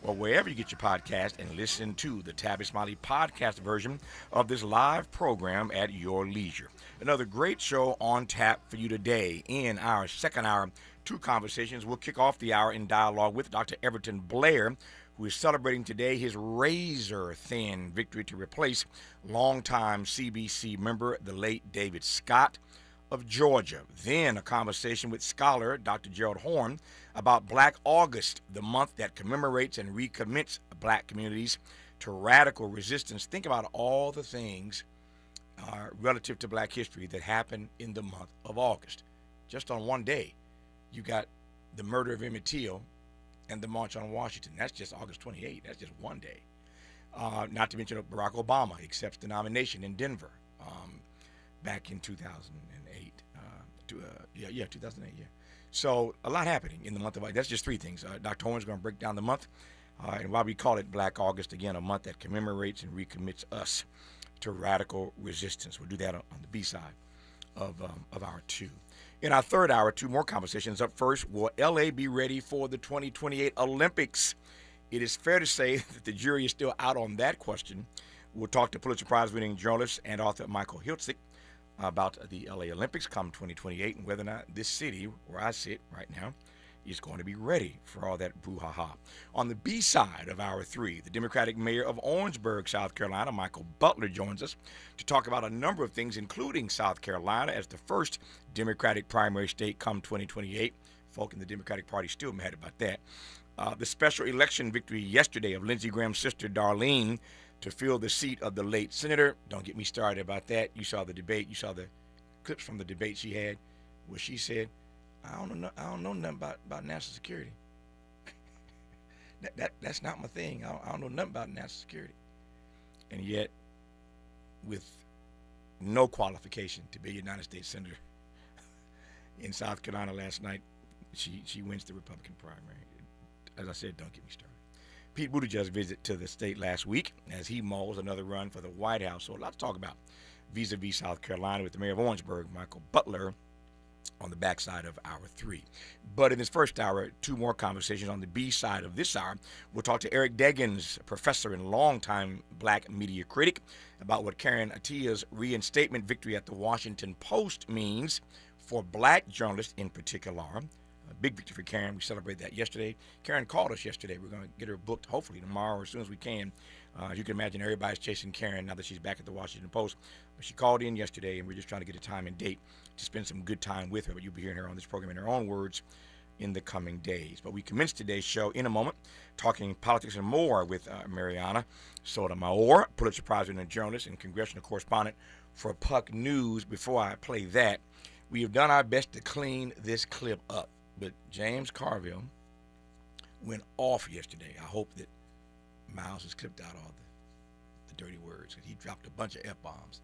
or wherever you get your podcast, and listen to the Tabby Smiley podcast version of this live program at your leisure. Another great show on tap for you today. In our second hour, two conversations. We'll kick off the hour in dialogue with Dr. Everton Blair, who is celebrating today his razor-thin victory to replace longtime CBC member, the late David Scott of Georgia. Then a conversation with scholar Dr. Gerald Horne about Black August, the month that commemorates and recommits Black communities to radical resistance. Think about all the things relative to Black history that happened in the month of August. Just on one day, you got the murder of Emmett Till and the March on Washington. That's just August 28th. That's just one day. Not to mention Barack Obama accepts the nomination in Denver back in 2008. 2008, yeah. So a lot happening in the month of August. That's just three things. Dr. Horne's going to break down the month, and why we call it Black August, again, a month that commemorates and recommits us to radical resistance. We'll do that on the B side of hour two. In our third hour, two more conversations. Up first, will LA be ready for the 2028 Olympics? It is fair to say that the jury is still out on that question. We'll talk to Pulitzer Prize-winning journalist and author Michael Hiltzik about the LA Olympics come 2028 and whether or not this city, where I sit right now, is going to be ready for all that brouhaha. On the B side of hour three, the Democratic mayor of Orangeburg, South Carolina, Michael Butler, joins us to talk about a number of things, including South Carolina as the first Democratic primary state come 2028. Folk in the Democratic Party still mad about that. The special election victory yesterday of Lindsey Graham's sister, Darlene, to fill the seat of the late senator. Don't get me started about that. You saw the debate. You saw the clips from the debate she had where she said, I don't know nothing about national security. That's not my thing. I don't know nothing about national security. And yet, with no qualification to be a United States senator in South Carolina last night, she wins the Republican primary. As I said, don't get me started. Pete Buttigieg's visit to the state last week as he mulls another run for the White House. So a lot to talk about vis-a-vis South Carolina with the mayor of Orangeburg, Michael Butler, on the backside of hour three. But in this first hour, two more conversations on the B side of this hour. We'll talk to Eric Deggans, professor and longtime Black media critic, about what Karen Attiah's reinstatement victory at the Washington Post means for Black journalists in particular. A big victory for Karen. We celebrated that yesterday. Karen called us yesterday. We're going to get her booked hopefully tomorrow or as soon as we can. As you can imagine, everybody's chasing Karen now that she's back at the Washington Post. But she called in yesterday, and we're just trying to get a time and date to spend some good time with her. But you'll be hearing her on this program in her own words in the coming days. But we commence today's show in a moment, talking politics and more with Marianna Sotomayor, Pulitzer Prize-winning journalist and congressional correspondent for Puck News. Before I play that, we have done our best to clean this clip up. But James Carville went off yesterday. I hope that Miles has clipped out all the dirty words. He dropped a bunch of F-bombs.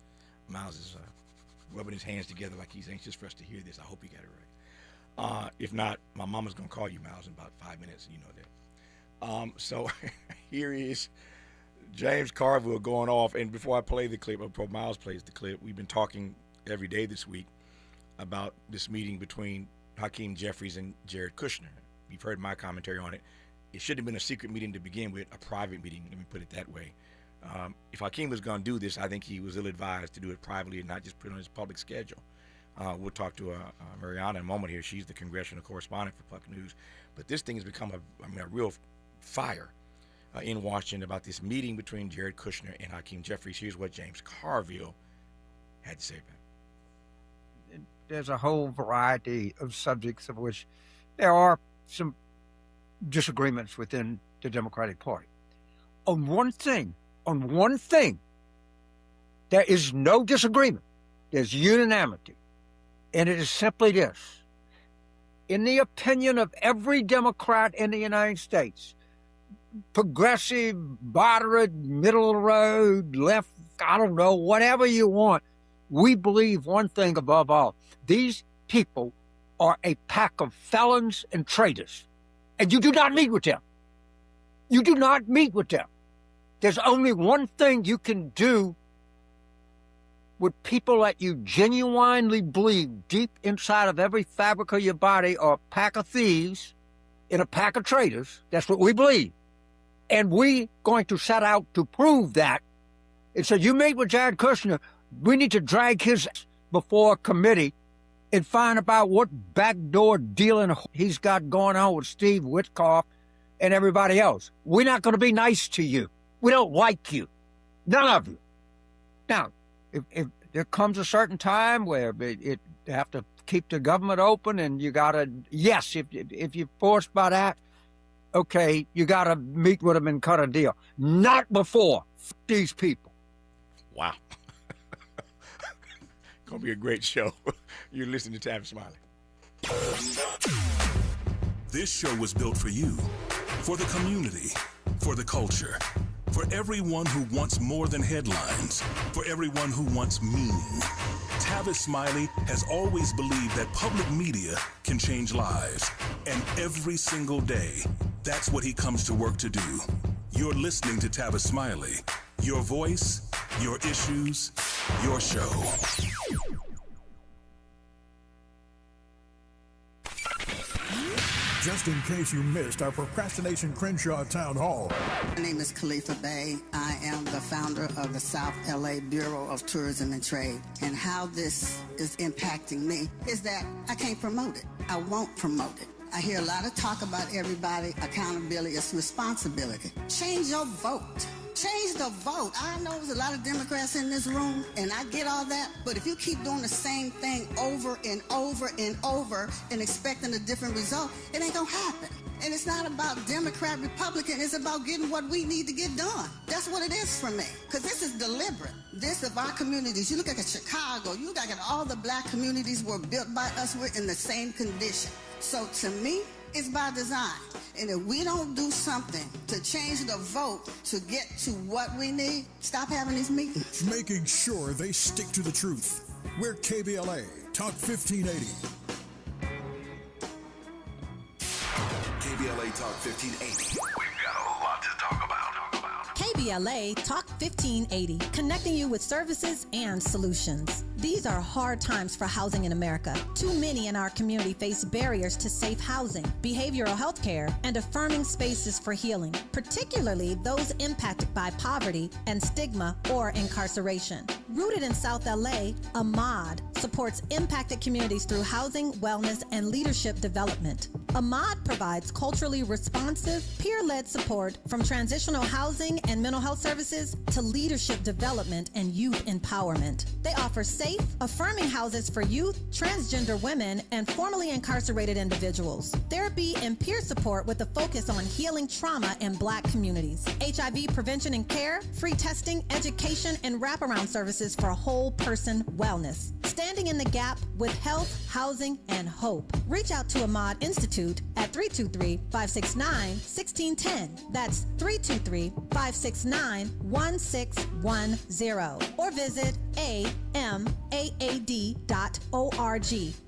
Miles is rubbing his hands together like he's anxious for us to hear this. I hope he got it right. If not, my mama's going to call you, Miles, in about 5 minutes, and you know that. So here is James Carville going off. And before I play the clip, before Miles plays the clip, we've been talking every day this week about this meeting between Hakeem Jeffries and Jared Kushner. You've heard my commentary on it. It should have been a secret meeting to begin with, a private meeting, let me put it that way. If Hakeem was going to do this, I think he was ill-advised to do it privately and not just put it on his public schedule. We'll talk to Marianna in a moment here. She's the congressional correspondent for Puck News. But this thing has become a real fire in Washington about this meeting between Jared Kushner and Hakeem Jeffries. Here's what James Carville had to say about it. There's a whole variety of subjects of which there are some disagreements within the Democratic Party. On one thing, there is no disagreement. There's unanimity. And it is simply this. In the opinion of every Democrat in the United States, progressive, moderate, middle of the road, left, I don't know, whatever you want, we believe one thing above all. These people are a pack of felons and traitors. And you do not meet with them. You do not meet with them. There's only one thing you can do with people that you genuinely believe deep inside of every fabric of your body are a pack of thieves and a pack of traitors. That's what we believe. And we going to set out to prove that. It said, you meet with Jared Kushner, we need to drag his before a committee and find out what backdoor dealing he's got going on with Steve Witkoff and everybody else. We're not going to be nice to you. We don't like you. None of you. Now, if there comes a certain time where it have to keep the government open and you got to, yes, if you're forced by that, okay, you got to meet with them and cut a deal. Not before. F these people. Wow. Gonna be a great show. You're listening to Tavis Smiley. This show was built for you, for the community, for the culture, for everyone who wants more than headlines, for everyone who wants meaning. Tavis Smiley has always believed that public media can change lives, and every single day, that's what he comes to work to do. You're listening to Tavis Smiley. Your voice, your issues, your show. Just in case you missed our Procrastination Crenshaw Town Hall. My name is Khalifa Bey. I am the founder of the South LA Bureau of Tourism and Trade. And how this is impacting me is that I can't promote it. I won't promote it. I hear a lot of talk about everybody, accountability, it's responsibility. Change your vote. Change the vote. I know there's a lot of Democrats in this room, and I get all that, but if you keep doing the same thing over and over and over and expecting a different result, it ain't gonna happen. And it's not about Democrat, Republican, it's about getting what we need to get done. That's what it is for me, because this is deliberate. This of our communities, you look at Chicago, you look at all the black communities were built by us, we're in the same condition. So to me, it's by design. And if we don't do something to change the vote to get to what we need, stop having these meetings. Making sure they stick to the truth. We're KBLA, Talk 1580. KBLA Talk 1580. We've got a lot to talk about. KBLA Talk 1580, connecting you with services and solutions. These are hard times for housing in America. Too many in our community face barriers to safe housing, behavioral health care, and affirming spaces for healing, particularly those impacted by poverty and stigma or incarceration. Rooted in South LA, Ahmad supports impacted communities through housing, wellness, and leadership development. Ahmad provides culturally responsive, peer-led support from transitional housing and mental health services to leadership development and youth empowerment. They offer safe, affirming houses for youth, transgender women, and formerly incarcerated individuals. Therapy and peer support with a focus on healing trauma in Black communities. HIV prevention and care, free testing, education, and wraparound services for whole person wellness. Standing in the gap with health, housing, and hope. Reach out to Ahmad Institute at 323-569-1610. That's 323-569-1610. Or visit amaad.org.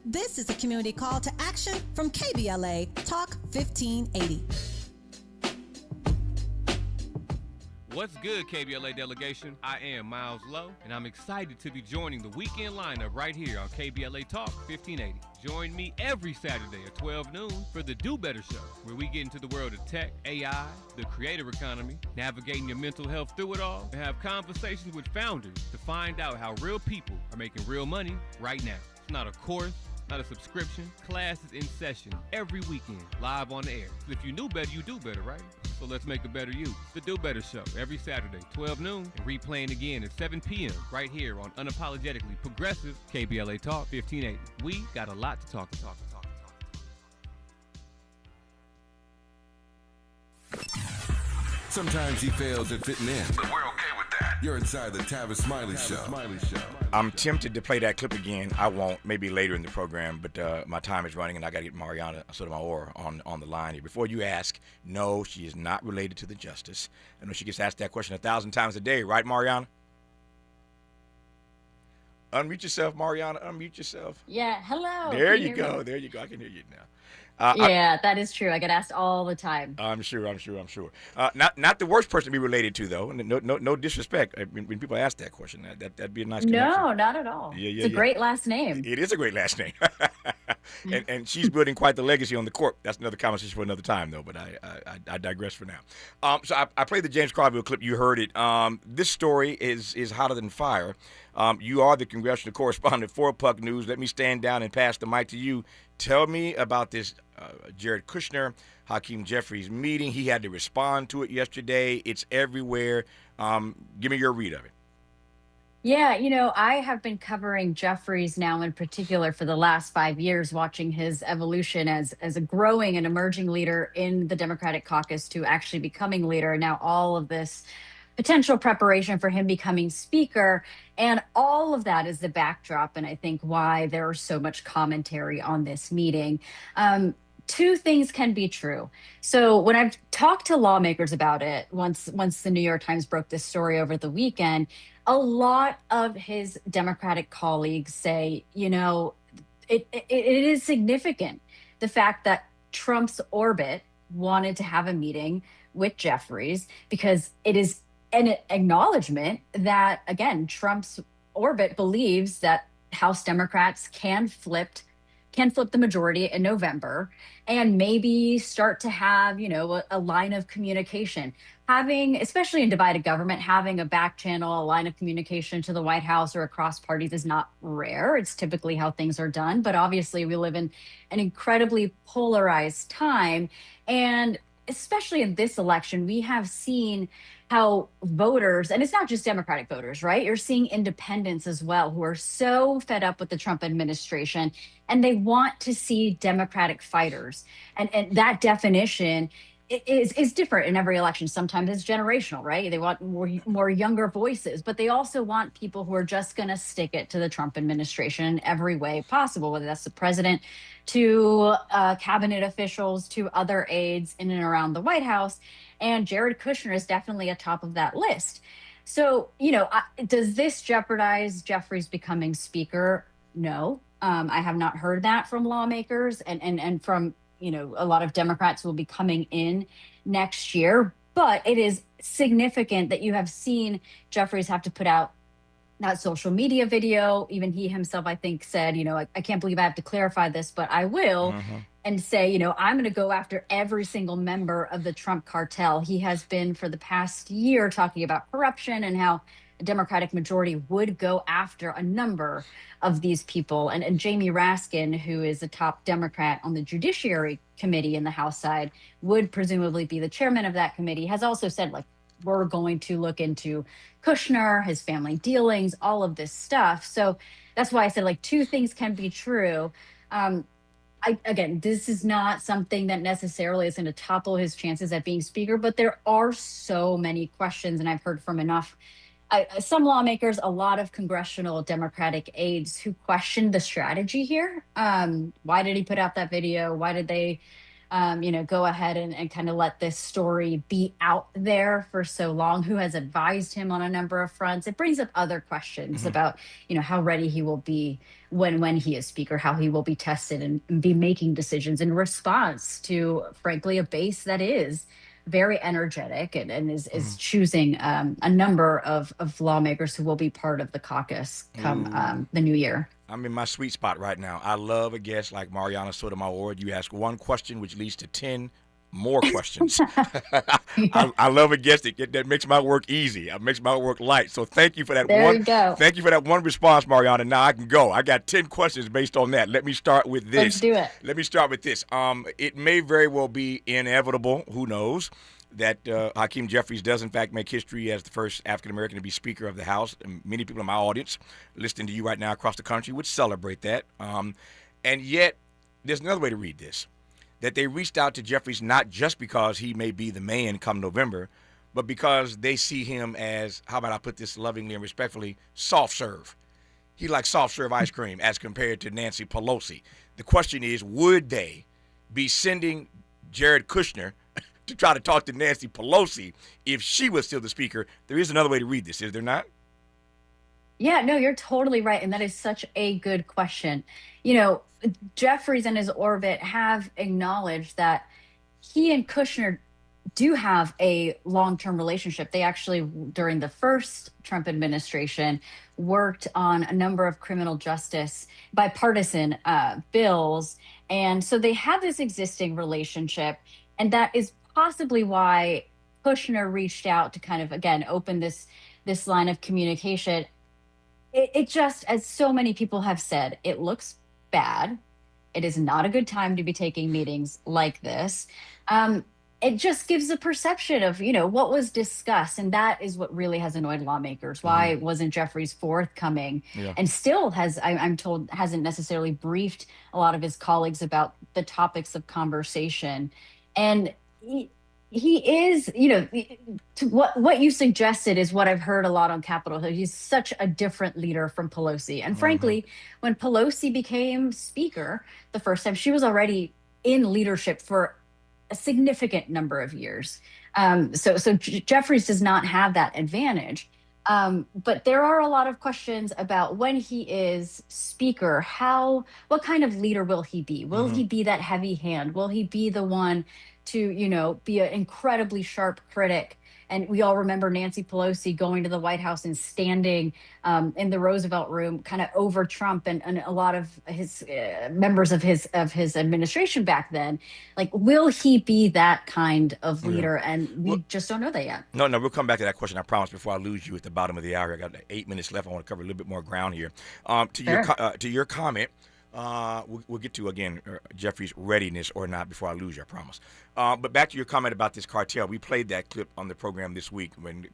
This is a community call to action from KBLA Talk 1580. What's good, KBLA delegation? I am Miles Lowe, and I'm excited to be joining the weekend lineup right here on KBLA Talk 1580. Join me every Saturday at 12 noon for the Do Better Show, where we get into the world of tech, AI, the creator economy, navigating your mental health through it all, and have conversations with founders to find out how real people are making real money right now. It's not a course, not a subscription. Classes in session every weekend, live on the air. So if you knew better, you do better, right? So let's make a better you. The Do Better Show every Saturday, 12 noon, and replaying again at 7 p.m. right here on Unapologetically Progressive KBLA Talk 1580. We got a lot to talk. Sometimes he fails at fitting in, but we're okay with that. You're inside the Tavis Smiley Show. I'm tempted to play that clip again. I won't, maybe later in the program, but my time is running and I got to get Marianna Sotomayor on the line here. Before you ask, no, she is not related to the justice. I know she gets asked that question 1,000 times a day, right, Marianna? Unmute yourself, Marianna. Unmute yourself. Yeah, hello. There you go. There you go. I can hear you now. That is true. I get asked all the time. I'm sure. Not the worst person to be related to, though. No disrespect. When people ask that question, that'd be a nice connection. No, not at all. It's a great last name. It is a great last name. and she's building quite the legacy on the court. That's another conversation for another time, though. But I digress for now. So I played the James Carville clip. You heard it. This story is hotter than fire. You are the congressional correspondent for Puck News. Let me stand down and pass the mic to you. Tell me about this Jared Kushner, Hakeem Jeffries meeting. He had to respond to it yesterday. It's everywhere. Give me your read of it. Yeah, I have been covering Jeffries now in particular for the last 5 years, watching his evolution as a growing and emerging leader in the Democratic caucus to actually becoming leader. Now all of this potential preparation for him becoming speaker. And all of that is the backdrop, and I think why there is so much commentary on this meeting. Two things can be true. So when I've talked to lawmakers about it, once the New York Times broke this story over the weekend, a lot of his Democratic colleagues say, it is significant, the fact that Trump's orbit wanted to have a meeting with Jeffries, because it is an acknowledgement that, again, Trump's orbit believes that House Democrats can flip the majority in November and maybe start to have, a line of communication. Having, especially in divided government, having a back channel, a line of communication to the White House or across parties is not rare. It's typically how things are done. But obviously, we live in an incredibly polarized time. And especially in this election, we have seen how voters, and it's not just Democratic voters, right? You're seeing independents as well who are so fed up with the Trump administration, and they want to see Democratic fighters. And that definition is different in every election. Sometimes it's generational, right? They want more younger voices, but they also want people who are just going to stick it to the Trump administration in every way possible, whether that's the president to cabinet officials to other aides in and around the White House. And Jared Kushner is definitely atop of that list. So, does this jeopardize Jeffries becoming speaker? No. I have not heard that from lawmakers and from a lot of Democrats who will be coming in next year. But it is significant that you have seen Jeffries have to put out that social media video. Even he himself, I think, said, I can't believe I have to clarify this, but I will. And say, I'm going to go after every single member of the Trump cartel. He has been for the past year talking about corruption and how a Democratic majority would go after a number of these people. And Jamie Raskin, who is a top Democrat on the Judiciary Committee in the House side, would presumably be the chairman of that committee, has also said, we're going to look into Kushner, his family dealings, all of this stuff. So that's why I said, two things can be true. Again, this is not something that necessarily is going to topple his chances at being speaker, but there are so many questions, and I've heard from some lawmakers, a lot of congressional Democratic aides who questioned the strategy here. Why did he put out that video? Why did they, go ahead and kind of let this story be out there for so long? Who has advised him on a number of fronts? It brings up other questions about, how ready he will be when he is speaker, how he will be tested and be making decisions in response to, frankly, a base that is very energetic and is choosing a number of lawmakers who will be part of the caucus come the new year. I'm in my sweet spot right now. I love a guest like Marianna Sotomayor. You ask one question, which leads to 10 more questions. I love a guest that makes my work easy. It makes my work light. So thank you for that there you go. Thank you for that one response, Marianna. Now I can go. I got 10 questions based on that. Let me start with this. Let's do it. Let me start with this. It may very well be inevitable, who knows, that Hakeem Jeffries does, in fact, make history as the first African-American to be Speaker of the House. And many people in my audience listening to you right now across the country would celebrate that. And yet, there's another way to read this, that they reached out to Jeffries not just because he may be the man come November, but because they see him as, how about I put this lovingly and respectfully, soft serve. He likes soft serve ice cream as compared to Nancy Pelosi. The question is, would they be sending Jared Kushner to try to talk to Nancy Pelosi if she was still the speaker? There is another way to read this, is there not? Yeah, no, you're totally right. And that is such a good question. Jeffries and his orbit have acknowledged that he and Kushner do have a long-term relationship. They actually, during the first Trump administration, worked on a number of criminal justice bipartisan bills. And so they have this existing relationship. And that is possibly why Kushner reached out to kind of, again, open this line of communication. It just, as so many people have said, it looks bad. It is not a good time to be taking meetings like this. It just gives a perception of, what was discussed. And that is what really has annoyed lawmakers. Why wasn't Jeffries forthcoming? Yeah. And still I'm told, hasn't necessarily briefed a lot of his colleagues about the topics of conversation. And he is, to what you suggested is what I've heard a lot on Capitol Hill. He's such a different leader from Pelosi. And frankly, when Pelosi became speaker the first time, she was already in leadership for a significant number of years. So Jeffries does not have that advantage. But there are a lot of questions about when he is speaker, what kind of leader will he be? Will he be that heavy hand? Will he be the one to, be an incredibly sharp critic? And we all remember Nancy Pelosi going to the White House and standing in the Roosevelt Room, kind of over Trump and a lot of his members of his administration back then. Like, will he be that kind of leader? And we just don't know that yet. No, we'll come back to that question, I promise, before I lose you at the bottom of the hour. I got 8 minutes left. I want to cover a little bit more ground here. To your comment. We'll get to, again, Jeffrey's readiness or not before I lose you, I promise. But back to your comment about this cartel. We played that clip on the program this week when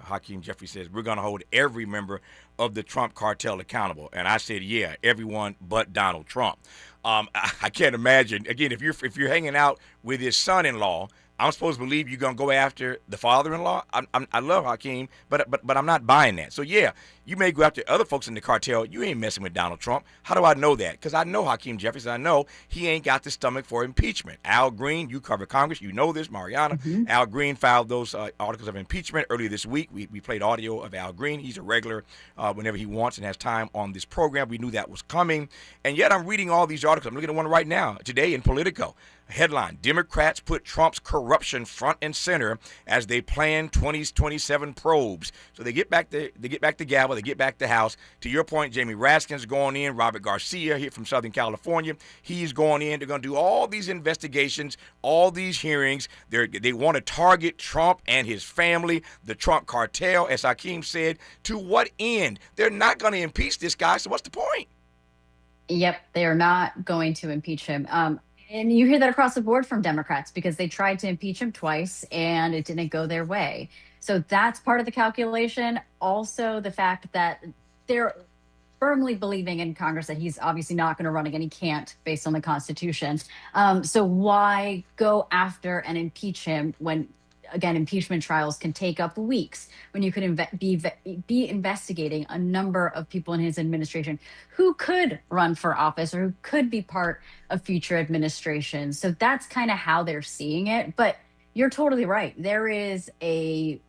Hakeem Jeffrey says, we're going to hold every member of the Trump cartel accountable. And I said, yeah, everyone but Donald Trump. I can't imagine, again, if you're hanging out with his son-in-law, I'm supposed to believe you're going to go after the father-in-law? I love Hakeem, but I'm not buying that. So, yeah, you may go after other folks in the cartel. You ain't messing with Donald Trump. How do I know that? Because I know Hakeem Jeffries. I know he ain't got the stomach for impeachment. Al Green, you cover Congress. You know this, Marianna. Al Green filed those articles of impeachment earlier this week. We played audio of Al Green. He's a regular whenever he wants and has time on this program. We knew that was coming. And yet I'm reading all these articles. I'm looking at one right now today in Politico. Headline, Democrats put Trump's corruption front and center as they plan 2027 probes. So they get back the gavel, they get back the House. To your point, Jamie Raskin's going in, Robert Garcia here from Southern California, he's going in. They're going to do all these investigations, all these hearings. They want to target Trump and his family, the Trump cartel, as Hakeem said. To what end? They're not going to impeach this guy, so what's the point? Yep, they are not going to impeach him. And you hear that across the board from Democrats because they tried to impeach him twice and it didn't go their way. So that's part of the calculation. Also, the fact that they're firmly believing in Congress that he's obviously not going to run again. He can't based on the Constitution. So why go after and impeach him when, again, impeachment trials can take up weeks, when you could be investigating a number of people in his administration who could run for office or who could be part of future administrations. So that's kind of how they're seeing it. But you're totally right. There is a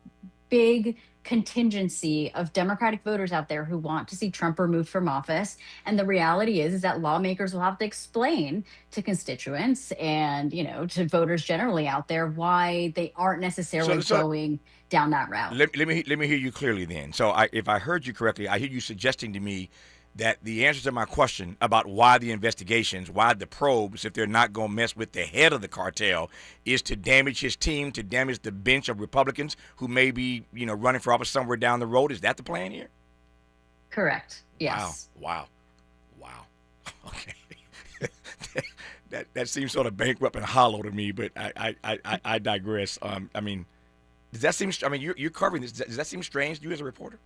big contingency of Democratic voters out there who want to see Trump removed from office. And the reality is that lawmakers will have to explain to constituents and, to voters generally out there why they aren't necessarily going down that route. Let me hear you clearly then. So if I heard you correctly, I hear you suggesting to me that the answer to my question about why the investigations, why the probes, if they're not going to mess with the head of the cartel, is to damage his team, to damage the bench of Republicans who may be, running for office somewhere down the road. Is that the plan here? Correct. Yes. Wow. Okay. that seems sort of bankrupt and hollow to me, but I digress. Does that seem? You're covering this. Does that seem strange to you as a reporter?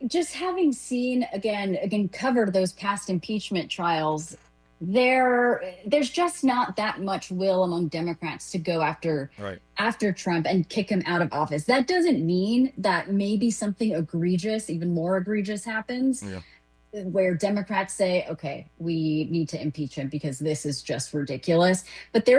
Just having seen again covered those past impeachment trials, there's just not that much will among Democrats to go after Trump and kick him out of office. That doesn't mean that maybe something egregious, even more egregious, happens. Yeah. Where Democrats say, okay, we need to impeach him because this is just ridiculous. But they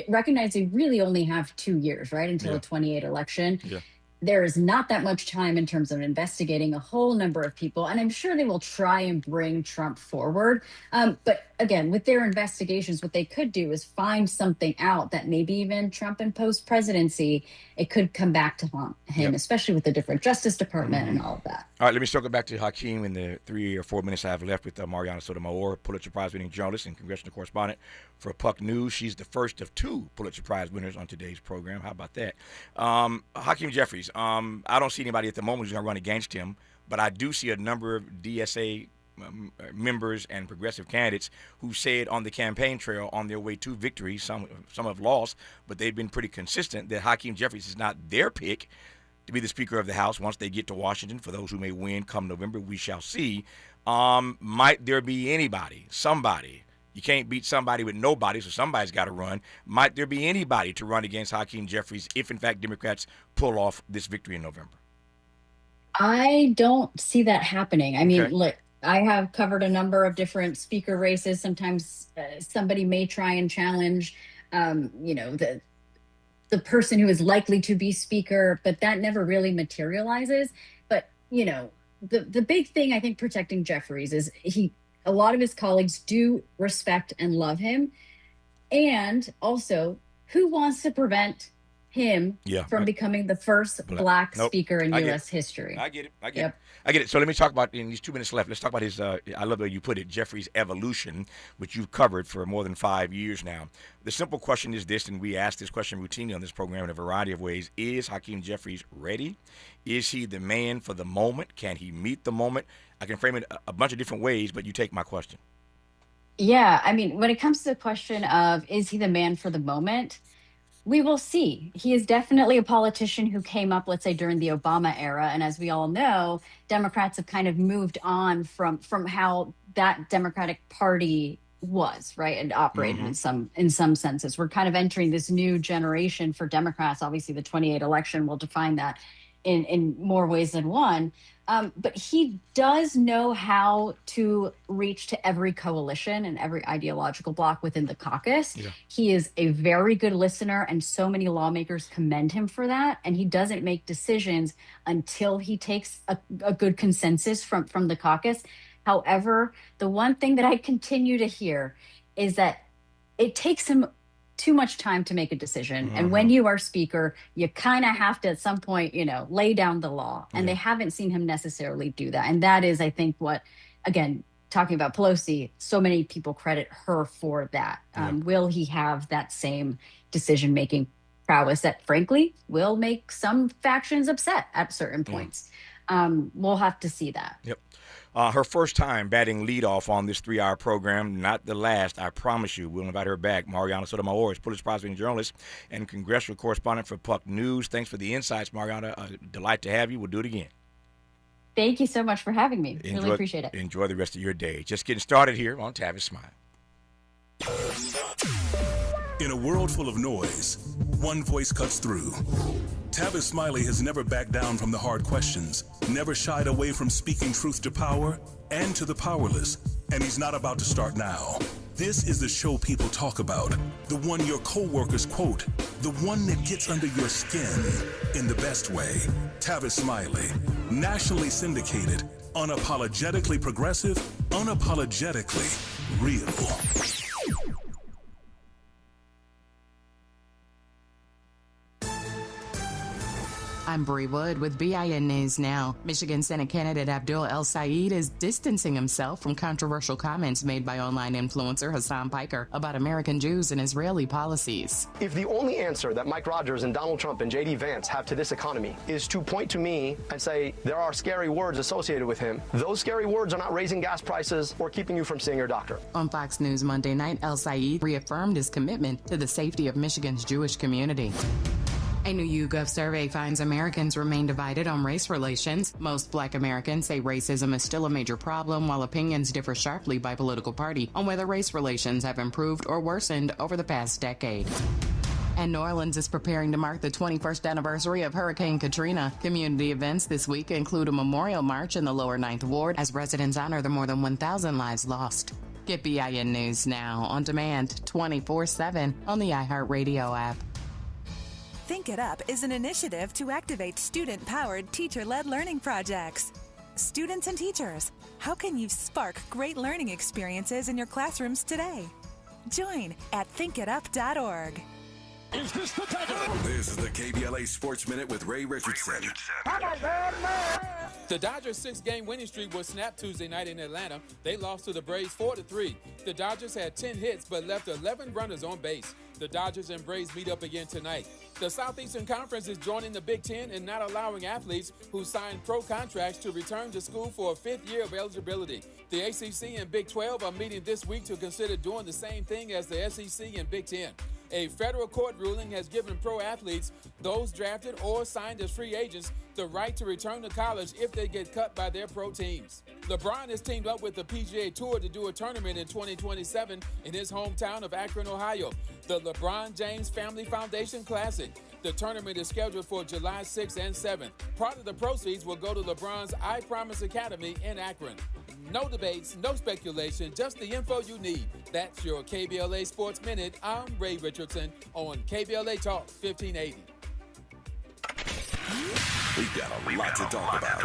recognize they really only have 2 years, right, until the 2028 election. Yeah. There is not that much time in terms of investigating a whole number of people. And I'm sure they will try and bring Trump forward. But again, with their investigations, what they could do is find something out that maybe even Trump and post-presidency, it could come back to haunt him, especially with the different Justice Department and all of that. All right, let me circle back to Hakeem in the 3 or 4 minutes I have left with Marianna Sotomayor, Pulitzer Prize-winning journalist and congressional correspondent for Puck News. She's the first of 2 Pulitzer Prize winners on today's program. How about that? Hakeem Jeffries, I don't see anybody at the moment who's going to run against him, but I do see a number of DSA members and progressive candidates who said on the campaign trail on their way to victory, some have lost, but they've been pretty consistent that Hakeem Jeffries is not their pick to be the Speaker of the House once they get to Washington. For those who may win come November, we shall see. Might there be anybody, somebody? You can't beat somebody with nobody, so somebody's got to run. Might there be anybody to run against Hakeem Jeffries if, in fact, Democrats pull off this victory in November? I don't see that happening. I mean, look, I have covered a number of different speaker races. Sometimes somebody may try and challenge, the person who is likely to be speaker, but that never really materializes. But, the big thing I think protecting Jeffries is a lot of his colleagues do respect and love him. And also, who wants to prevent him from becoming the first black speaker in U.S. history? I get it. So let me talk about, in these 2 minutes left, let's talk about his, I love the way you put it, Jeffries' evolution, which you've covered for more than 5 years now. The simple question is this, and we ask this question routinely on this program in a variety of ways. Is Hakeem Jeffries ready? Is he the man for the moment? Can he meet the moment? I can frame it a bunch of different ways, but you take my question. Yeah, I mean, when it comes to the question of is he the man for the moment, we will see. He is definitely a politician who came up, let's say, during the Obama era. And as we all know, Democrats have kind of moved on from how that Democratic Party was, right, and operated in some senses. We're kind of entering this new generation for Democrats. Obviously, the 28 election will define that in more ways than one. But he does know how to reach to every coalition and every ideological bloc within the caucus. Yeah. He is a very good listener, and so many lawmakers commend him for that. And he doesn't make decisions until he takes a good consensus from the caucus. However, the one thing that I continue to hear is that it takes him too much time to make a decision. And when you are speaker, you kind of have to at some point, lay down the law. And they haven't seen him necessarily do that. And that is, I think, what, again, talking about Pelosi, so many people credit her for that. Will he have that same decision-making prowess that, frankly, will make some factions upset at certain points? We'll have to see that. Yep. Her first time batting leadoff on this 3-hour program, not the last, I promise you. We'll invite her back. Marianna Sotomayor is Pulitzer Prize-winning journalist and congressional correspondent for Puck News. Thanks for the insights, Marianna. Delight to have you. We'll do it again. Thank you so much for having me. Really appreciate it. Enjoy the rest of your day. Just getting started here on Tavis Smile. In a world full of noise, one voice cuts through. Tavis Smiley has never backed down from the hard questions, never shied away from speaking truth to power and to the powerless, and he's not about to start now. This is the show people talk about, the one your coworkers quote, the one that gets under your skin in the best way. Tavis Smiley, nationally syndicated, unapologetically progressive, unapologetically real. I'm Bree Wood with BIN News Now. Michigan Senate candidate Abdul El Sayed is distancing himself from controversial comments made by online influencer Hassan Piker about American Jews and Israeli policies. If the only answer that Mike Rogers and Donald Trump and J.D. Vance have to this economy is to point to me and say there are scary words associated with him, those scary words are not raising gas prices or keeping you from seeing your doctor. On Fox News Monday night, El Sayed reaffirmed his commitment to the safety of Michigan's Jewish community. A new YouGov survey finds Americans remain divided on race relations. Most Black Americans say racism is still a major problem, while opinions differ sharply by political party on whether race relations have improved or worsened over the past decade. And New Orleans is preparing to mark the 21st anniversary of Hurricane Katrina. Community events this week include a memorial march in the lower 9th Ward as residents honor the more than 1,000 lives lost. Get BIN News Now on demand 24/7 on the iHeartRadio app. Think It Up is an initiative to activate student-powered, teacher-led learning projects. Students and teachers, How can you spark great learning experiences in your classrooms today? Join at thinkitup.org. Is this the time? This is the KBLA Sports Minute with Ray Richardson. The Dodgers' 6-game winning streak was snapped Tuesday night in Atlanta. They lost to the Braves 4-3. The Dodgers had 10 hits but left 11 runners on base. The Dodgers and Braves meet up again tonight. The Southeastern Conference is joining the Big Ten in not allowing athletes who signed pro contracts to return to school for a 5th year of eligibility. The ACC and Big 12 are meeting this week to consider doing the same thing as the SEC and Big 10. A federal court ruling has given pro athletes, those drafted or signed as free agents, the right to return to college if they get cut by their pro teams. LeBron has teamed up with the PGA Tour to do a tournament in 2027 in his hometown of Akron, Ohio, the LeBron James Family Foundation Classic. The tournament is scheduled for July 6th and 7th. Part of the proceeds will go to LeBron's I Promise Academy in Akron. No debates, no speculation, just the info you need. That's your KBLA Sports Minute. I'm Ray Richardson on KBLA Talk 1580. We've got a lot to talk about.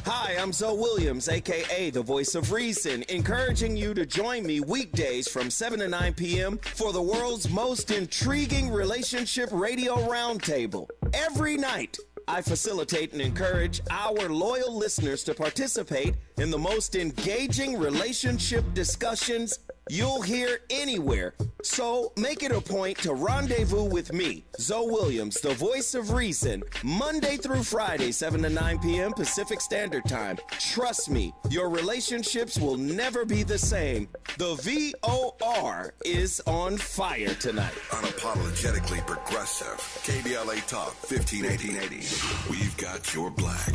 Hi, I'm Zoe Williams, a.k.a. the Voice of Reason, encouraging you to join me weekdays from 7 to 9 p.m. for the world's most intriguing relationship radio roundtable. Every night, I facilitate and encourage our loyal listeners to participate in the most engaging relationship discussions you'll hear anywhere. So make it a point to rendezvous with me, Zoe Williams, the Voice of Reason, Monday through Friday, 7 to 9 p.m. Pacific Standard Time. Trust me, your relationships will never be the same. The VOR is on fire tonight. Unapologetically progressive. KBLA Talk 1580. We've got your black.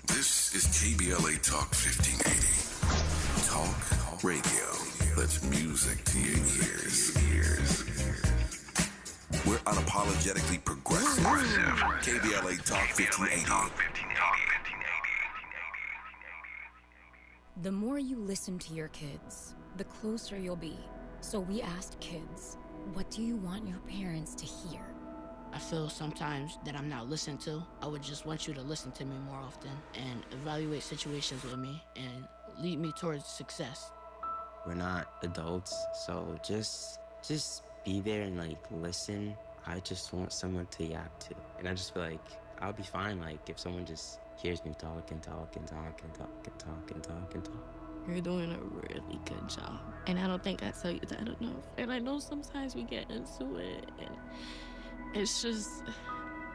This is KBLA Talk 1580. Talk radio. That's music to your ears. We're unapologetically progressive. KBLA Talk 1580. The more you listen to your kids, the closer you'll be. So we asked kids, what do you want your parents to hear? I feel sometimes that I'm not listened to. I would just want you to listen to me more often and evaluate situations with me and lead me towards success. We're not adults, so just be there and listen. I just want someone to yap to. And I just feel like I'll be fine if someone just hears me talk and talk and talk and talk and talk and talk and talk. You're doing a really good job. And I don't think I tell you that enough. And I know sometimes we get into it and it's just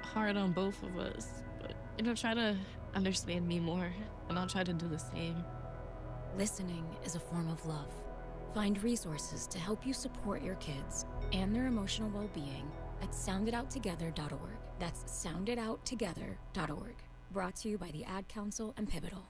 hard on both of us. But, try to understand me more and I'll try to do the same. Listening is a form of love. Find resources to help you support your kids and their emotional well-being at sounditouttogether.org. That's sounditouttogether.org. Brought to you by the Ad Council and Pivotal.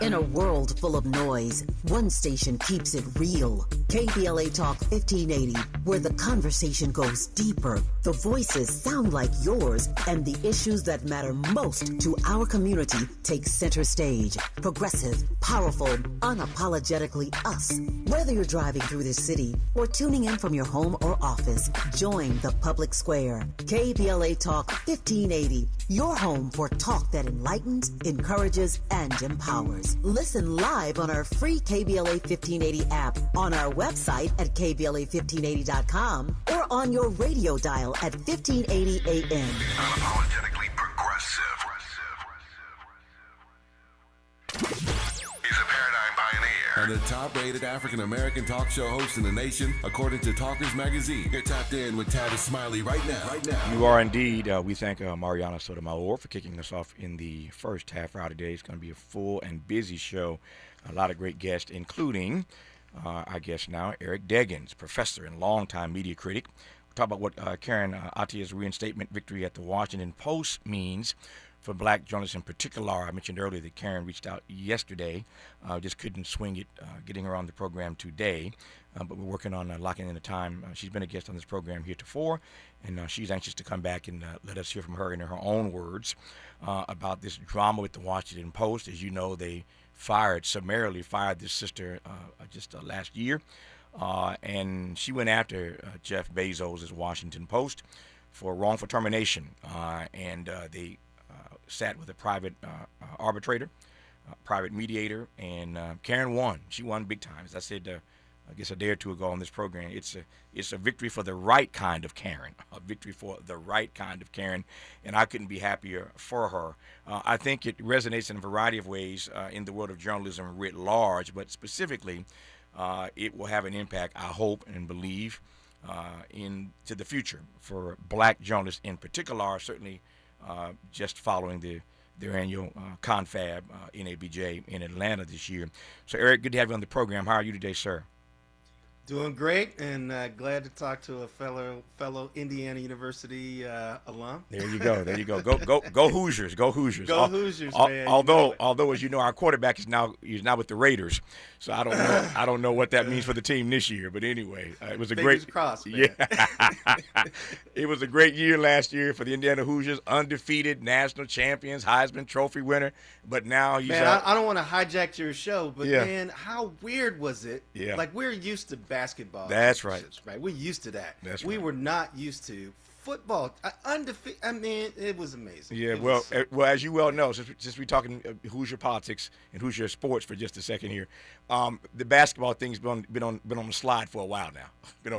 In a world full of noise, one station keeps it real. KBLA Talk 1580, where the conversation goes deeper, the voices sound like yours, and the issues that matter most to our community take center stage. Progressive, powerful, unapologetically us. Whether you're driving through the city or tuning in from your home or office, join the public square. KBLA Talk 1580, your home for talk that enlightens, encourages, and empowers. Listen live on our free KBLA 1580 app, on our website at KBLA1580.com, or on your radio dial at 1580 AM. Unapologetically progressive. He's a paradigm pioneer. And the top-rated African-American talk show host in the nation, according to Talkers Magazine. You're tapped in with Tavis Smiley right now. You are indeed. We thank Marianna Sotomayor for kicking us off in the first half hour today. It's going to be a full and busy show. A lot of great guests, including our guest now, Eric Deggans, professor and longtime media critic. We'll talk about what Karen Attiah's reinstatement victory at the Washington Post means for black journalists in particular. I mentioned earlier that Karen reached out yesterday, just couldn't swing it, getting her on the program today, but we're working on locking in the time. She's been a guest on this program heretofore, and she's anxious to come back and let us hear from her in her own words about this drama with the Washington Post. As you know, they summarily fired this sister just last year. And she went after Jeff Bezos' Washington Post for wrongful termination. And they sat with a private arbitrator, private mediator, and Karen won. She won big time. As I said, I guess a day or two ago on this program, it's a victory for the right kind of Karen, a victory for the right kind of Karen, and I couldn't be happier for her. I think it resonates in a variety of ways in the world of journalism writ large, but specifically, it will have an impact, I hope and believe, into the future for black journalists in particular, certainly just following their annual confab, NABJ, in Atlanta this year. So, Eric, good to have you on the program. How are you today, sir? Doing great, and glad to talk to a fellow Indiana University alum. There you go. There you go. Go Hoosiers. Go Hoosiers. Go Hoosiers, man. Although, as you know, our quarterback is now with the Raiders, so I don't know what that means for the team this year. But anyway, it was a Fingers crossed, man. Yeah. It was a great year last year for the Indiana Hoosiers, undefeated national champions, Heisman Trophy winner. But now he's I don't want to hijack your show, but yeah. Man, how weird was it? Yeah. Like, we're used to basketball. That's right. Right. We're used to that. That's we right. were not used to football. Undefeated. I mean, it was amazing. Yeah. Well, as you well know, since we're talking Hoosier politics and Hoosier sports for just a second here, the basketball thing's been on the slide for a while now. It's been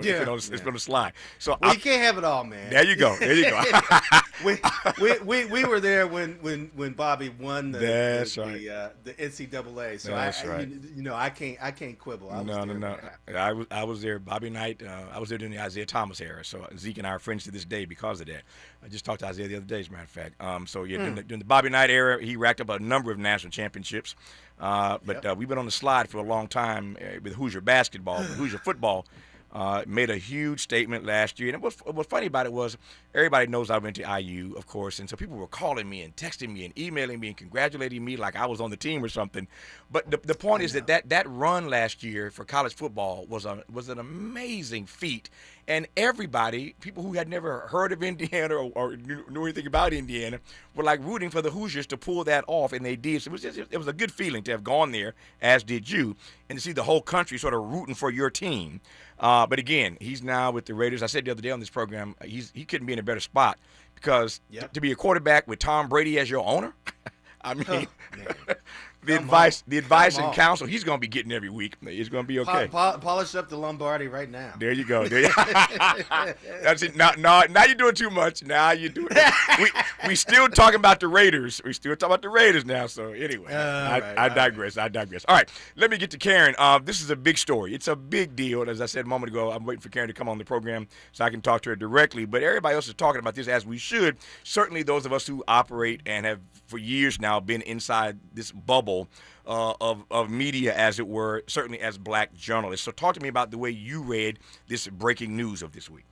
on the slide. So you can't have it all, man. There you go. There you go. we were there when Bobby won the NCAA. So That's right. I can't quibble. No. I was there. Bobby Knight. I was there during the Isaiah Thomas era. So Zeke and I are friends to this day because of that. I just talked to Isaiah the other day, as a matter of fact. During the Bobby Knight era, he racked up a number of national championships. But we've been on the slide for a long time with Hoosier basketball, Hoosier football. Made a huge statement last year. And what's funny about it was everybody knows I went to IU, of course, and so people were calling me and texting me and emailing me and congratulating me like I was on the team or something. But the point is that run last year for college football was an amazing feat. And everybody, people who had never heard of Indiana or knew anything about Indiana, were like rooting for the Hoosiers to pull that off, and they did. So it was a good feeling to have gone there, as did you, and to see the whole country sort of rooting for your team. But again, he's now with the Raiders. I said the other day on this program, he couldn't be in a better spot because to be a quarterback with Tom Brady as your owner, I mean, the advice and counsel he's going to be getting every week is going to be okay. Polish up the Lombardi right now. There you go. That's it. Now you're doing too much. Now you're doing. We still talking about the Raiders. We still talking about the Raiders now. So anyway, I digress. I digress. All right, let me get to Karen. This is a big story. It's a big deal. And as I said a moment ago, I'm waiting for Karen to come on the program so I can talk to her directly. But everybody else is talking about this as we should. Certainly those of us who operate and have for years now been inside this bubble of media, as it were, certainly as black journalists. So talk to me about the way you read this breaking news of this week.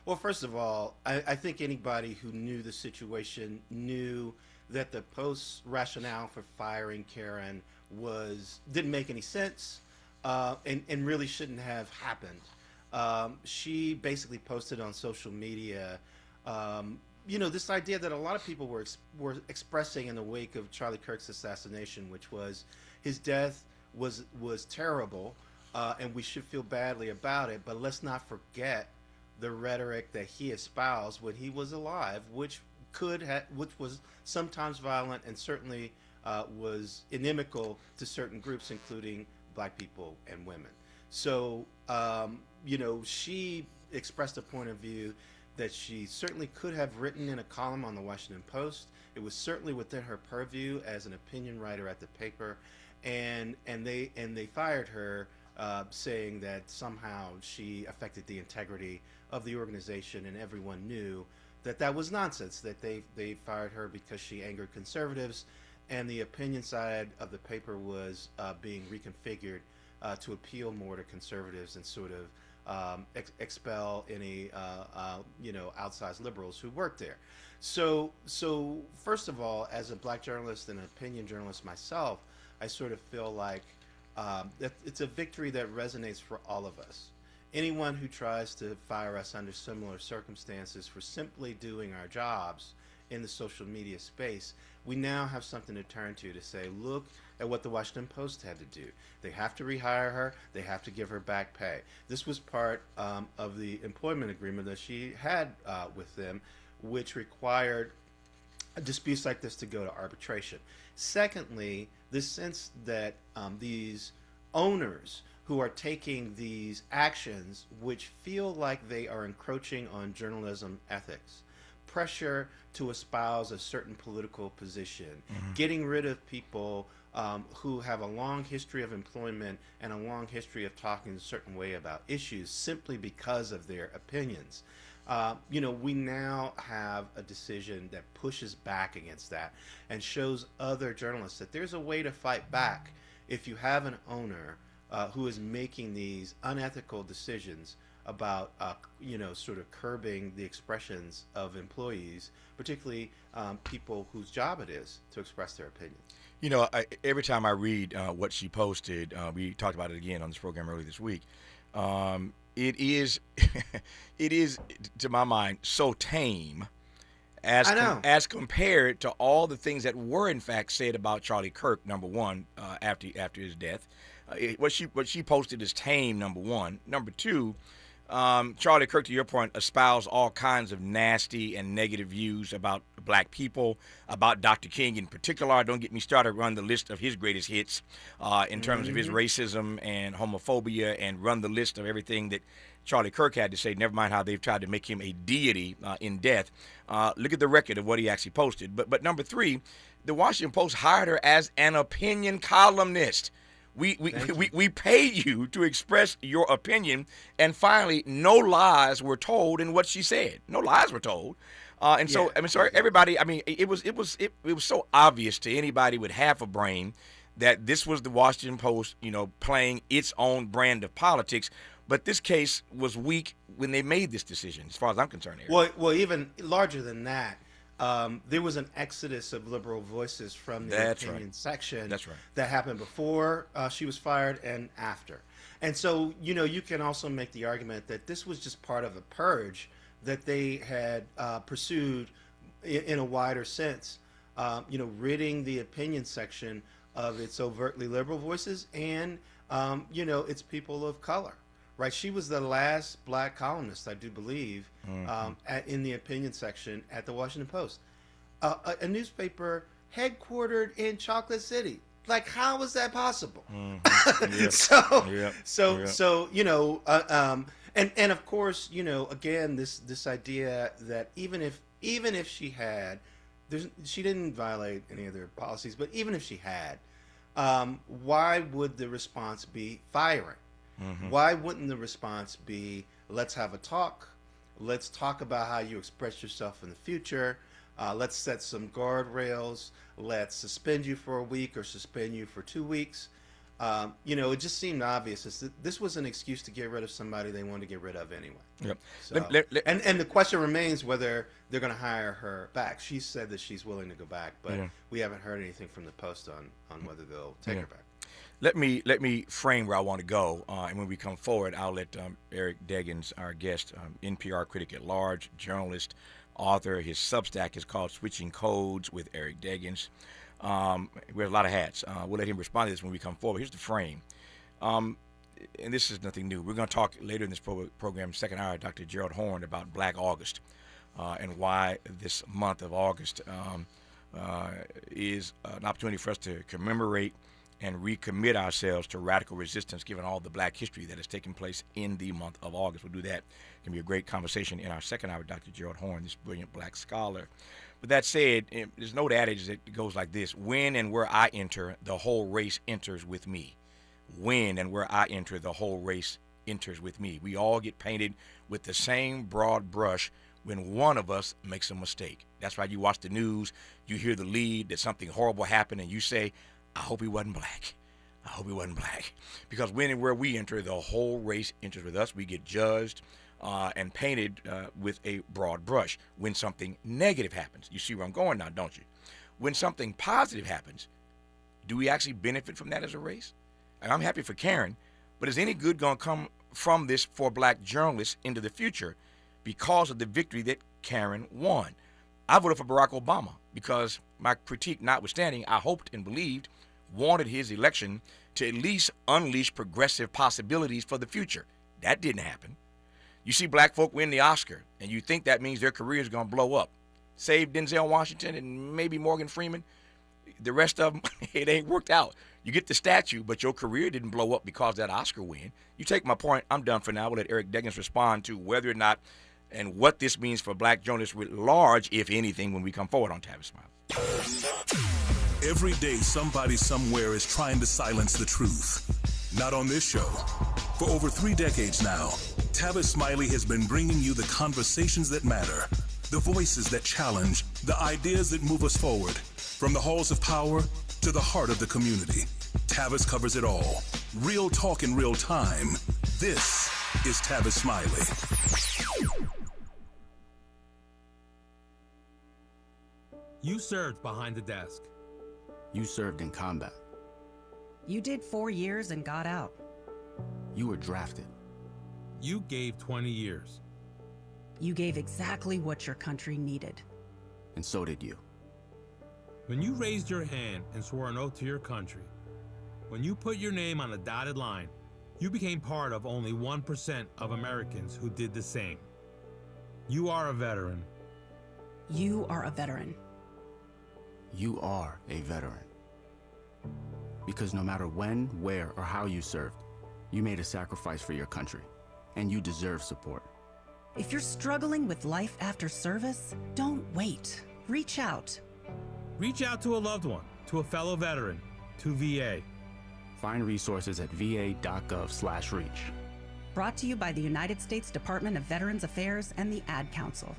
Well, first of all, I think anybody who knew the situation knew that the Post's rationale for firing Karen didn't make any sense and really shouldn't have happened. She basically posted on social media this idea that a lot of people were expressing in the wake of Charlie Kirk's assassination, which was his death was terrible, and we should feel badly about it. But let's not forget the rhetoric that he espoused when he was alive, which was sometimes violent and certainly was inimical to certain groups, including black people and women. So she expressed a point of view that she certainly could have written in a column on the Washington Post. It was certainly within her purview as an opinion writer at the paper, and they fired her, saying that somehow she affected the integrity of the organization, and everyone knew that was nonsense. That they fired her because she angered conservatives, and the opinion side of the paper was being reconfigured to appeal more to conservatives and sort of expel any outsized liberals who worked there. So first of all, as a black journalist and an opinion journalist myself, I sort of feel like that it's a victory that resonates for all of us. Anyone who tries to fire us under similar circumstances for simply doing our jobs in the social media space we now have something to turn to say, look at what the Washington Post had to do. They have to rehire her. They have to give her back pay. This was part of the employment agreement that she had with them, which required disputes like this to go to arbitration. Secondly, this sense that these owners who are taking these actions which feel like they are encroaching on journalism ethics, pressure to espouse a certain political position, getting rid of people who have a long history of employment and a long history of talking a certain way about issues simply because of their opinions. We now have a decision that pushes back against that and shows other journalists that there's a way to fight back if you have an owner who is making these unethical decisions about, sort of curbing the expressions of employees, particularly people whose job it is to express their opinions. Every time I read what she posted, we talked about it again on this program earlier this week. It is, to my mind, so tame as compared to all the things that were in fact said about Charlie Kirk. Number one, after his death, what she posted is tame. Number one. Number two, Charlie Kirk, to your point, espoused all kinds of nasty and negative views about black people, about Dr. King in particular. Don't get me started, run the list of his greatest hits in terms of his racism and homophobia, and run the list of everything that Charlie Kirk had to say, never mind how they've tried to make him a deity in death. Look at the record of what he actually posted. But number three, the Washington Post hired her as an opinion columnist. We pay you to express your opinion, and finally, no lies were told in what she said. No lies were told, everybody. It was so obvious to anybody with half a brain that this was the Washington Post, playing its own brand of politics. But this case was weak when they made this decision, as far as I'm concerned. Well, even larger than that. There was an exodus of liberal voices from the opinion section that happened before she was fired and after. And so, you can also make the argument that this was just part of a purge that they had pursued in a wider sense, ridding the opinion section of its overtly liberal voices and, its people of color. Right, she was the last black columnist, I do believe, in the opinion section at the Washington Post, a newspaper headquartered in Chocolate City. Like, how is that possible? And of course, again, this idea that even if she had, she didn't violate any of their policies, but even if she had, why would the response be firing? Why wouldn't the response be, let's have a talk, let's talk about how you express yourself in the future, let's set some guardrails, let's suspend you for a week or suspend you for 2 weeks. It just seemed obvious. This was an excuse to get rid of somebody they wanted to get rid of anyway. Yep. So, and the question remains whether they're going to hire her back. She said that she's willing to go back, but we haven't heard anything from the Post on whether they'll take her back. Let me frame where I want to go, and when we come forward, I'll let Eric Deggans, our guest, NPR critic at large, journalist, author. His Substack is called Switching Codes with Eric Deggans. Wears a lot of hats. We'll let him respond to this when we come forward. Here's the frame, and this is nothing new. We're going to talk later in this program, second hour, Dr. Gerald Horne, about Black August and why this month of August is an opportunity for us to commemorate and recommit ourselves to radical resistance, given all the black history that has taken place in the month of August. We'll do that. It's going to be a great conversation in our second hour with Dr. Gerald Horne, this brilliant black scholar. But that said, there's an old adage that goes like this: when and where I enter, the whole race enters with me. When and where I enter, the whole race enters with me. We all get painted with the same broad brush when one of us makes a mistake. That's why you watch the news, you hear the lead that something horrible happened, and you say, I hope he wasn't black. I hope he wasn't black. Because when and where we enter, the whole race enters with us. We get judged and painted with a broad brush. When something negative happens, you see where I'm going now, don't you? When something positive happens, do we actually benefit from that as a race? And I'm happy for Karen, but is any good going to come from this for black journalists into the future because of the victory that Karen won? I voted for Barack Obama because my critique notwithstanding, I hoped and believed, wanted his election to at least unleash progressive possibilities for the future. That didn't happen. You see black folk win the Oscar, and you think that means their career is going to blow up. Save Denzel Washington and maybe Morgan Freeman. The rest of them, it ain't worked out. You get the statue, but your career didn't blow up because of that Oscar win. You take my point. I'm done for now. We'll let Eric Deggans respond to whether or not and what this means for black journalists writ large, if anything, when we come forward on Tavis Smiley. Every day, somebody somewhere is trying to silence the truth. Not on this show. For over 3 decades now, Tavis Smiley has been bringing you the conversations that matter, the voices that challenge, the ideas that move us forward. From the halls of power to the heart of the community, Tavis covers it all. Real talk in real time. This is Tavis Smiley. You served behind the desk. You served in combat. You did 4 years and got out. You were drafted. You gave 20 years. You gave exactly what your country needed. And so did you. When you raised your hand and swore an oath to your country, when you put your name on a dotted line, you became part of only 1% of Americans who did the same. You are a veteran. You are a veteran. You are a veteran. Because no matter when, where, or how you served, you made a sacrifice for your country, and you deserve support. If you're struggling with life after service, don't wait. Reach out. Reach out to a loved one, to a fellow veteran, to VA. Find resources at va.gov/reach. Brought to you by the United States Department of Veterans Affairs and the Ad Council.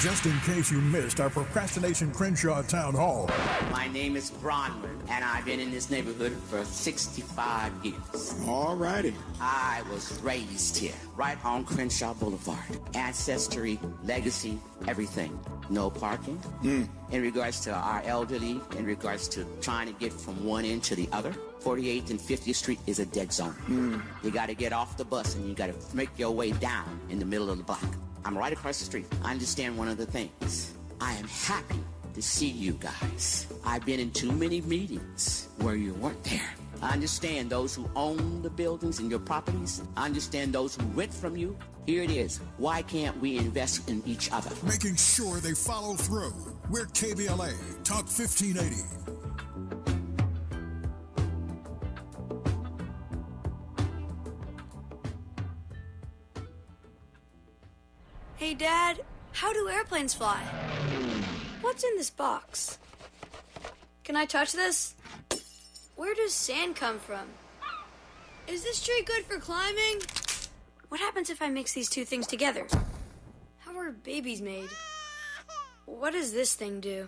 Just in case you missed our Procrastination Crenshaw Town Hall. My name is Bronwyn, and I've been in this neighborhood for 65 years. All righty. I was raised here, right on Crenshaw Boulevard. Ancestry, legacy, everything. No parking. In regards to our elderly, in regards to trying to get from one end to the other, 48th and 50th Street is a dead zone. You got to get off the bus, and you got to make your way down in the middle of the block. I'm right across the street. I understand one of the things. I am happy to see you guys. I've been in too many meetings where you weren't there. I understand those who own the buildings and your properties. I understand those who rent from you. Here it is. Why can't we invest in each other? Making sure they follow through. We're KBLA, Talk 1580. Hey, Dad, how do airplanes fly? What's in this box? Can I touch this? Where does sand come from? Is this tree good for climbing? What happens if I mix these two things together? How are babies made? What does this thing do?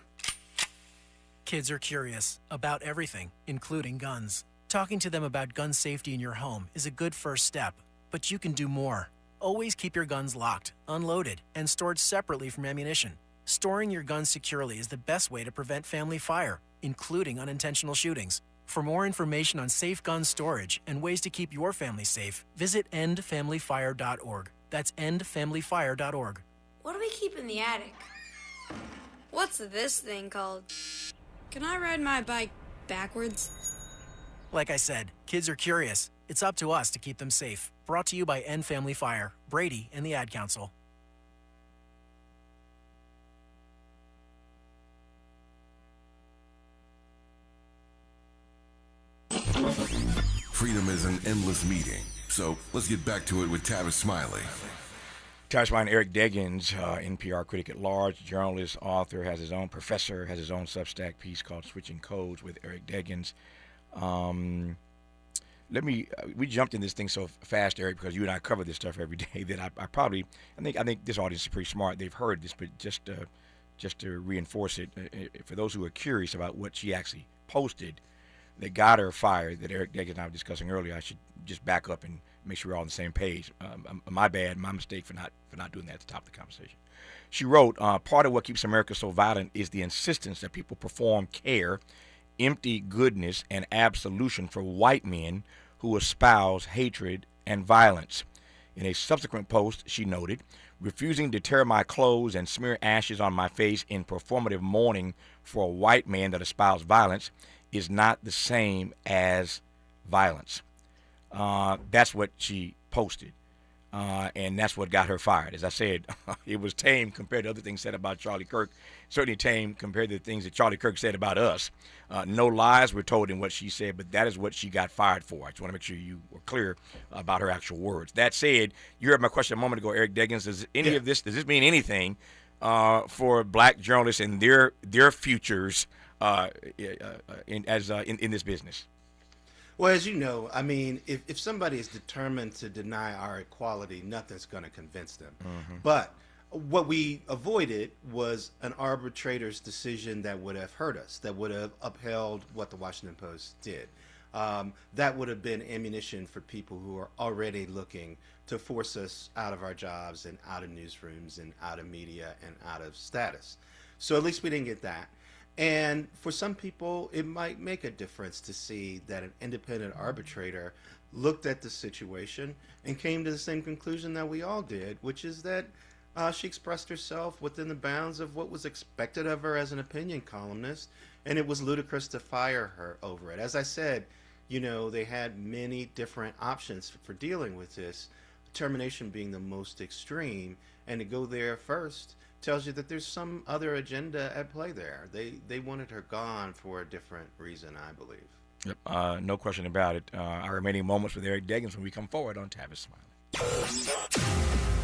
Kids are curious about everything, including guns. Talking to them about gun safety in your home is a good first step, but you can do more. Always keep your guns locked, unloaded, and stored separately from ammunition. Storing your guns securely is the best way to prevent family fire, including unintentional shootings. For more information on safe gun storage and ways to keep your family safe, visit endfamilyfire.org. That's endfamilyfire.org. What do we keep in the attic? What's this thing called? Can I ride my bike backwards? Like I said, kids are curious. It's up to us to keep them safe. Brought to you by End Family Fire, Brady, and the Ad Council. Freedom is an endless meeting. So let's get back to it with Tavis Smiley. Tavis Smiley, Eric Deggans, NPR critic at large, journalist, author, has his own professor, has his own Substack piece called Switching Codes with Eric Deggans. We jumped in this thing so fast, Eric, because you and I cover this stuff every day that I think this audience is pretty smart. They've heard this, but just to reinforce it, for those who are curious about what she actually posted that got her fired, that Eric Deggans and I were discussing earlier, I should just back up and make sure we're all on the same page. My bad, my mistake for not doing that at the top of the conversation. She wrote, part of what keeps America so violent is the insistence that people perform care, empty goodness, and absolution for white men who espouse hatred and violence. In a subsequent post, she noted, refusing to tear my clothes and smear ashes on my face in performative mourning for a white man that espoused violence is not the same as violence. That's what she posted. And that's what got her fired. As I said, it was tame compared to other things said about Charlie Kirk. Certainly tame compared to the things that Charlie Kirk said about us. No lies were told in what she said, but that is what she got fired for. I just want to make sure you were clear about her actual words. That said, you heard my question a moment ago, Eric Deggans. Does this mean anything for black journalists and their futures in this business? Well, as you know, I mean, if somebody is determined to deny our equality, nothing's going to convince them. Mm-hmm. But what we avoided was an arbitrator's decision that would have hurt us, that would have upheld what the Washington Post did. That would have been ammunition for people who are already looking to force us out of our jobs and out of newsrooms and out of media and out of status. So at least we didn't get that. And for some people, it might make a difference to see that an independent arbitrator looked at the situation and came to the same conclusion that we all did, which is that she expressed herself within the bounds of what was expected of her as an opinion columnist, and it was ludicrous to fire her over it. As I said, you know, they had many different options for dealing with this, termination being the most extreme, and to go there first tells you that there's some other agenda at play there. They wanted her gone for a different reason, I believe. Yep, no question about it. Our remaining moments with Eric Deggans when we come forward on Tavis Smiley.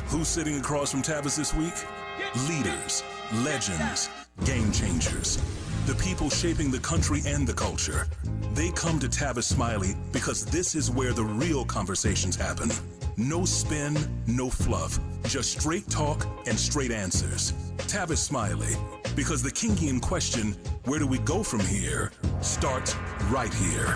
Who's sitting across from Tavis this week? Leaders, legends, game changers. The people shaping the country and the culture. They come to Tavis Smiley because this is where the real conversations happen. No spin, no fluff, just straight talk and straight answers. Tavis Smiley, because the Kingian question, where do we go from here, starts right here.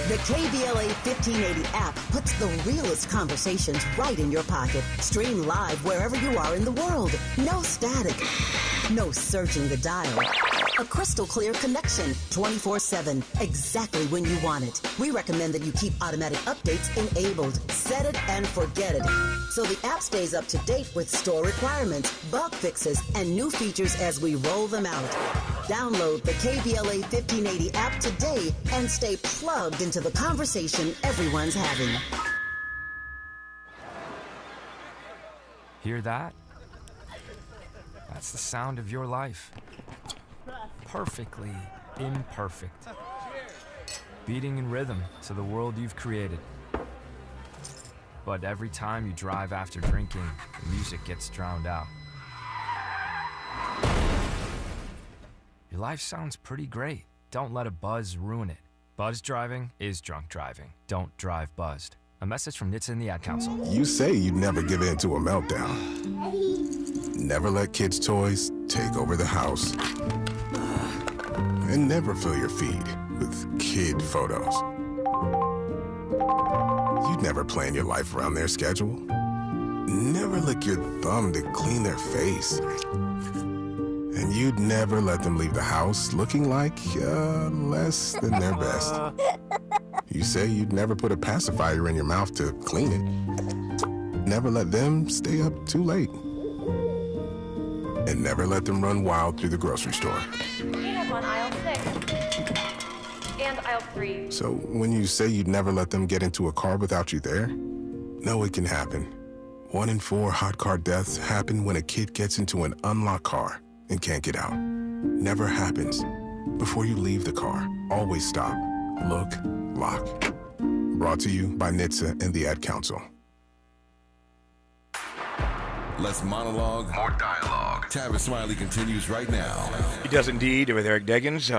The KBLA 1580 app puts the realest conversations right in your pocket. Stream live wherever you are in the world. No static. No searching the dial. A crystal clear connection 24/7, exactly when you want it. We recommend that you keep automatic updates enabled. Set it and forget it. So the app stays up to date with store requirements, bug fixes, and new features as we roll them out. Download the KBLA 1580 app today and stay plugged into the conversation everyone's having. Hear that? That's the sound of your life. Perfectly imperfect. Beating in rhythm to the world you've created. But every time you drive after drinking, the music gets drowned out. Your life sounds pretty great. Don't let a buzz ruin it. Buzz driving is drunk driving. Don't drive buzzed. A message from NHTSA and the Ad Council. You say you'd never give in to a meltdown. Never let kids' toys take over the house. And never fill your feed with kid photos. You'd never plan your life around their schedule. Never lick your thumb to clean their face. And you'd never let them leave the house looking like less than their best. You say you'd never put a pacifier in your mouth to clean it. Never let them stay up too late. And never let them run wild through the grocery store. Peanut on aisle 6 and aisle 3. So when you say you'd never let them get into a car without you there, no, it can happen. 1 in 4 hot car deaths happen when a kid gets into an unlocked car and can't get out. Never happens. Before you leave the car, always stop, look, lock. Brought to you by NHTSA and the Ad Council. Less monologue, more dialogue. Tavis Smiley continues right now. He does indeed with Eric Deggans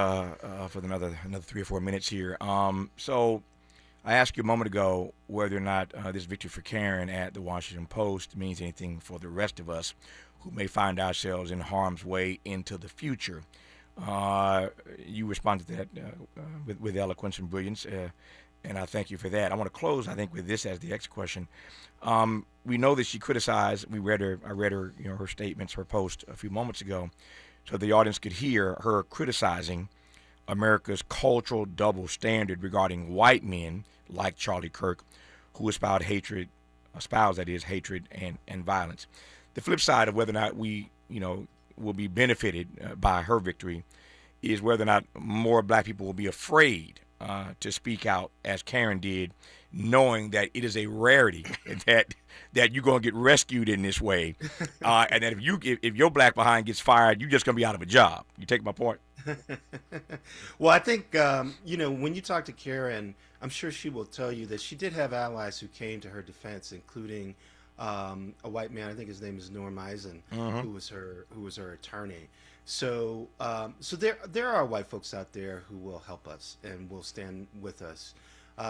for another 3 or 4 minutes here. So I asked you a moment ago whether or not this victory for Karen at the Washington Post means anything for the rest of us who may find ourselves in harm's way into the future. You responded to that with eloquence and brilliance, and I thank you for that. I want to close, I think, with this as the next question. We know that she criticized. I read her, her statements, her post a few moments ago, so the audience could hear her criticizing America's cultural double standard regarding white men like Charlie Kirk, who espouse hatred and violence. The flip side of whether or not we, will be benefited by her victory is whether or not more black people will be afraid to speak out as Karen did, knowing that it is a rarity that you're going to get rescued in this way, and that if your black behind gets fired, you're just going to be out of a job. You take my point? Well, I think, when you talk to Karen, I'm sure she will tell you that she did have allies who came to her defense, including a white man. I think his name is Norm Eisen, who was her attorney. So there are white folks out there who will help us and will stand with us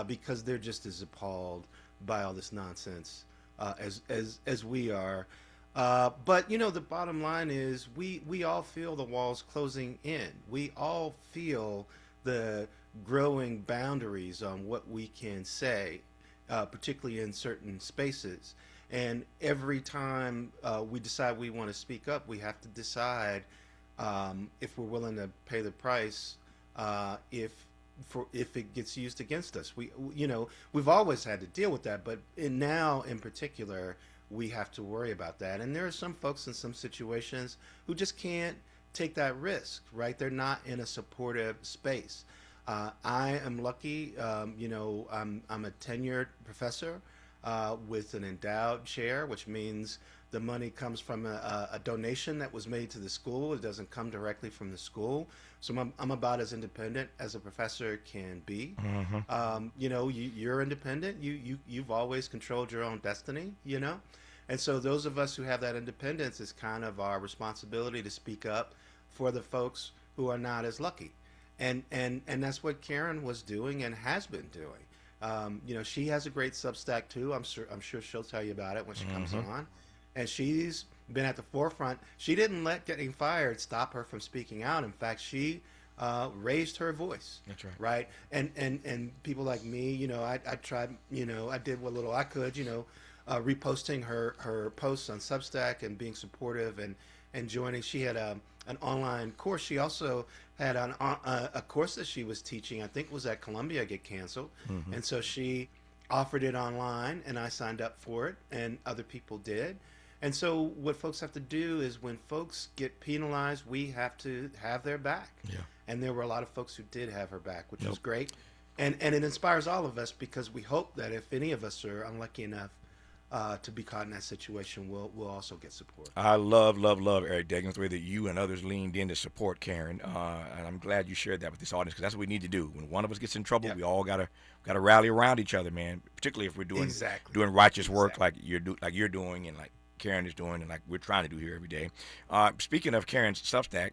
because they're just as appalled by all this nonsense as we are. But the bottom line is we all feel the walls closing in. We all feel the growing boundaries on what we can say, particularly in certain spaces. And every time we decide we want to speak up, we have to decide if we're willing to pay the price if it gets used against us. We've always had to deal with that, but now in particular, we have to worry about that. And there are some folks in some situations who just can't take that risk, right? They're not in a supportive space. I am lucky, I'm a tenured professor with an endowed chair, which means the money comes from a donation that was made to the school. It doesn't come directly from the school. So I'm about as independent as a professor can be. You're independent. You've always controlled your own destiny, And so those of us who have that independence, is kind of our responsibility to speak up for the folks who are not as lucky. And that's what Karen was doing and has been doing. She has a great Substack too. I'm sure she'll tell you about it when she comes on. And she's been at the forefront. She didn't let getting fired stop her from speaking out. In fact, she raised her voice. That's right. Right. And people like me, I tried, I did what little I could, reposting her posts on Substack and being supportive and joining. She had an online course. She also had a course that she was teaching, I think was at Columbia, get canceled. And so she offered it online, and I signed up for it, and other people did. And so what folks have to do is when folks get penalized, we have to have their back. Yeah. And there were a lot of folks who did have her back, which was great. And it inspires all of us, because we hope that if any of us are unlucky enough to be caught in that situation, we'll also get support. I love Eric Deggans, the way that you and others leaned in to support Karen, and I'm glad you shared that with this audience, because that's what we need to do. When one of us gets in trouble, we all gotta rally around each other, man. Particularly if we're doing righteous work like you're doing, and like Karen is doing, and like we're trying to do here every day. Speaking of Karen's Substack,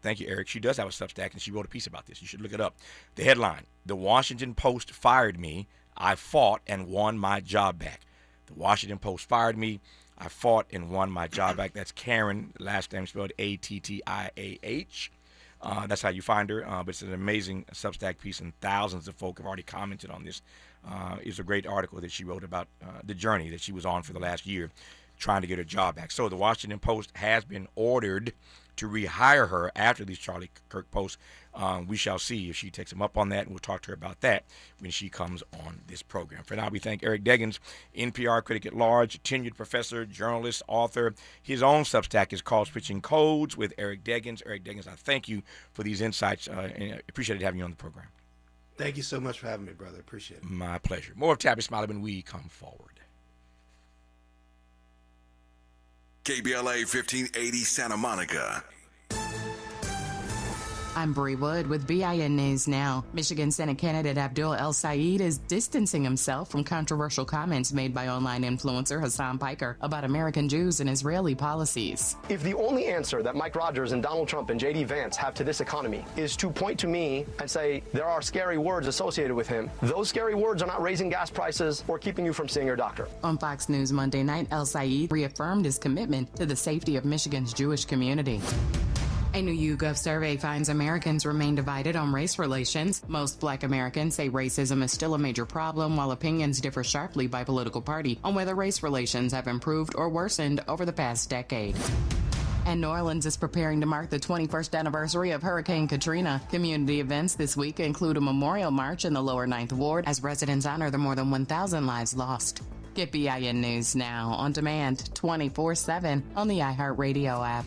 thank you, Eric. She does have a Substack, and she wrote a piece about this. You should look it up. The headline: "The Washington Post fired me. I fought and won my job back." The Washington Post fired me. I fought and won my job back. That's Karen, last name spelled Attiah. That's how you find her. But it's an amazing Substack piece, and thousands of folk have already commented on this. It's a great article that she wrote about the journey that she was on for the last year, trying to get her job back. So the Washington Post has been ordered to rehire her after these Charlie Kirk posts. We shall see if she takes him up on that, and we'll talk to her about that when she comes on this program. For now, we thank Eric Deggans, NPR critic at large, tenured professor, journalist, author. His own Substack is called Switching Codes with Eric Deggans. Eric Deggans, I thank you for these insights, and I appreciated having you on the program. Thank you so much for having me, brother. Appreciate it. My pleasure. More of Tabby Smiley when we come forward. KBLA 1580 Santa Monica. I'm Bree Wood with BIN News Now. Michigan Senate candidate Abdul El Sayed is distancing himself from controversial comments made by online influencer Hassan Piker about American Jews and Israeli policies. If the only answer that Mike Rogers and Donald Trump and J.D. Vance have to this economy is to point to me and say there are scary words associated with him, those scary words are not raising gas prices or keeping you from seeing your doctor. On Fox News Monday night, El Sayed reaffirmed his commitment to the safety of Michigan's Jewish community. A new YouGov survey finds Americans remain divided on race relations. Most Black Americans say racism is still a major problem, while opinions differ sharply by political party on whether race relations have improved or worsened over the past decade. And New Orleans is preparing to mark the 21st anniversary of Hurricane Katrina. Community events this week include a memorial march in the lower 9th Ward as residents honor the more than 1,000 lives lost. Get BIN News now on demand 24/7 on the iHeartRadio app.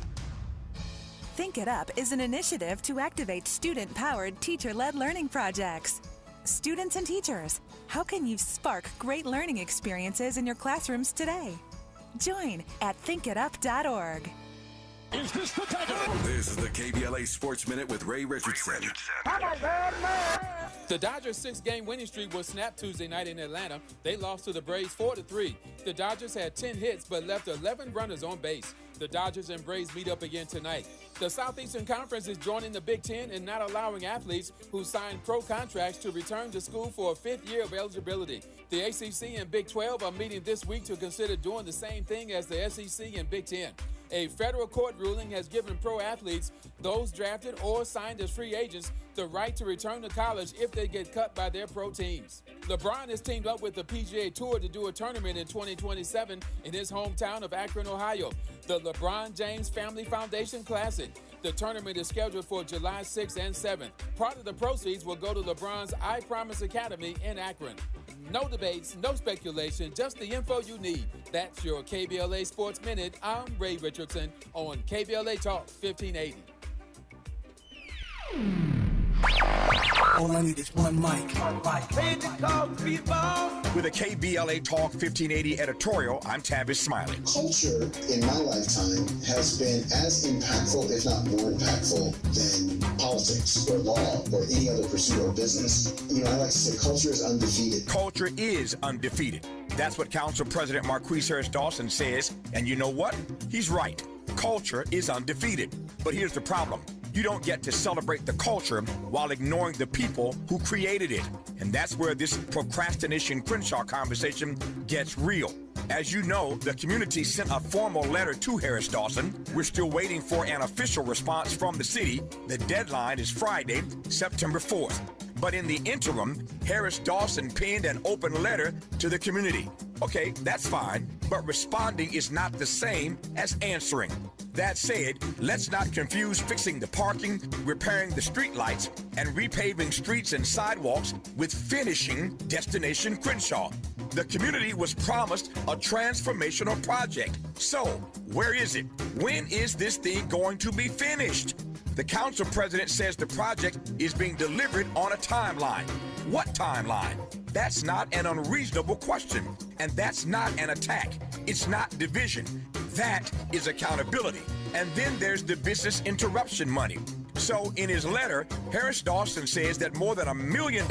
Think It Up is an initiative to activate student-powered, teacher-led learning projects. Students and teachers, how can you spark great learning experiences in your classrooms today? Join at thinkitup.org. Is this the time? This is the KBLA Sports Minute with Ray Richardson. The Dodgers' 6-game winning streak was snapped Tuesday night in Atlanta. They lost to the Braves 4-3. The Dodgers had 10 hits but left 11 runners on base. The Dodgers and Braves meet up again tonight. The Southeastern Conference is joining the Big Ten in not allowing athletes who signed pro contracts to return to school for a 5th year of eligibility. The ACC and Big 12 are meeting this week to consider doing the same thing as the SEC and Big 10. A federal court ruling has given pro athletes, those drafted or signed as free agents, the right to return to college if they get cut by their pro teams. LeBron has teamed up with the PGA Tour to do a tournament in 2027 in his hometown of Akron, Ohio, the LeBron James Family Foundation Classic. The tournament is scheduled for July 6th and 7th. Part of the proceeds will go to LeBron's I Promise Academy in Akron. No debates, no speculation, just the info you need. That's your KBLA Sports Minute. I'm Ray Richardson on KBLA Talk 1580. All I need is one mic. With a KBLA Talk 1580 editorial, I'm Tavis Smiley. Culture in my lifetime has been as impactful, if not more impactful, than politics or law or any other pursuit or business. You know, I like to say culture is undefeated. Culture is undefeated. That's what Council President Marquise Harris Dawson says, and you know what? He's right. Culture is undefeated. But here's the problem. You don't get to celebrate the culture while ignoring the people who created it. And that's where this procrastination Crenshaw conversation gets real. As you know, the community sent a formal letter to Harris Dawson. We're still waiting for an official response from the city. The deadline is Friday, September 4th. But in the interim, Harris Dawson penned an open letter to the community. Okay, that's fine, but responding is not the same as answering. That said, let's not confuse fixing the parking, repairing the streetlights, and repaving streets and sidewalks with finishing Destination Crenshaw. The community was promised a transformational project. So, where is it? When is this thing going to be finished? The council president says the project is being delivered on a timeline. What timeline? That's not an unreasonable question, and that's not an attack. It's not division. That is accountability. And then there's the business interruption money. So in his letter, Harris Dawson says that more than $1 million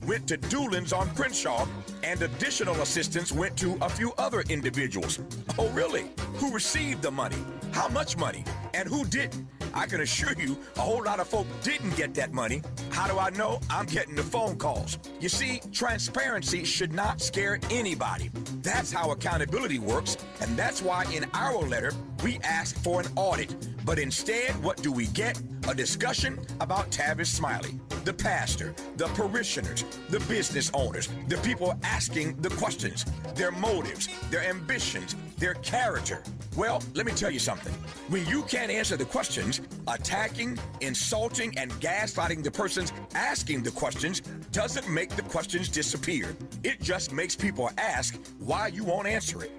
went to Doolin's on Crenshaw, and additional assistance went to a few other individuals. Oh, really? Who received the money? How much money? And who didn't? I can assure you a whole lot of folk didn't get that money. How do I know? I'm getting the phone calls. You see, transparency should not scare anybody. That's how accountability works, and that's why in our letter, we ask for an audit. But instead, what do we get? A discussion about Tavis Smiley, the pastor, the parishioners, the business owners, the people asking the questions, their motives, their ambitions, their character. Well, let me tell you something. When you can't answer the questions, attacking, insulting, and gaslighting the persons asking the questions doesn't make the questions disappear. It just makes people ask why you won't answer it.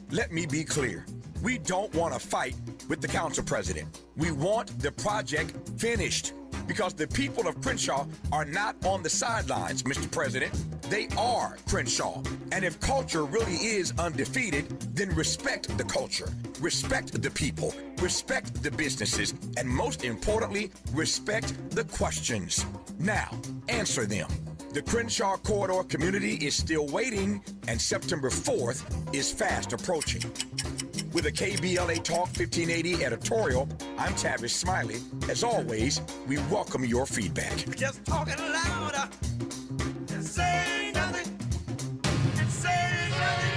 Let me be clear. We don't want to fight with the council president. We want the project finished because the people of Crenshaw are not on the sidelines, Mr. President. They are Crenshaw. And if culture really is undefeated, then respect the culture, respect the people, respect the businesses, and most importantly, respect the questions. Now, answer them. The Crenshaw Corridor community is still waiting, and September 4th is fast approaching. With a KBLA Talk 1580 editorial, I'm Tavis Smiley. As always, we welcome your feedback. Just talking louder. Say nothing. Say nothing.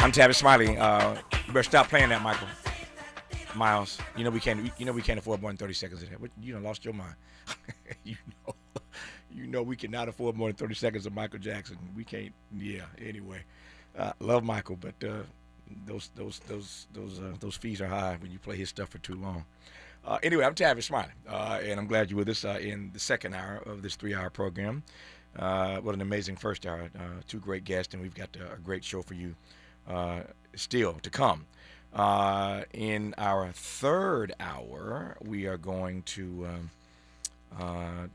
I'm Tavis Smiley. You better stop playing that, Michael. Miles, you know we can't afford more than 30 seconds of that. You done lost your mind. you know we cannot afford more than 30 seconds of Michael Jackson. We can't. Yeah. Anyway, love Michael, but those fees are high when you play his stuff for too long. Anyway, I'm Tavis Smiley, and I'm glad you're with us in the second hour of this 3-hour program. What an amazing first hour. 2 great guests, and we've got a great show for you still to come. In our third hour, we are going to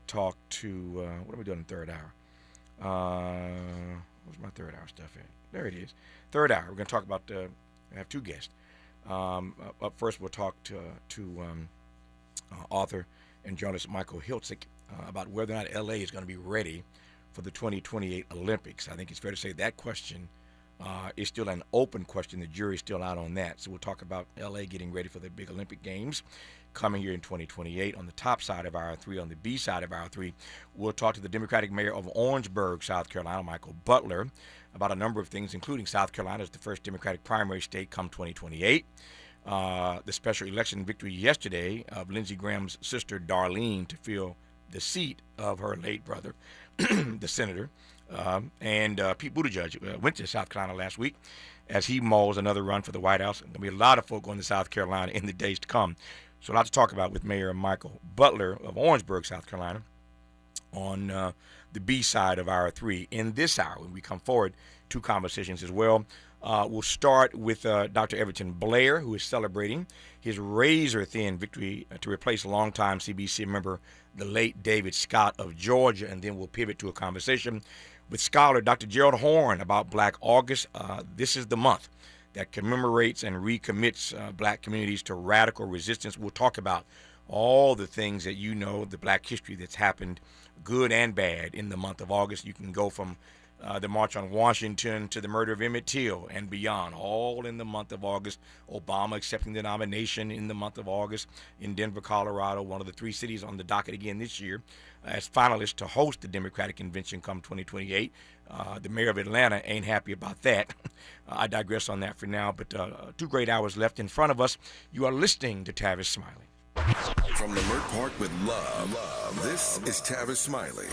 talk to, what are we doing in the third hour? Where's my third hour stuff at? There it is. Third hour, we're going to talk about, I have 2 guests. Up first, we'll talk to author and journalist Michael Hiltzik about whether or not LA is going to be ready for the 2028 Olympics. I think it's fair to say that question is still an open question. The jury's still out on that. So we'll talk about L.A. getting ready for the big Olympic Games coming here in 2028. On the top side of hour 3, on the B side of hour 3, we'll talk to the Democratic mayor of Orangeburg, South Carolina, Michael Butler, about a number of things, including South Carolina as the first Democratic primary state come 2028. The special election victory yesterday of Lindsey Graham's sister, Darlene, to fill the seat of her late brother, the senator. And Pete Buttigieg went to South Carolina last week as he mauls another run for the White House. There'll be a lot of folk going to South Carolina in the days to come. So a lot to talk about with Mayor Michael Butler of Orangeburg, South Carolina, on the B side of hour 3. In this hour, when we come forward, 2 conversations as well. We'll start with Dr. Everton Blair, who is celebrating his razor-thin victory to replace longtime CBC member, the late David Scott of Georgia. And then we'll pivot to a conversation with scholar Dr. Gerald Horne about Black August. This is the month that commemorates and recommits black communities to radical resistance. We'll talk about all the things that you know, the black history that's happened, good and bad, in the month of August. You can go from the March on Washington to the murder of Emmett Till and beyond, all in the month of August. Obama accepting the nomination in the month of August in Denver, Colorado, one of the 3 cities on the docket again this year as finalists to host the Democratic Convention come 2028. The mayor of Atlanta ain't happy about that. I digress on that for now, but 2 great hours left in front of us. You are listening to Tavis Smiley. From Leimert Park with love, this is Tavis Smiley.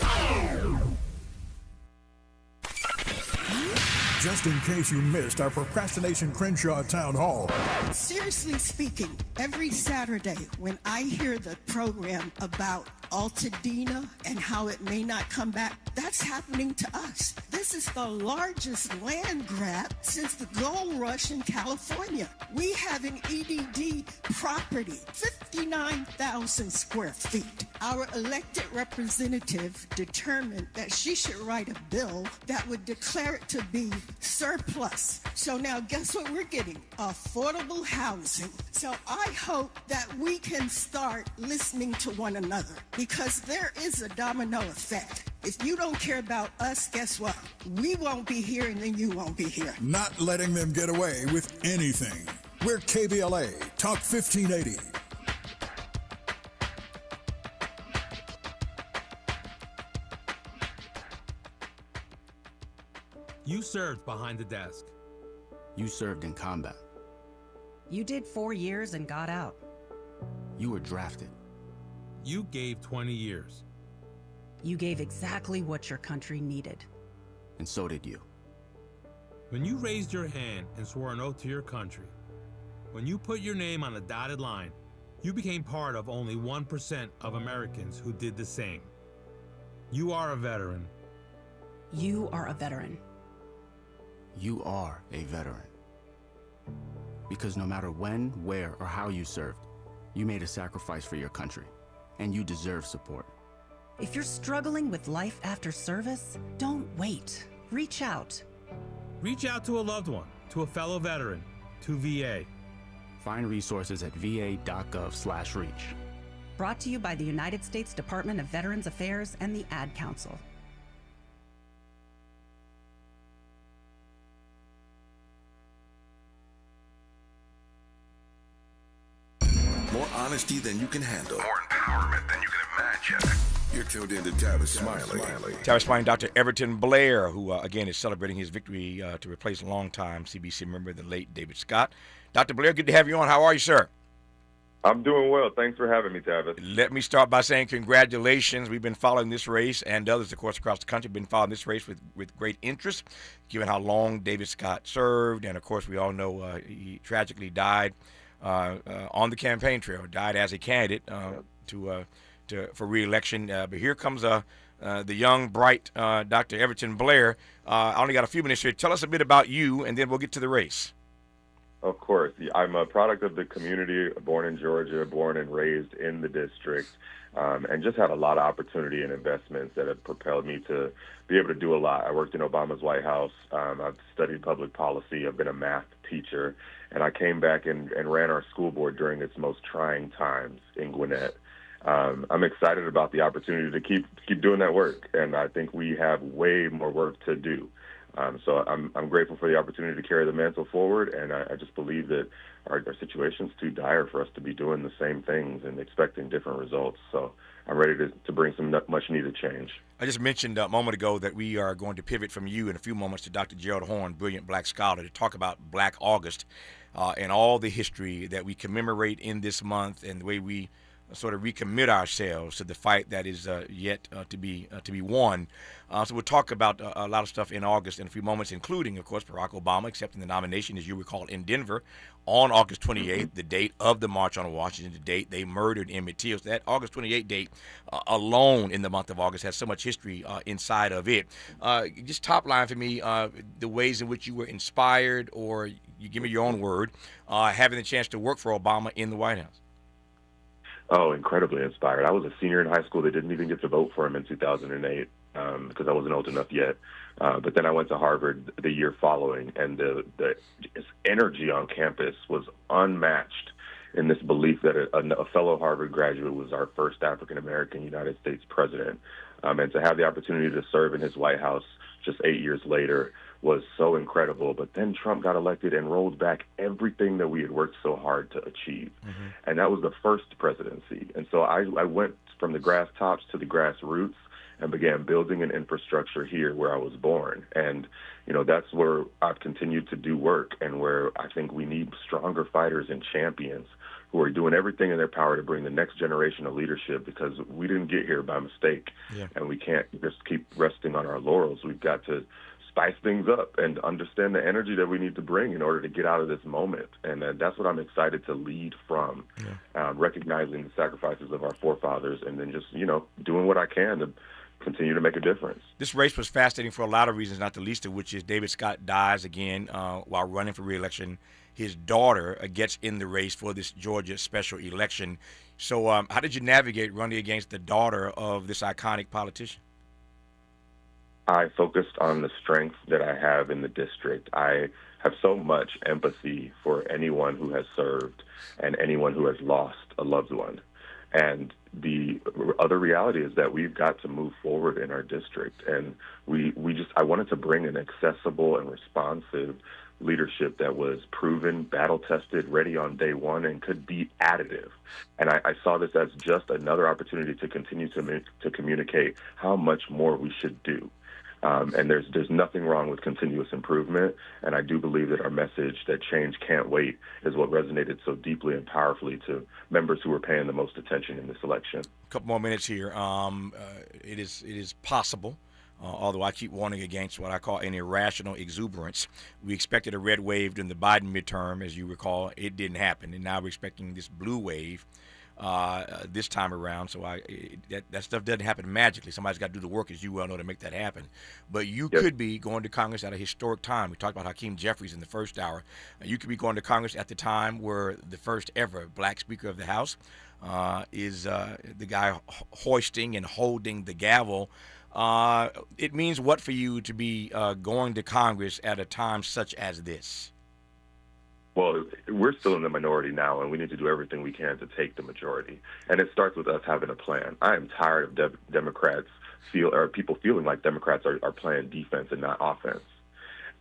Just in case you missed our Procrastination Crenshaw Town Hall. Seriously speaking, every Saturday when I hear the program about Altadena and how it may not come back, that's happening to us. This is the largest land grab since the gold rush in California. We have an EDD property, 59,000 square feet. Our elected representative determined that she should write a bill that would declare it to be surplus. So now guess what we're getting? Affordable housing. So I hope that we can start listening to one another, because there is a domino effect. If you don't care about us, guess what? We won't be here, and then you won't be here. Not letting them get away with anything. We're KBLA, Talk 1580. You served behind the desk. You served in combat. You did 4 years and got out. You were drafted. You gave 20 years. You gave exactly what your country needed. And so did you. When you raised your hand and swore an oath to your country, when you put your name on a dotted line, you became part of only 1% of Americans who did the same. You are a veteran. You are a veteran. You are a veteran. Because no matter when, where, or how you served, you made a sacrifice for your country, and you deserve support. If you're struggling with life after service, don't wait. Reach out. Reach out to a loved one, to a fellow veteran, to VA. Find resources at va.gov/reach. Brought to you by the United States Department of Veterans Affairs and the Ad Council. More honesty than you can handle. More empowerment than you can imagine. You're tuned in to Tavis Smiley. Tavis Smiley, Dr. Everton Blair, who, again, is celebrating his victory to replace longtime CBC member, the late David Scott. Dr. Blair, good to have you on. How are you, sir? I'm doing well. Thanks for having me, Tavis. Let me start by saying congratulations. We've been following this race, and others, of course, across the country have been following this race with great interest, given how long David Scott served. And, of course, we all know he tragically died on the campaign trail, died as a candidate for re-election. But here comes the young, bright Dr. Everton Blair. I only got a few minutes here. Tell us a bit about you, and then we'll get to the race. Of course. I'm a product of the community, born in Georgia, born and raised in the district, and just had a lot of opportunity and investments that have propelled me to be able to do a lot. I worked in Obama's White House. I've studied public policy. I've been a math teacher. And I came back and ran our school board during its most trying times in Gwinnett. I'm excited about the opportunity to keep doing that work, and I think we have way more work to do. So I'm grateful for the opportunity to carry the mantle forward, and I just believe that our situation's too dire for us to be doing the same things and expecting different results. So I'm ready to bring some much-needed change. I just mentioned a moment ago that we are going to pivot from you in a few moments to Dr. Gerald Horne, brilliant black scholar, to talk about Black August and all the history that we commemorate in this month and the way we sort of recommit ourselves to the fight that is yet to be won. So we'll talk about a lot of stuff in August in a few moments, including, of course, Barack Obama accepting the nomination, as you recall, in Denver on August 28th, the date of the March on Washington, the date they murdered Emmett Till. So that August 28th date alone in the month of August has so much history inside of it. Just top line for me, the ways in which you were inspired, or you give me your own word, having the chance to work for Obama in the White House. Oh, incredibly inspired. I was a senior in high school that didn't even get to vote for him in 2008 because I wasn't old enough yet. But then I went to Harvard the year following, and the energy on campus was unmatched in this belief that a fellow Harvard graduate was our first African-American United States president. And to have the opportunity to serve in his White House just 8 years later was so incredible. But then Trump got elected and rolled back everything that we had worked so hard to achieve. Mm-hmm. And that was the first presidency. And so I went from the grass tops to the grassroots and began building an infrastructure here where I was born. And, you know, that's where I've continued to do work, and where I think we need stronger fighters and champions who are doing everything in their power to bring the next generation of leadership, because we didn't get here by mistake. Yeah. And we can't just keep resting on our laurels. We've got to spice things up and understand the energy that we need to bring in order to get out of this moment. And that's what I'm excited to lead from, recognizing the sacrifices of our forefathers, and then just, you know, doing what I can to continue to make a difference. This race was fascinating for a lot of reasons, not the least of which is David Scott dies again while running for re-election. His daughter gets in the race for this Georgia special election. So how did you navigate running against the daughter of this iconic politician? I focused on the strength that I have in the district. I have so much empathy for anyone who has served and anyone who has lost a loved one. And the other reality is that we've got to move forward in our district. And I wanted to bring an accessible and responsive leadership that was proven, battle-tested, ready on day one, and could be additive. And I saw this as just another opportunity to continue to communicate how much more we should do. And there's nothing wrong with continuous improvement. And I do believe that our message that change can't wait is what resonated so deeply and powerfully to members who were paying the most attention in this election. A couple more minutes here. It is possible, although I keep warning against what I call an irrational exuberance. We expected a red wave during the Biden midterm, as you recall. It didn't happen. And now we're expecting this blue wave this time around. So that stuff doesn't happen magically. Somebody's got to do the work, as you well know, to make that happen. But you could be going to Congress at a historic time. We talked about Hakeem Jeffries in the first hour. You could be going to Congress at the time where the first ever black Speaker of the House is the guy hoisting and holding the gavel. It means what for you to be going to Congress at a time such as this? Well, we're still in the minority now, and we need to do everything we can to take the majority. And it starts with us having a plan. I am tired of people feeling like Democrats are playing defense and not offense.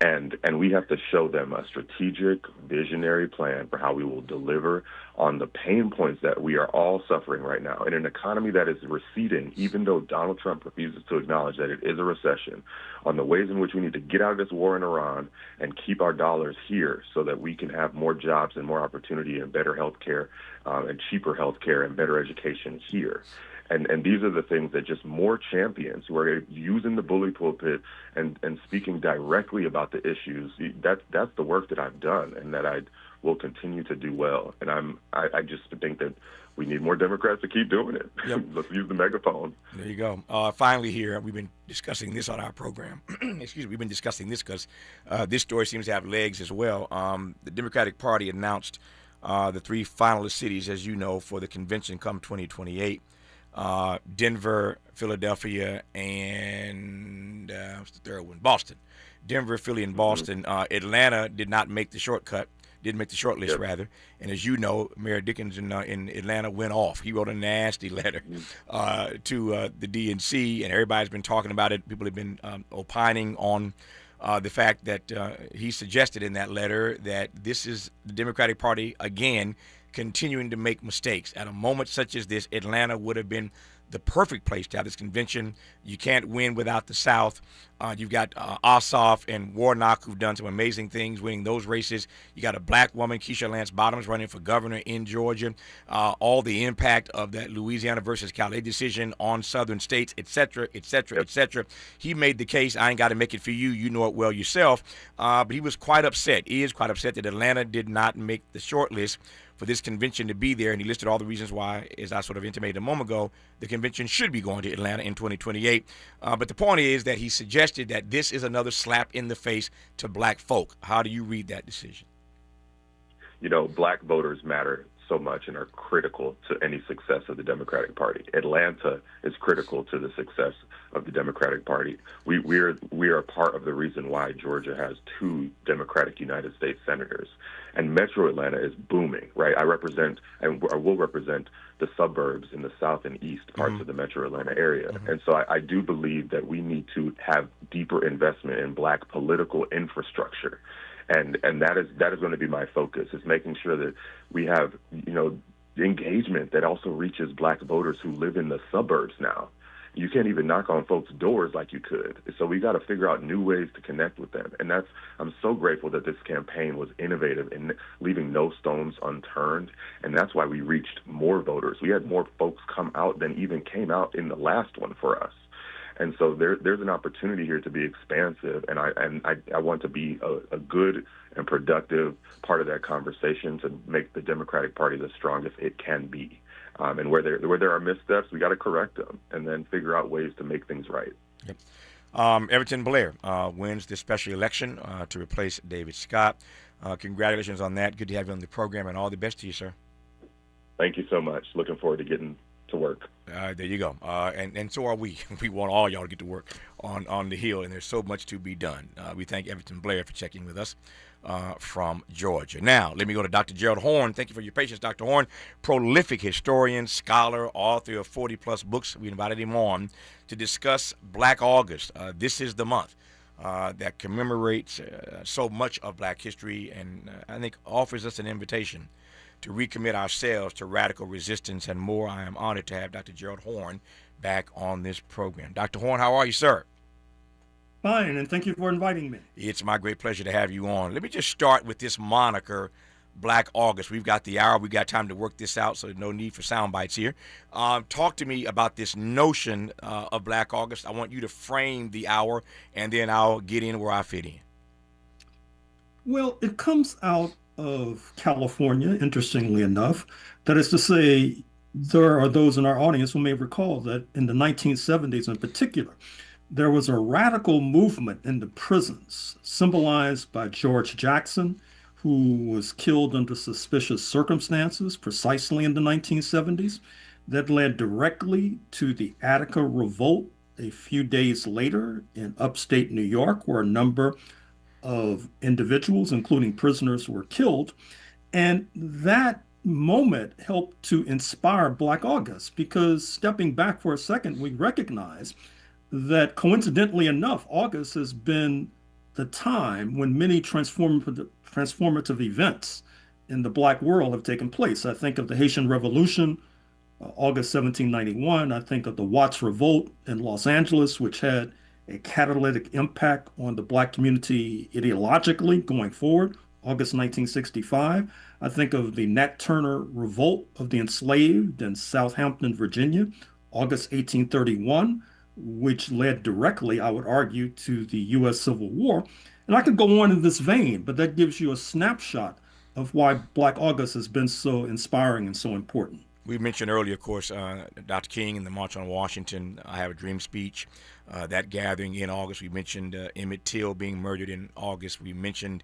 And we have to show them a strategic, visionary plan for how we will deliver on the pain points that we are all suffering right now. In an economy that is receding, even though Donald Trump refuses to acknowledge that it is a recession, on the ways in which we need to get out of this war in Iran and keep our dollars here so that we can have more jobs and more opportunity and better health care and cheaper health care and better education here. And these are the things that just more champions who are using the bully pulpit and speaking directly about the issues, that's the work that I've done and that I will continue to do well. And I just think that we need more Democrats to keep doing it. Yep. Let's use the megaphone. There you go. Finally here, we've been discussing this on our program. Excuse me, we've been discussing this because this story seems to have legs as well. The Democratic Party announced the 3 finalist cities, as you know, for the convention come 2028. Denver, Philadelphia, and what's the third one? Boston. Denver, Philly, and Boston. Atlanta did not make the shortcut. Didn't make the short list, rather. And as you know, Mayor Deggans in Atlanta went off. He wrote a nasty letter to the DNC, and everybody's been talking about it. People have been opining on the fact that he suggested in that letter that this is the Democratic Party, again, continuing to make mistakes. At a moment such as this, Atlanta would have been the perfect place to have this convention. You can't win without the South. You've got Ossoff and Warnock, who've done some amazing things winning those races. You got a black woman, Keisha Lance Bottoms, running for governor in Georgia. All the impact of that Louisiana versus Calais decision on southern states, et cetera, et cetera, et cetera. He made the case. I ain't got to make it for you. You know it well yourself. But he was quite upset. He is quite upset that Atlanta did not make the short list for this convention to be there, and he listed all the reasons why, as I sort of intimated a moment ago, the convention should be going to Atlanta in 2028. But the point is that he suggested that this is another slap in the face to black folk. How do you read that decision? You know, black voters matter so much and are critical to any success of the Democratic Party. Atlanta is critical to the success of the Democratic Party. We are part of the reason why Georgia has 2 Democratic United States senators. And Metro Atlanta is booming, right? I represent and I will represent the suburbs in the south and east parts of the Metro Atlanta area. And so I do believe that we need to have deeper investment in black political infrastructure. And that is going to be my focus, is making sure that we have, you know, engagement that also reaches black voters who live in the suburbs now. You can't even knock on folks' doors like you could. So we got to figure out new ways to connect with them. And I'm so grateful that this campaign was innovative in leaving no stones unturned. And that's why we reached more voters. We had more folks come out than even came out in the last one for us. And so there's an opportunity here to be expansive, and I want to be a good and productive part of that conversation to make the Democratic Party the strongest it can be. And where there are missteps, we got to correct them and then figure out ways to make things right. Yep. Everton Blair wins this special election to replace David Scott. Congratulations on that. Good to have you on the program, and all the best to you, sir. Thank you so much. Looking forward to getting to work. There you go. And so are we. We want all y'all to get to work on the Hill, and there's so much to be done. We thank Everton Blair for checking with us from Georgia. Now, let me go to Dr. Gerald Horne. Thank you for your patience, Dr. Horne. Prolific historian, scholar, author of 40-plus books. We invited him on to discuss Black August. This is the month that commemorates so much of black history, and I think offers us an invitation to recommit ourselves to radical resistance and more. I am honored to have Dr. Gerald Horne back on this program. Dr. Horne, how are you, sir? Fine, and thank you for inviting me. It's my great pleasure to have you on. Let me just start with this moniker, Black August. We've got the hour. We've got time to work this out, so no need for sound bites here. Talk to me about this notion of Black August. I want you to frame the hour, and then I'll get in where I fit in. Well, it comes out of California, interestingly enough. That is to say, there are those in our audience who may recall that in the 1970s in particular, there was a radical movement in the prisons, symbolized by George Jackson, who was killed under suspicious circumstances precisely in the 1970s, that led directly to the Attica Revolt a few days later in upstate New York, where a number of individuals, including prisoners, were killed. And that moment helped to inspire Black August, because stepping back for a second, we recognize that coincidentally enough, August has been the time when many transformative events in the Black world have taken place. I think of the Haitian Revolution, August 1791. I think of the Watts Revolt in Los Angeles, which had a catalytic impact on the Black community ideologically going forward, August 1965. I think of the Nat Turner Revolt of the Enslaved in Southampton, Virginia, August 1831, which led directly, I would argue, to the U.S. Civil War. And I could go on in this vein, but that gives you a snapshot of why Black August has been so inspiring and so important. We mentioned earlier, of course, Dr. King and the March on Washington, I Have a Dream speech, that gathering in August. We mentioned Emmett Till being murdered in August. We mentioned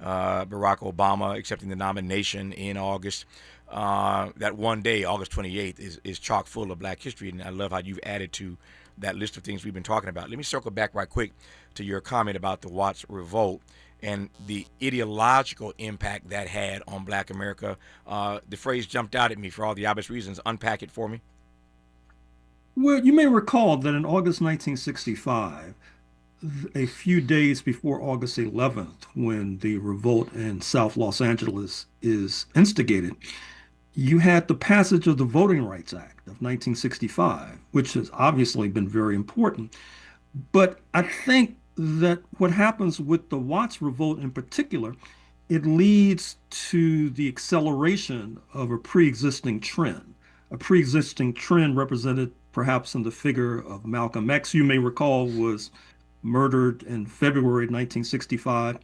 Barack Obama accepting the nomination in August. That one day, August 28th, is chock full of Black history, and I love how you've added to that list of things we've been talking about. Let me circle back right quick to your comment about the Watts Revolt and the ideological impact that had on Black America. The phrase jumped out at me for all the obvious reasons. Unpack it for me. Well, you may recall that in August 1965, a few days before August 11th, when the revolt in South Los Angeles is instigated, you had the passage of the Voting Rights Act of 1965, which has obviously been very important. But I think that what happens with the Watts Revolt in particular, it leads to the acceleration of a pre-existing trend represented perhaps in the figure of Malcolm X, you may recall, was murdered in February 1965.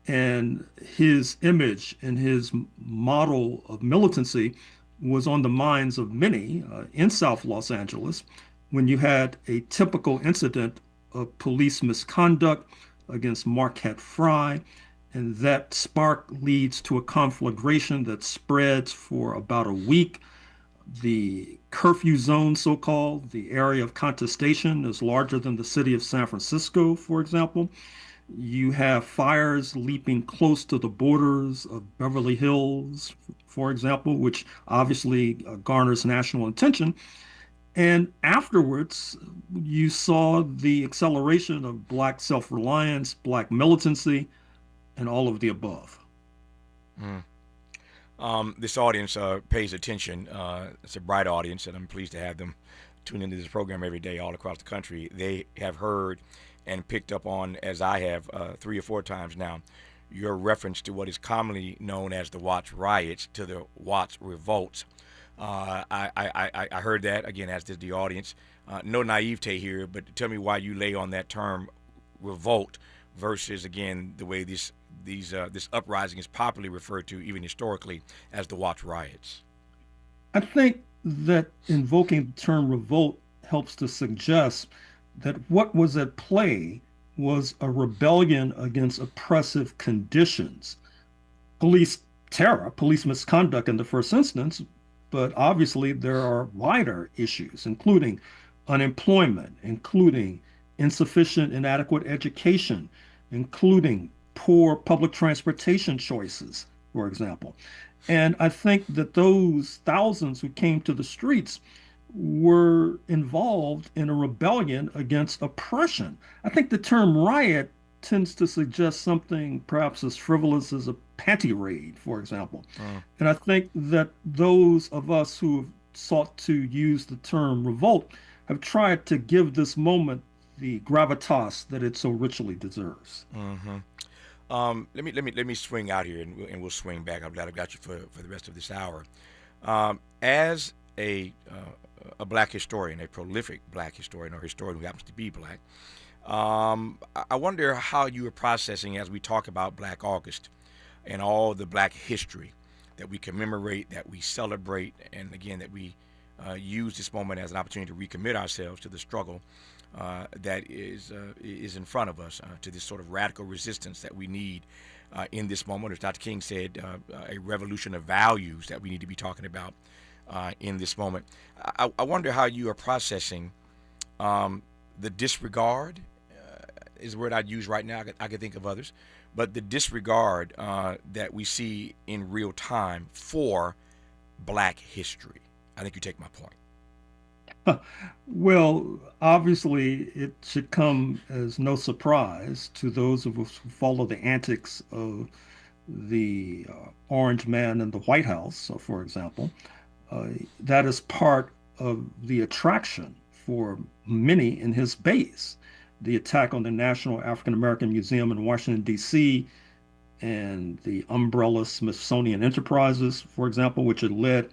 And his image and his model of militancy was on the minds of many in South Los Angeles when you had a typical incident of police misconduct against Marquette Fry. And that spark leads to a conflagration that spreads for about a week. The curfew zone, so-called, the area of contestation, is larger than the city of San Francisco, for example. You have fires leaping close to the borders of Beverly Hills, for example, which obviously garners national attention. And afterwards, you saw the acceleration of Black self-reliance, Black militancy, and all of the above. This audience pays attention. It's a bright audience, and I'm pleased to have them tune into this program every day all across the country. They have heard and picked up on, as I have 3 or 4 times now, your reference to what is commonly known as the Watts riots to the Watts revolts. I heard that, again, as did the audience. No naivete here, but tell me why you lay on that term revolt versus, again, the way this uprising is popularly referred to, even historically, as the Watts riots. I think that invoking the term revolt helps to suggest that what was at play was a rebellion against oppressive conditions. Police terror, police misconduct in the first instance, but obviously there are wider issues, including unemployment, including insufficient, inadequate education, including poor public transportation choices, for example. And I think that those thousands who came to the streets were involved in a rebellion against oppression. I think the term riot tends to suggest something perhaps as frivolous as a panty raid, for example. And I think that those of us who have sought to use the term revolt have tried to give this moment the gravitas that it so richly deserves. Let me swing out here, and we'll swing back. I'm glad I've got you for the rest of this hour. As a Black historian, a prolific Black historian, or historian who happens to be Black, I wonder how you are processing as we talk about Black August and all the Black history that we commemorate, that we celebrate, and again, that we use this moment as an opportunity to recommit ourselves to the struggle that is in front of us, to this sort of radical resistance that we need in this moment. As Dr. King said, a revolution of values that we need to be talking about in this moment. I wonder how you are processing the disregard, is the word I'd use right now. I could think of others, but the disregard that we see in real time for Black history. I think you take my point. Well, obviously, it should come as no surprise to those of us who follow the antics of the Orange Man in the White House, for example. That is part of the attraction for many in his base. The attack on the National African American Museum in Washington, D.C., and the umbrella Smithsonian Enterprises, for example, which are led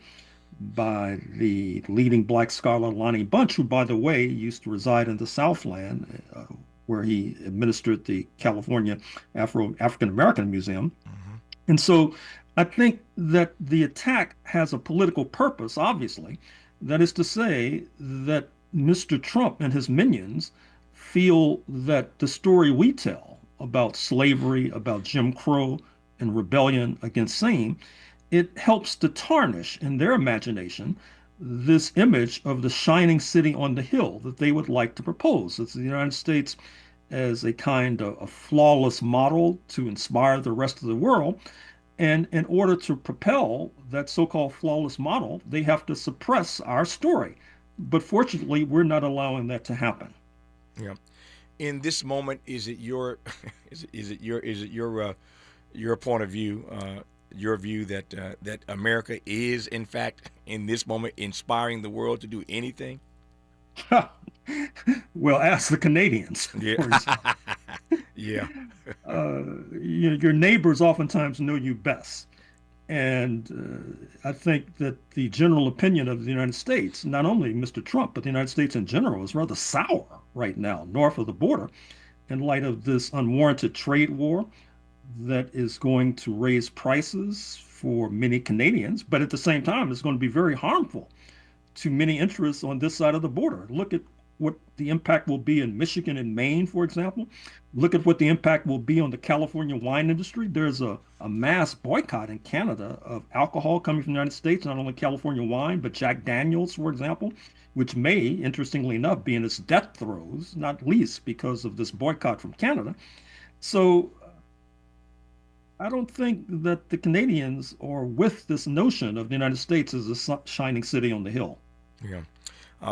by the leading black scholar Lonnie Bunch, who, by the way, used to reside in the Southland, where he administered the California African American Museum. And so I think that the attack has a political purpose, obviously. That is to say that Mr. Trump and his minions feel that the story we tell about slavery, about Jim Crow, and rebellion against same, it helps to tarnish in their imagination this image of the shining city on the hill that they would like to propose. It's the United States as a kind of a flawless model to inspire the rest of the world. And in order to propel that so-called flawless model, they have to suppress our story. But fortunately, we're not allowing that to happen. Yeah. In this moment, is it your your point of view, your view that that America is in fact in this moment inspiring the world to do anything? Well, ask the Canadians. Yeah. Yeah. Your neighbors oftentimes know you best. And I think that the general opinion of the United States, not only Mr. Trump, but the United States in general, is rather sour right now, north of the border, in light of this unwarranted trade war that is going to raise prices for many Canadians, but at the same time, it's going to be very harmful to many interests on this side of the border. Look at what the impact will be in Michigan and Maine, for example. Look at what the impact will be on the California wine industry. There's a mass boycott in Canada of alcohol coming from the United States, not only California wine, but Jack Daniels, for example, which may, interestingly enough, be in its death throes, not least because of this boycott from Canada. So I don't think that the Canadians are with this notion of the United States as a shining city on the hill. Yeah.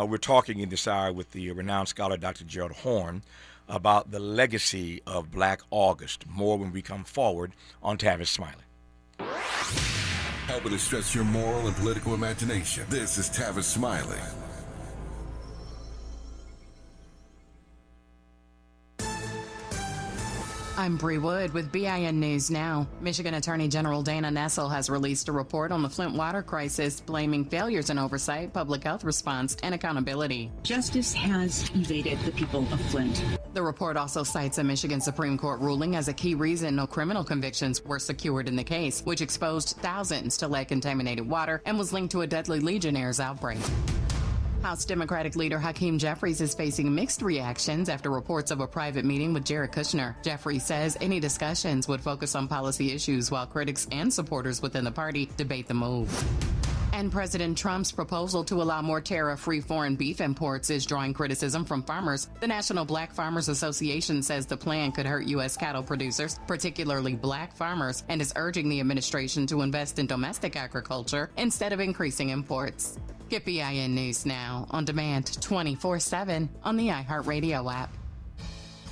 We're talking in this hour with the renowned scholar, Dr. Gerald Horne, about the legacy of Black August. More when we come forward on Tavis Smiley. Helping to stretch your moral and political imagination. This is Tavis Smiley. I'm Bree Wood with BIN News Now. Michigan Attorney General Dana Nessel has released a report on the Flint water crisis, blaming failures in oversight, public health response, and accountability. Justice has evaded the people of Flint. The report also cites a Michigan Supreme Court ruling as a key reason no criminal convictions were secured in the case, which exposed thousands to lead-contaminated water and was linked to a deadly Legionnaire's outbreak. House Democratic leader Hakeem Jeffries is facing mixed reactions after reports of a private meeting with Jared Kushner. Jeffries says any discussions would focus on policy issues while critics and supporters within the party debate the move. And President Trump's proposal to allow more tariff-free foreign beef imports is drawing criticism from farmers. The National Black Farmers Association says the plan could hurt U.S. cattle producers, particularly black farmers, and is urging the administration to invest in domestic agriculture instead of increasing imports. Get BIN News Now on demand 24/7 on the iHeartRadio app.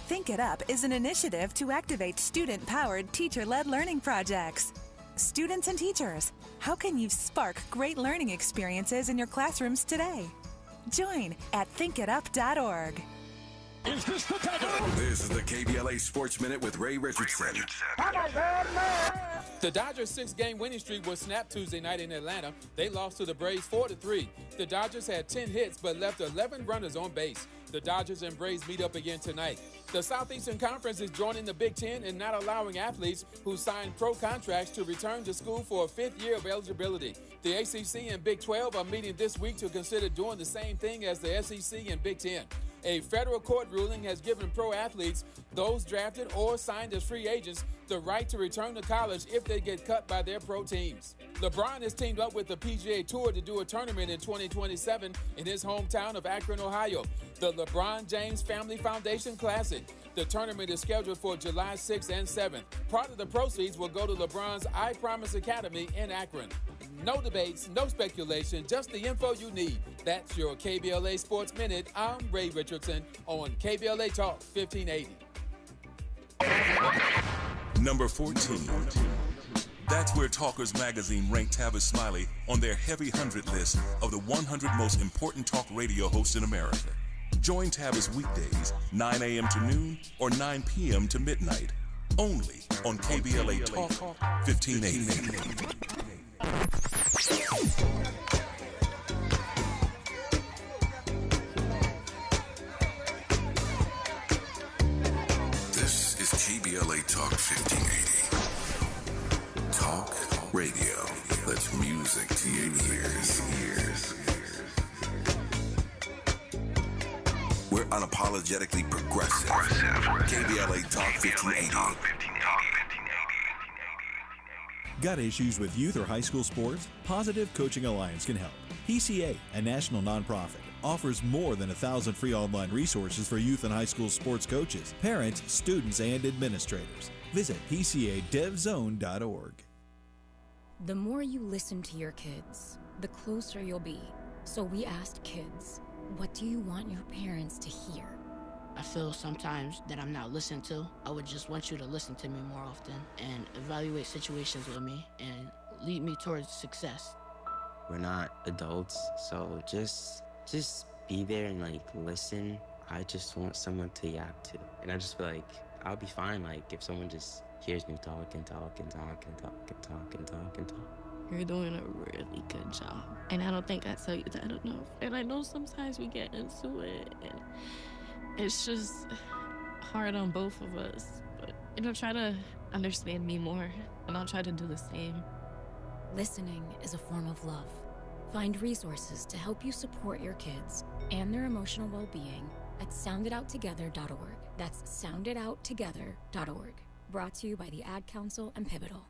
Think It Up is an initiative to activate student-powered, teacher-led learning projects. Students and teachers, how can you spark great learning experiences in your classrooms today? Join at thinkitup.org. Is this the This is the KBLA Sports Minute with Ray Richardson. The Dodgers' 6-game winning streak was snapped Tuesday night in Atlanta. They lost to the Braves 4-3. The Dodgers had 10 hits but left 11 runners on base. The Dodgers and Braves meet up again tonight. The Southeastern Conference is joining the Big Ten in not allowing athletes who signed pro contracts to return to school for a 5th year of eligibility. The ACC and Big 12 are meeting this week to consider doing the same thing as the SEC and Big 10. A federal court ruling has given pro athletes, those drafted or signed as free agents, the right to return to college if they get cut by their pro teams. LeBron has teamed up with the PGA Tour to do a tournament in 2027 in his hometown of Akron, Ohio, the LeBron James Family Foundation Classic. The tournament is scheduled for July 6th and 7th. Part of the proceeds will go to LeBron's I Promise Academy in Akron. No debates, no speculation, just the info you need. That's your KBLA Sports Minute. I'm Ray Richardson on KBLA Talk 1580. Number 14. That's where Talkers Magazine ranked Tavis Smiley on their Heavy 100 list of the 100 most important talk radio hosts in America. Join Tavis weekdays, 9 a.m. to noon or 9 p.m. to midnight, only on KBLA Talk 1580. This is KBLA Talk 1580. Talk radio. That's music to your ears. We're unapologetically progressive. KBLA Talk 1580. Got issues with youth or high school sports? Positive Coaching Alliance can help. PCA, a national nonprofit, offers more than 1,000 free online resources for youth and high school sports coaches, parents, students, and administrators. Visit PCADevZone.org. The more you listen to your kids, the closer you'll be. So we asked kids, what do you want your parents to hear? I feel sometimes that I'm not listened to. I would just want you to listen to me more often and evaluate situations with me and lead me towards success. We're not adults, so just be there and listen. I just want someone to yap to. And I just feel like I'll be fine if someone just hears me talk and talk and talk and talk and talk and talk and talk. You're doing a really good job. And I don't think I tell you that enough. And I know sometimes we get into it and it's just hard on both of us. But, try to understand me more and I'll try to do the same. Listening is a form of love. Find resources to help you support your kids and their emotional well-being at sounditouttogether.org. That's sounditouttogether.org. Brought to you by the Ad Council and Pivotal.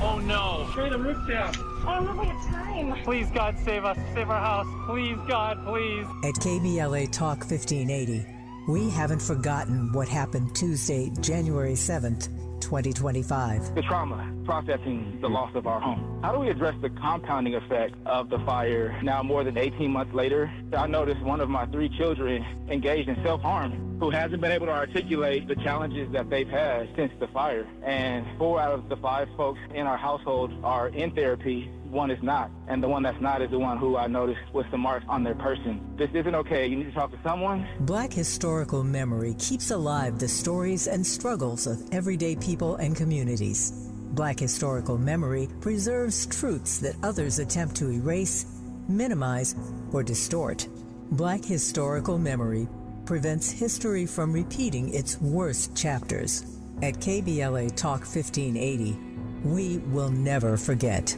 Oh no! Tear the roof down! I don't know if we have time. Please, God, save us. Save our house. Please, God, please. At KBLA Talk 1580, we haven't forgotten what happened Tuesday, January 7th, 2025. The trauma, processing the loss of our home. How do we address the compounding effect of the fire now more than 18 months later? I noticed one of my 3 children engaged in self-harm who hasn't been able to articulate the challenges that they've had since the fire. And 4 out of the 5 folks in our household are in therapy. 1 is not. And the one that's not is the one who I noticed with some marks on their person. This isn't okay. You need to talk to someone. Black historical memory keeps alive the stories and struggles of everyday people and communities. Black historical memory preserves truths that others attempt to erase, minimize, or distort. Black historical memory prevents history from repeating its worst chapters. At KBLA Talk 1580, we will never forget.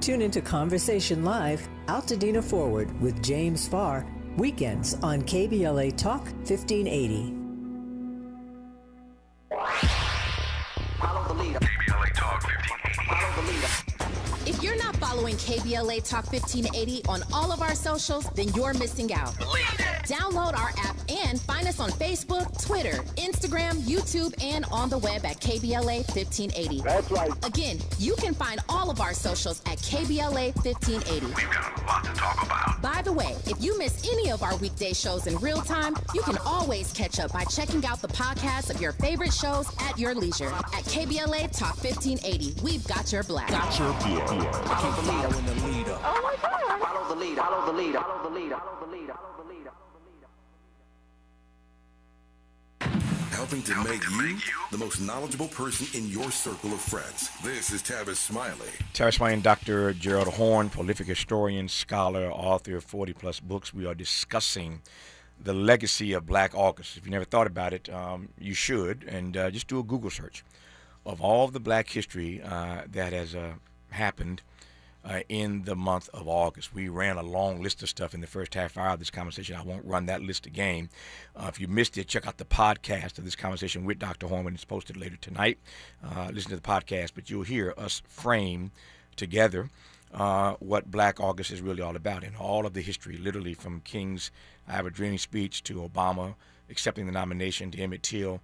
Tune into Conversation Live, Altadena Forward with James Farr, weekends on KBLA Talk 1580. Follow the leader. KBLA Talk 1580. Follow the leader. If you're not following KBLA Talk 1580 on all of our socials, then you're missing out. Download our app and find us on Facebook, Twitter, Instagram, YouTube, and on the web at KBLA 1580. That's right. Again, you can find all of our socials at KBLA 1580. We've got a lot to talk about. By the way, if you miss any of our weekday shows in real time, you can always catch up by checking out the podcasts of your favorite shows at your leisure. At KBLA Talk 1580, we've got your black. Got your black. Follow the leader. Oh my God. Follow the leader. Follow the leader. Follow the leader. Follow the leader. Follow the leader. Helping to make you the most knowledgeable person in your circle of friends. This is Tavis Smiley. Tavis Smiley and Dr. Gerald Horne, prolific historian, scholar, author of 40-plus books. We are discussing the legacy of Black August. If you never thought about it, you should, and just do a Google search of all of the Black history that has happened in the month of August. We ran a long list of stuff in the first half hour of this conversation. I won't run that list again. If you missed it, check out the podcast of this conversation with Dr. Horne when it's posted later tonight. Listen to the podcast, but you'll hear us frame together what Black August is really all about and all of the history, literally from King's I Have a Dream speech to Obama accepting the nomination, to Emmett Till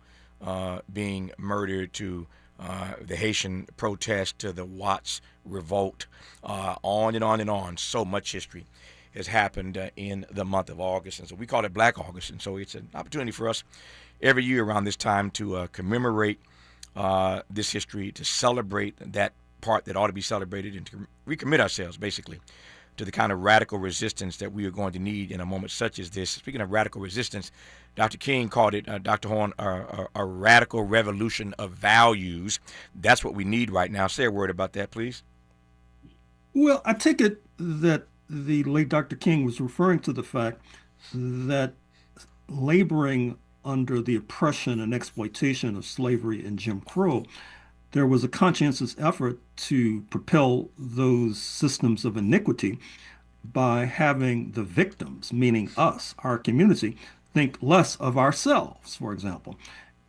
being murdered, to the Haitian protest to the Watts revolt, on and on and on. So much history has happened in the month of August, and so we call it Black August, and so it's an opportunity for us every year around this time to commemorate this history, to celebrate that part that ought to be celebrated, and to recommit ourselves basically to the kind of radical resistance that we are going to need in a moment such as this. Speaking of radical resistance, Dr. King called it, Dr. Horne, a radical revolution of values. That's what we need right now. Say a word about that, please. Well, I take it that the late Dr. King was referring to the fact that laboring under the oppression and exploitation of slavery and Jim Crow, there was a conscientious effort to propel those systems of iniquity by having the victims, meaning us, our community, think less of ourselves, for example.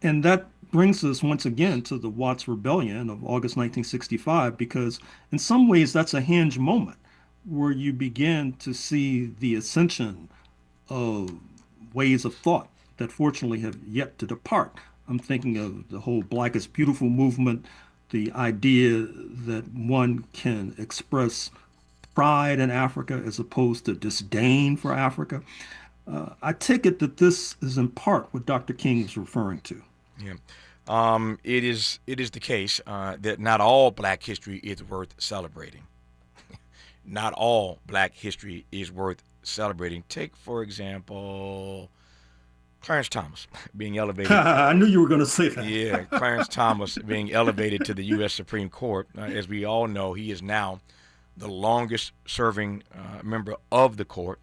And that brings us once again to the Watts Rebellion of August 1965, because in some ways that's a hinge moment where you begin to see the ascension of ways of thought that fortunately have yet to depart. I'm thinking of the whole Black is Beautiful movement, the idea that one can express pride in Africa as opposed to disdain for Africa. I take it that this is in part what Dr. King is referring to. Yeah, it is the case that not all Black history is worth celebrating. Not all Black history is worth celebrating. Take, for example, Clarence Thomas being elevated. I knew you were going to say that. Yeah, Clarence Thomas being elevated to the U.S. Supreme Court. As we all know, he is now the longest serving member of the court.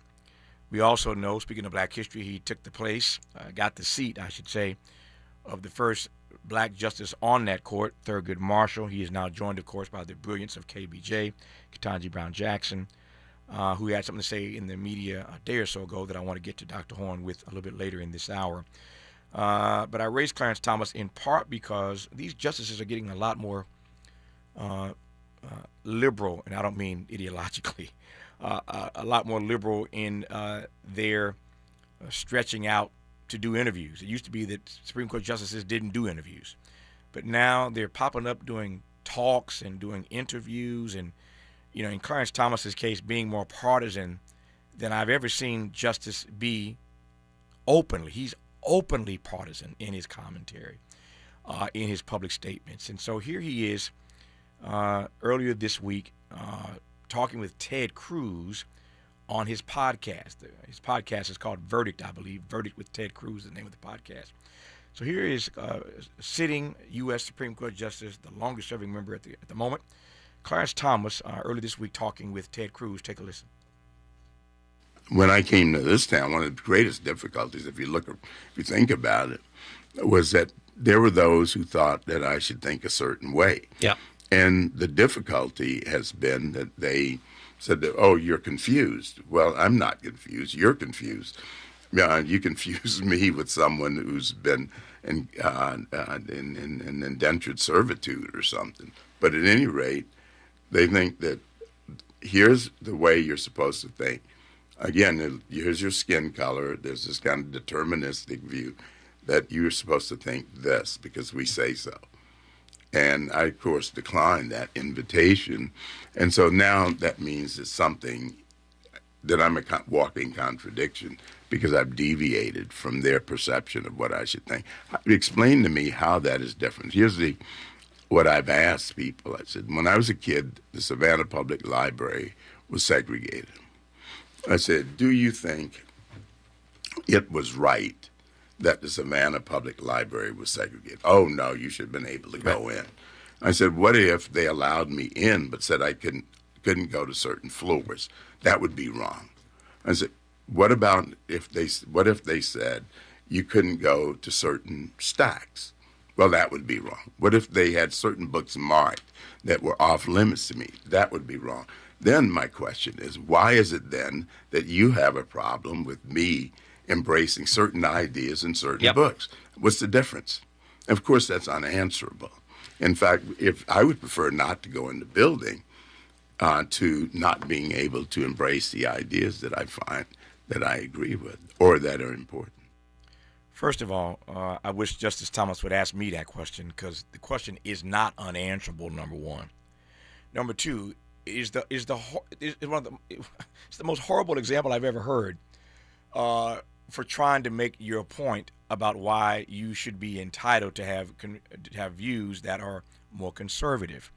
We also know, speaking of Black history, he took the place, got the seat, I should say, of the first Black justice on that court, Thurgood Marshall. He is now joined, of course, by the brilliance of KBJ, Ketanji Brown Jackson, who had something to say in the media a day or so ago that I want to get to Dr. Horne with a little bit later in this hour. But I raised Clarence Thomas in part because these justices are getting a lot more liberal, and I don't mean ideologically, a lot more liberal in their stretching out to do interviews. It used to be that Supreme Court justices didn't do interviews, but now they're popping up doing talks and doing interviews, and in Clarence Thomas's case, being more partisan than I've ever seen justice be openly. He's openly partisan in his commentary, in his public statements. And so here he is earlier this week talking with Ted Cruz on his podcast. His podcast is called Verdict, I believe. Verdict with Ted Cruz is the name of the podcast. So here is sitting U.S. Supreme Court Justice, the longest serving member at the moment, Clarence Thomas, earlier this week talking with Ted Cruz. Take a listen. When I came to this town, one of the greatest difficulties, if you think about it, was that there were those who thought that I should think a certain way. Yeah. And the difficulty has been that they said that, oh, you're confused. Well, I'm not confused. You're confused. You confuse me with someone who's been in indentured servitude or something. But at any rate, they think that here's the way you're supposed to think. Again, here's your skin color. There's this kind of deterministic view that you're supposed to think this because we say so. And I, of course, declined that invitation. And so now that means it's something that I'm a walking contradiction because I've deviated from their perception of what I should think. Explain to me how that is different. Here's what I've asked people. I said, when I was a kid, the Savannah Public Library was segregated. I said, do you think it was right that the Savannah Public Library was segregated? Oh, no, you should have been able to go in. I said, what if they allowed me in but said I couldn't go to certain floors? That would be wrong. I said, what if they said you couldn't go to certain stacks? Well, that would be wrong. What if they had certain books marked that were off limits to me? That would be wrong. Then my question is, why is it then that you have a problem with me embracing certain ideas in certain books? What's the difference? Of course, that's unanswerable. In fact, if I would prefer not to go in the building to not being able to embrace the ideas that I find that I agree with or that are important. First of all, I wish Justice Thomas would ask me that question, because the question is not unanswerable. Number one. Number two, it's the most horrible example I've ever heard for trying to make your point about why you should be entitled to have views that are more conservative.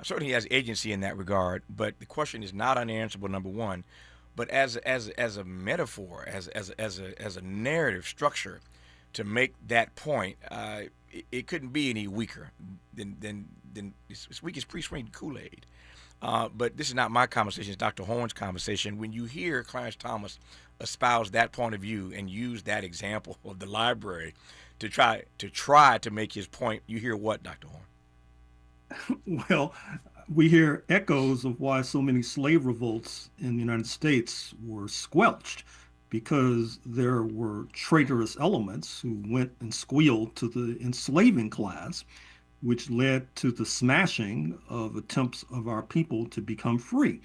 Certainly he has agency in that regard, but the question is not unanswerable. Number one, but as a metaphor, as a narrative structure to make that point, it couldn't be any weaker than it's weak as pre-sweetened Kool-Aid. But this is not my conversation, it's Dr. Horne's conversation. When you hear Clarence Thomas espouse that point of view and use that example of the library to try to make his point, you hear what, Dr. Horne? Well, we hear echoes of why so many slave revolts in the United States were squelched, because there were traitorous elements who went and squealed to the enslaving class, which led to the smashing of attempts of our people to become free.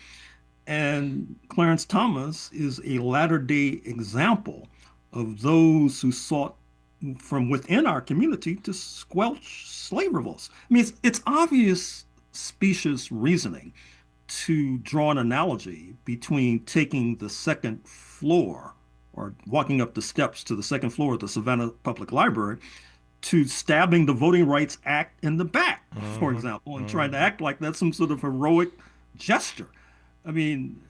And Clarence Thomas is a latter-day example of those who sought from within our community to squelch slave revolts. I mean, it's obvious specious reasoning to draw an analogy between taking the second floor or walking up the steps to the second floor of the Savannah Public Library to stabbing the Voting Rights Act in the back, for example, and trying to act like that's some sort of heroic gesture. I mean,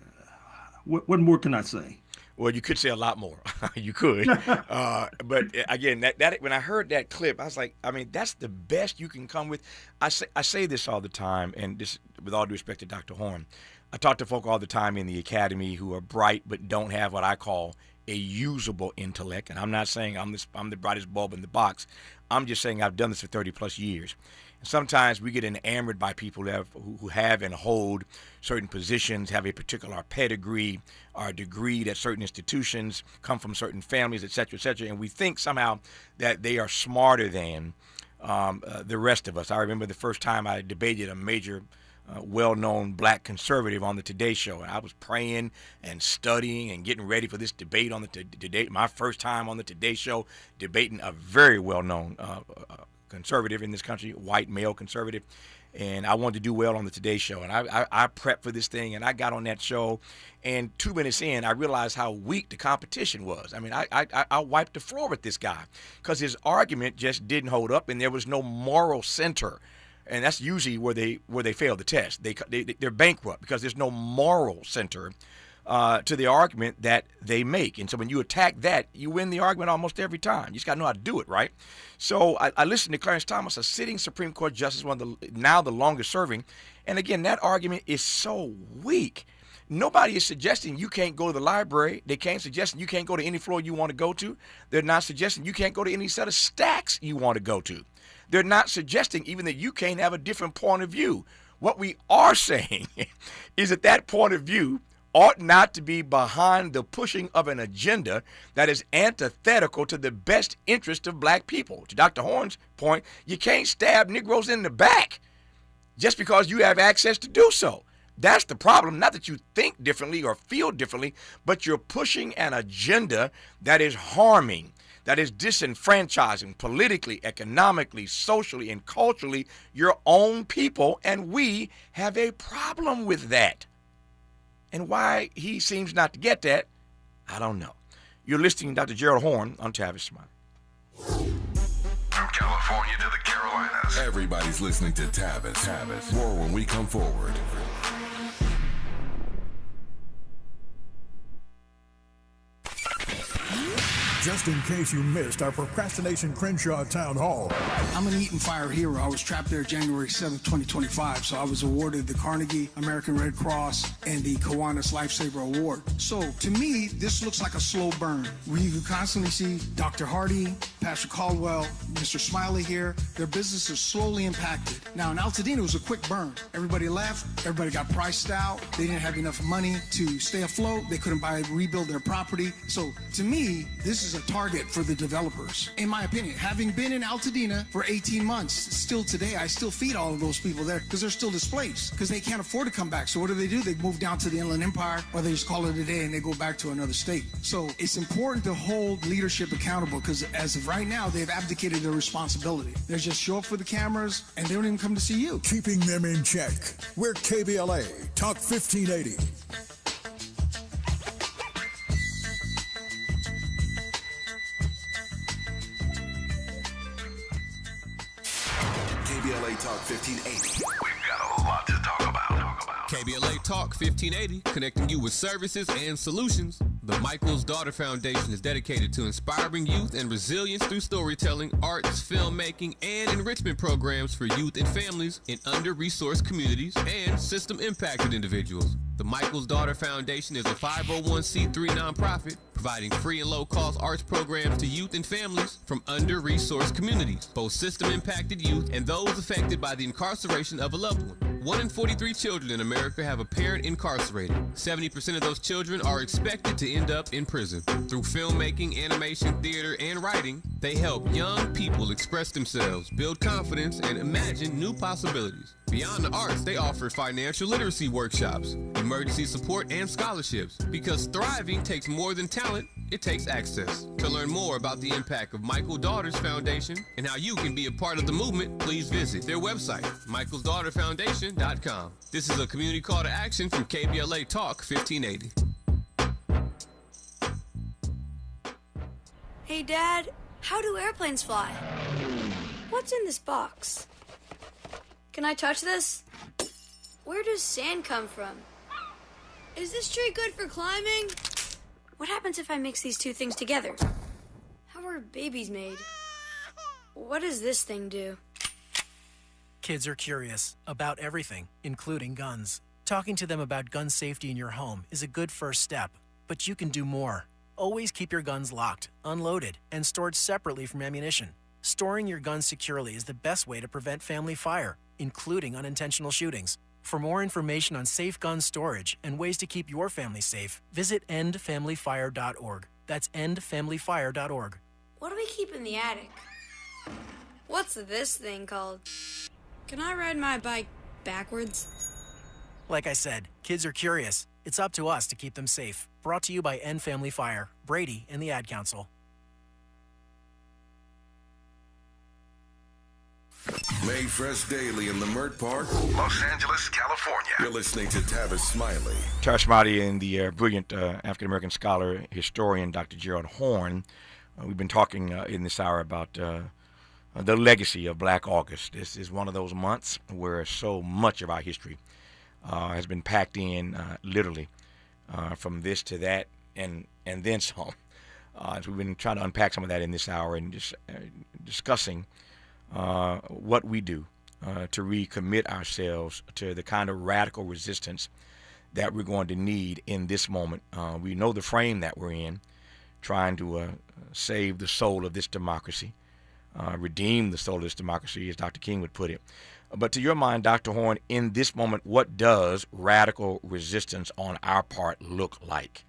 what more can I say? Well, you could say a lot more. You could. But again, that when I heard that clip, I was like, I mean, that's the best you can come with. I say this all the time, and this, with all due respect to Dr. Horne, I talk to folk all the time in the academy who are bright but don't have what I call a usable intellect. And I'm not saying I'm the brightest bulb in the box. I'm just saying I've done this for 30 plus years. And sometimes we get enamored by people who have and hold certain positions, have a particular pedigree, are degreed at certain institutions, come from certain families, et cetera, and we think somehow that they are smarter than the rest of us. I remember the first time I debated a major well-known black conservative on the Today Show, and I was praying and studying and getting ready for this debate on the Today. My first time on the Today Show, debating a very well-known conservative in this country, white male conservative, and I wanted to do well on the Today Show, and I prepped for this thing, and I got on that show, and 2 minutes in, I realized how weak the competition was. I mean, I wiped the floor with this guy because his argument just didn't hold up, and there was no moral center. And that's usually where they fail the test. They're bankrupt because there's no moral center to the argument that they make. And so when you attack that, you win the argument almost every time. You just got to know how to do it, right? So I listened to Clarence Thomas, a sitting Supreme Court justice, now the longest serving. And again, that argument is so weak. Nobody is suggesting you can't go to the library. They can't suggest you can't go to any floor you want to go to. They're not suggesting you can't go to any set of stacks you want to go to. They're not suggesting even that you can't have a different point of view. What we are saying is that point of view ought not to be behind the pushing of an agenda that is antithetical to the best interest of black people. To Dr. Horne's point, you can't stab Negroes in the back just because you have access to do so. That's the problem. Not that you think differently or feel differently, but you're pushing an agenda that is harming, that is disenfranchising politically, economically, socially, and culturally your own people, and we have a problem with that. And why he seems not to get that, I don't know. You're listening to Dr. Gerald Horne on Tavis Smiley. From California to the Carolinas, everybody's listening to Tavis. More when we come forward. Just in case you missed our Procrastination Crenshaw Town Hall. I'm an Eaton Fire hero. I was trapped there January 7th, 2025, so I was awarded the Carnegie, American Red Cross, and the Kiwanis Lifesaver Award. So, to me, this looks like a slow burn. You can constantly see Dr. Hardy, Pastor Caldwell, Mr. Smiley here. Their business is slowly impacted. Now, in Altadena, it was a quick burn. Everybody left. Everybody got priced out. They didn't have enough money to stay afloat. They couldn't rebuild their property. So, to me, this is a target for the developers. In my opinion, having been in Altadena for 18 months, still today, I still feed all of those people there because they're still displaced because they can't afford to come back. So what do? They move down to the Inland Empire, or they just call it a day and they go back to another state. So it's important to hold leadership accountable because as of right now, they've abdicated their responsibility. They just show up for the cameras and they don't even come to see you. Keeping them in check. We're KBLA, Talk 1580. KBLA Talk 1580. We've got a lot to talk about. KBLA Talk 1580, connecting you with services and solutions. The Michael's Daughter Foundation is dedicated to inspiring youth and resilience through storytelling, arts, filmmaking, and enrichment programs for youth and families in under-resourced communities and system-impacted individuals. The Michael's Daughter Foundation is a 501c3 nonprofit providing free and low-cost arts programs to youth and families from under-resourced communities, both system-impacted youth and those affected by the incarceration of a loved one. 1 in 43 children in America have a parent incarcerated. 70% of those children are expected to end up in prison. Through filmmaking, animation, theater, and writing, they help young people express themselves, build confidence, and imagine new possibilities. Beyond the arts, they offer financial literacy workshops, emergency support, and scholarships. Because thriving takes more than talent, it takes access. To learn more about the impact of Michael Daughters Foundation and how you can be a part of the movement, please visit their website, michaelsdaughterfoundation.com. This is a community call to action from KBLA Talk 1580. Hey, Dad, how do airplanes fly? What's in this box? Can I touch this? Where does sand come from? Is this tree good for climbing? What happens if I mix these two things together? How are babies made? What does this thing do? Kids are curious about everything, including guns. Talking to them about gun safety in your home is a good first step, but you can do more. Always keep your guns locked, unloaded, and stored separately from ammunition. Storing your guns securely is the best way to prevent family fire, including unintentional shootings. For more information on safe gun storage and ways to keep your family safe, visit endfamilyfire.org. That's endfamilyfire.org. What do we keep in the attic? What's this thing called? Can I ride my bike backwards? Like I said, kids are curious. It's up to us to keep them safe. Brought to you by End Family Fire, Brady, and the Ad Council. Made fresh daily in Leimert Park, Los Angeles, California. You're listening to Tavis Smiley. Tavis Smiley and the brilliant African-American scholar, historian, Dr. Gerald Horne. We've been talking in this hour about the legacy of Black August. This is one of those months where so much of our history has been packed in literally from this to that and then some. So we've been trying to unpack some of that in this hour and just discussing what we do to recommit ourselves to the kind of radical resistance that we're going to need in this moment. We know the frame that we're in, trying to save the soul of this democracy, redeem the soul of this democracy, as Dr. King would put it. But to your mind, Dr. Horne, in this moment, what does radical resistance on our part look like?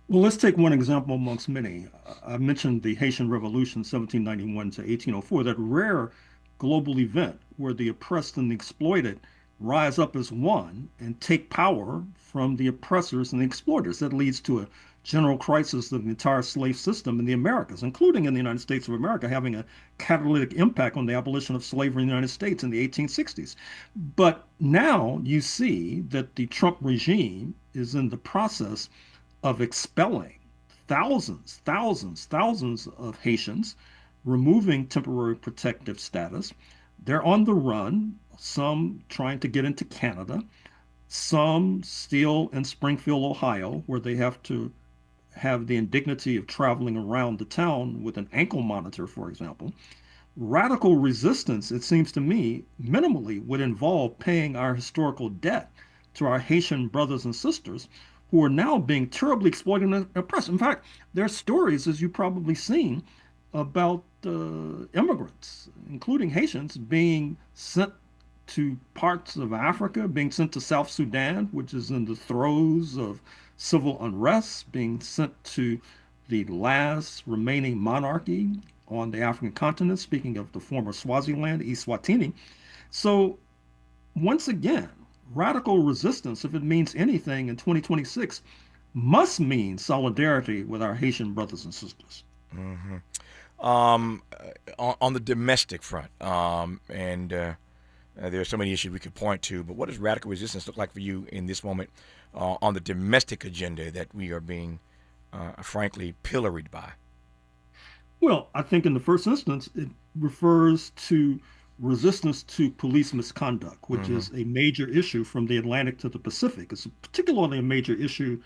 Well, let's take one example amongst many. I mentioned the Haitian Revolution, 1791 to 1804, that rare global event where the oppressed and the exploited rise up as one and take power from the oppressors and the exploiters. That leads to a general crisis of the entire slave system in the Americas, including in the United States of America, having a catalytic impact on the abolition of slavery in the United States in the 1860s. But now you see that the Trump regime is in the process of expelling thousands of Haitians, removing temporary protective status. They're on the run, some trying to get into Canada, some still in Springfield, Ohio, where they have to have the indignity of traveling around the town with an ankle monitor, for example. Radical resistance, it seems to me, minimally would involve paying our historical debt to our Haitian brothers and sisters who are now being terribly exploited and oppressed. In fact, there are stories, as you've probably seen, about immigrants, including Haitians, being sent to parts of Africa, being sent to South Sudan, which is in the throes of civil unrest, being sent to the last remaining monarchy on the African continent, speaking of the former Swaziland, Eswatini. So once again, radical resistance, if it means anything in 2026, must mean solidarity with our Haitian brothers and sisters. Mm-hmm. On the domestic front, there are so many issues we could point to, but what does radical resistance look like for you in this moment on the domestic agenda that we are being, frankly, pilloried by? Well, I think in the first instance, it refers to resistance to police misconduct, which is a major issue from the Atlantic to the Pacific. It's particularly a major issue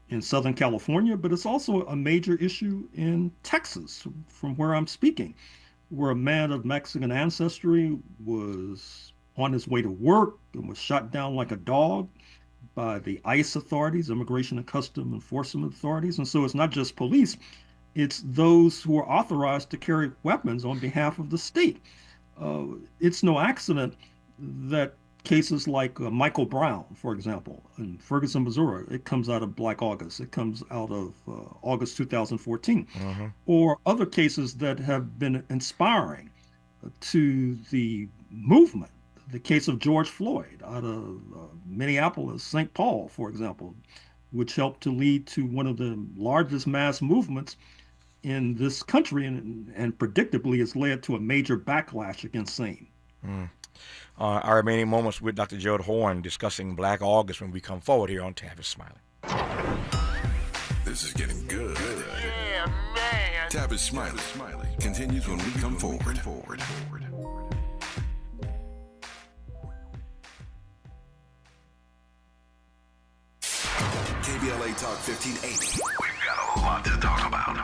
in Southern California, but it's also a major issue in Texas, from where I'm speaking, where a man of Mexican ancestry was on his way to work and was shot down like a dog by the ICE authorities, Immigration and Customs Enforcement authorities. And so it's not just police, it's those who are authorized to carry weapons on behalf of the state. It's no accident that cases like Michael Brown, for example, in Ferguson, Missouri, it comes out of Black August. It comes out of August 2014. Or other cases that have been inspiring to the movement. The case of George Floyd out of Minneapolis, St. Paul, for example, which helped to lead to one of the largest mass movements in this country and predictably has led to a major backlash against same. Our remaining moments with Dr. Gerald Horne discussing Black August when we come forward here on Tavis Smiley. This is getting good. Yeah, man. Tavis Smiley continues when we come forward. KBLA Talk 1580. We've got a lot to talk about.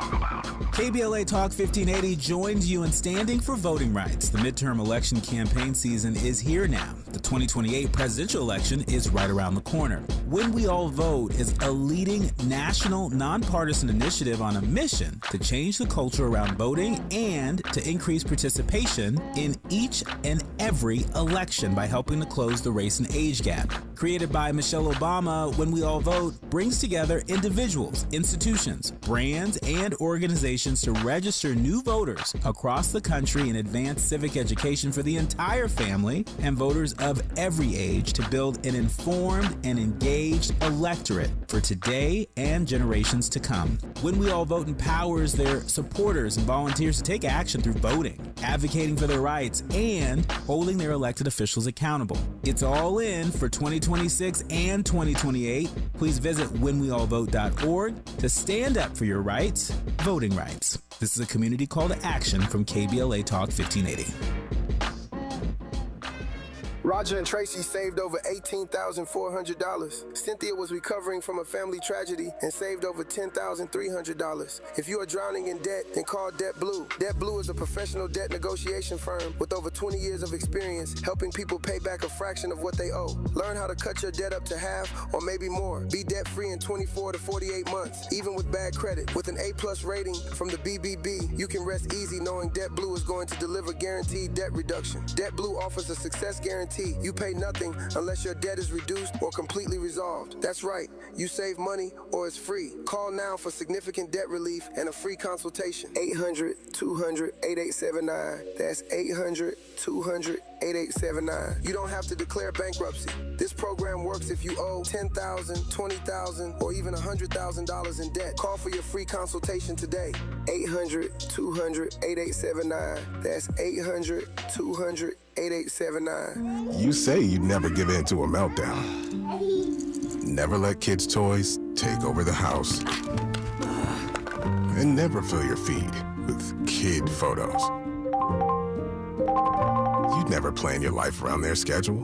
KBLA Talk 1580 joins you in standing for voting rights. The midterm election campaign season is here now. The 2028 presidential election is right around the corner. When We All Vote is a leading national nonpartisan initiative on a mission to change the culture around voting and to increase participation in each and every election by helping to close the race and age gap. Created by Michelle Obama, When We All Vote brings together individuals, institutions, brands, and organizations to register new voters across the country and advance civic education for the entire family and voters of every age to build an informed and engaged electorate for today and generations to come. When We All Vote empowers their supporters and volunteers to take action through voting, advocating for their rights, and holding their elected officials accountable. It's all in for 2026 and 2028. Please visit whenweallvote.org to stand up for your rights, voting rights. This is a community call to action from KBLA Talk 1580. Roger and Tracy saved over $18,400. Cynthia was recovering from a family tragedy and saved over $10,300. If you are drowning in debt, then call Debt Blue. Debt Blue is a professional debt negotiation firm with over 20 years of experience helping people pay back a fraction of what they owe. Learn how to cut your debt up to half or maybe more. Be debt-free in 24 to 48 months, even with bad credit. With an A+ rating from the BBB, you can rest easy knowing Debt Blue is going to deliver guaranteed debt reduction. Debt Blue offers a success guarantee. You pay nothing unless your debt is reduced or completely resolved. That's right. You save money or it's free. Call now for significant debt relief and a free consultation. 800-200-8879. That's 800-200-8879. You don't have to declare bankruptcy. This program works if you owe $10,000, $20,000, or even $100,000 in debt. Call for your free consultation today. 800-200-8879. That's 800-200-8879. You say you'd never give in to a meltdown. Never let kids' toys take over the house. And never fill your feed with kid photos. You'd never plan your life around their schedule.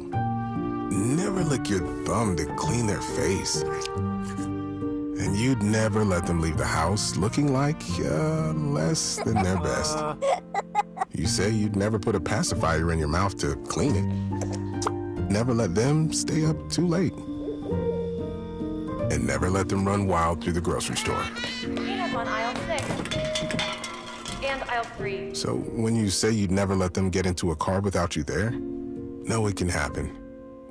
Never lick your thumb to clean their face. And you'd never let them leave the house looking like less than their best. You say you'd never put a pacifier in your mouth to clean it. Never let them stay up too late. And never let them run wild through the grocery store. Peanuts on aisle 6 and aisle 3. So when you say you'd never let them get into a car without you there, no, it can happen.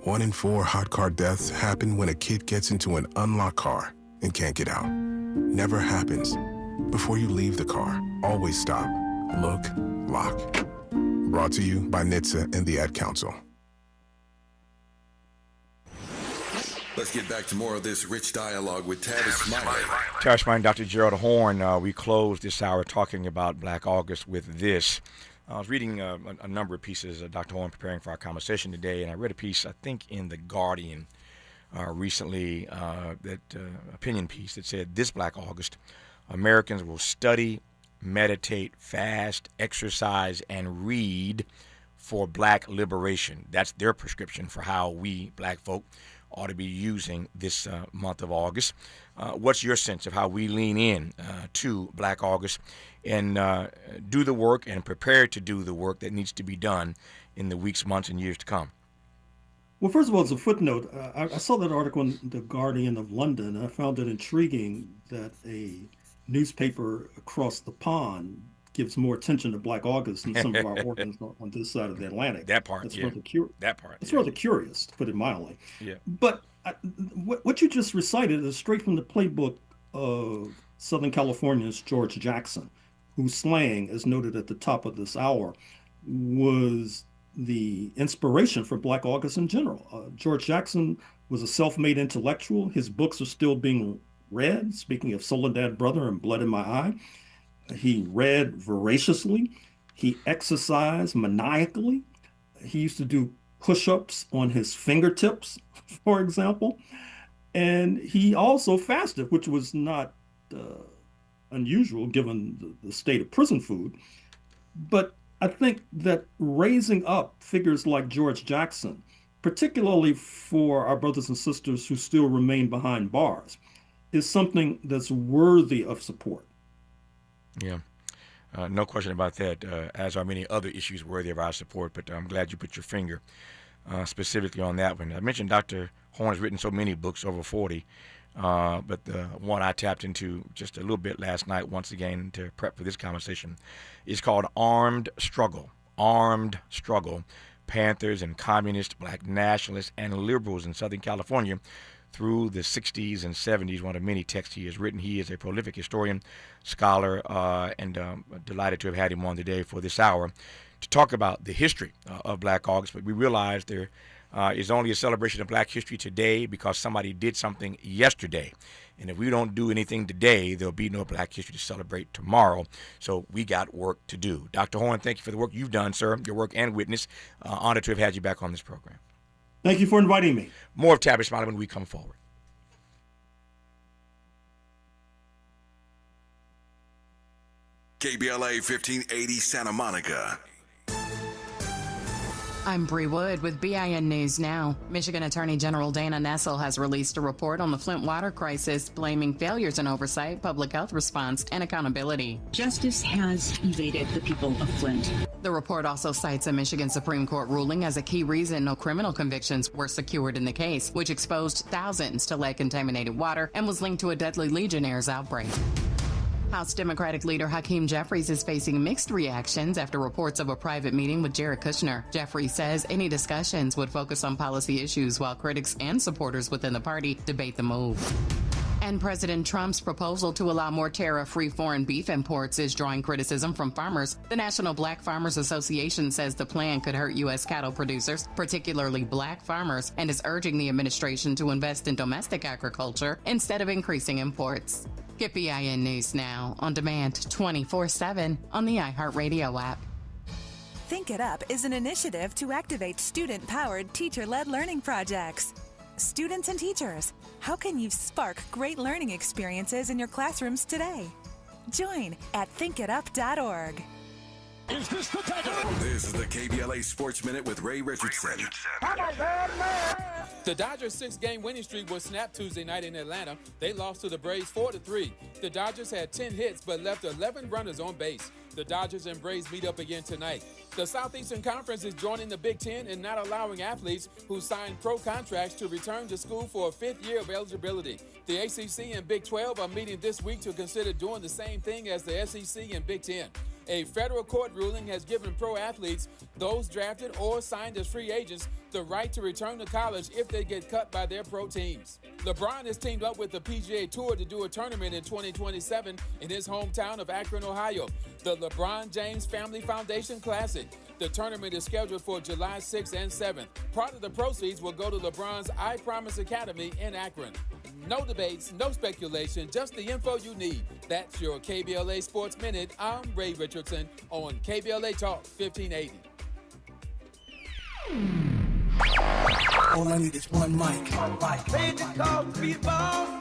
1 in 4 hot car deaths happen when a kid gets into an unlocked car and can't get out. Never happens. Before you leave the car, always stop, look, lock. Brought to you by NHTSA and the Ad Council. Let's get back to more of this rich dialogue with Tavis Smiley. Tavis Smiley and Dr. Gerald Horne. We closed this hour talking about Black August with this. I was reading a number of pieces of Dr. Horne preparing for our conversation today, and I read a piece, I think, in The Guardian recently, that opinion piece that said, this Black August, Americans will study, meditate, fast, exercise, and read for black liberation. That's their prescription for how we, black folk, ought to be using this month of August. What's your sense of how we lean in to Black August and do the work and prepare to do the work that needs to be done in the weeks, months, and years to come? Well, first of all, as a footnote, I saw that article in The Guardian of London, and I found it intriguing that a newspaper across the pond gives more attention to Black August than some of our organs on this side of the Atlantic. That part, That's yeah. It's rather curious, to put it mildly. Yeah. But what you just recited is straight from the playbook of Southern California's George Jackson, whose slang, as noted at the top of this hour, was the inspiration for Black August in general. George Jackson was a self-made intellectual. His books are still being read. Speaking of Soledad Brother and Blood in My Eye, he read voraciously. He exercised maniacally. He used to do push-ups on his fingertips, for example. And he also fasted, which was not unusual given the state of prison food. But I think that raising up figures like George Jackson, particularly for our brothers and sisters who still remain behind bars, is something that's worthy of support. Yeah, no question about that, as are many other issues worthy of our support, but I'm glad you put your finger specifically on that one. I mentioned Dr. Horne has written so many books, over 40, but the one I tapped into just a little bit last night, once again, to prep for this conversation, is called Armed Struggle. Armed Struggle, Panthers and Communists, Black Nationalists, and Liberals in Southern California through the 60s and 70s, one of many texts he has written. He is a prolific historian, scholar, and delighted to have had him on today for this hour to talk about the history of Black August. But we realize there is only a celebration of Black history today because somebody did something yesterday. And if we don't do anything today, there'll be no Black history to celebrate tomorrow. So we got work to do. Dr. Horne, thank you for the work you've done, sir, your work and witness. Honored to have had you back on this program. Thank you for inviting me. More of Tavis Smiley when we come forward. KBLA 1580 Santa Monica. I'm Bree Wood with BIN News Now. Michigan Attorney General Dana Nessel has released a report on the Flint water crisis, blaming failures in oversight, public health response, and accountability. Justice has evaded the people of Flint. The report also cites a Michigan Supreme Court ruling as a key reason no criminal convictions were secured in the case, which exposed thousands to lead-contaminated water and was linked to a deadly Legionnaire's outbreak. House Democratic leader Hakeem Jeffries is facing mixed reactions after reports of a private meeting with Jared Kushner. Jeffries says any discussions would focus on policy issues while critics and supporters within the party debate the move. And President Trump's proposal to allow more tariff-free foreign beef imports is drawing criticism from farmers. The National Black Farmers Association says the plan could hurt U.S. cattle producers, particularly black farmers, and is urging the administration to invest in domestic agriculture instead of increasing imports. Get BIN News Now on demand 24/7 on the iHeartRadio app. Think It Up is an initiative to activate student-powered, teacher-led learning projects. Students and teachers, how can you spark great learning experiences in your classrooms today? Join at thinkitup.org. Is this the time? This is the KBLA Sports Minute with Ray Richardson. The Dodgers' 6-game winning streak was snapped Tuesday night in Atlanta. They lost to the Braves 4-3. The Dodgers had 10 hits but left 11 runners on base. The Dodgers and Braves meet up again tonight. The Southeastern Conference is joining the Big Ten and not allowing athletes who signed pro contracts to return to school for a 5th year of eligibility. The ACC and Big 12 are meeting this week to consider doing the same thing as the SEC and Big Ten. A federal court ruling has given pro athletes, those drafted or signed as free agents, the right to return to college if they get cut by their pro teams. LeBron has teamed up with the PGA Tour to do a tournament in 2027 in his hometown of Akron, Ohio, the LeBron James Family Foundation Classic. The tournament is scheduled for July 6th and 7th. Part of the proceeds will go to LeBron's I Promise Academy in Akron. No debates, no speculation, just the info you need. That's your KBLA Sports Minute. I'm Ray Richardson on KBLA Talk 1580. All I need is one mic.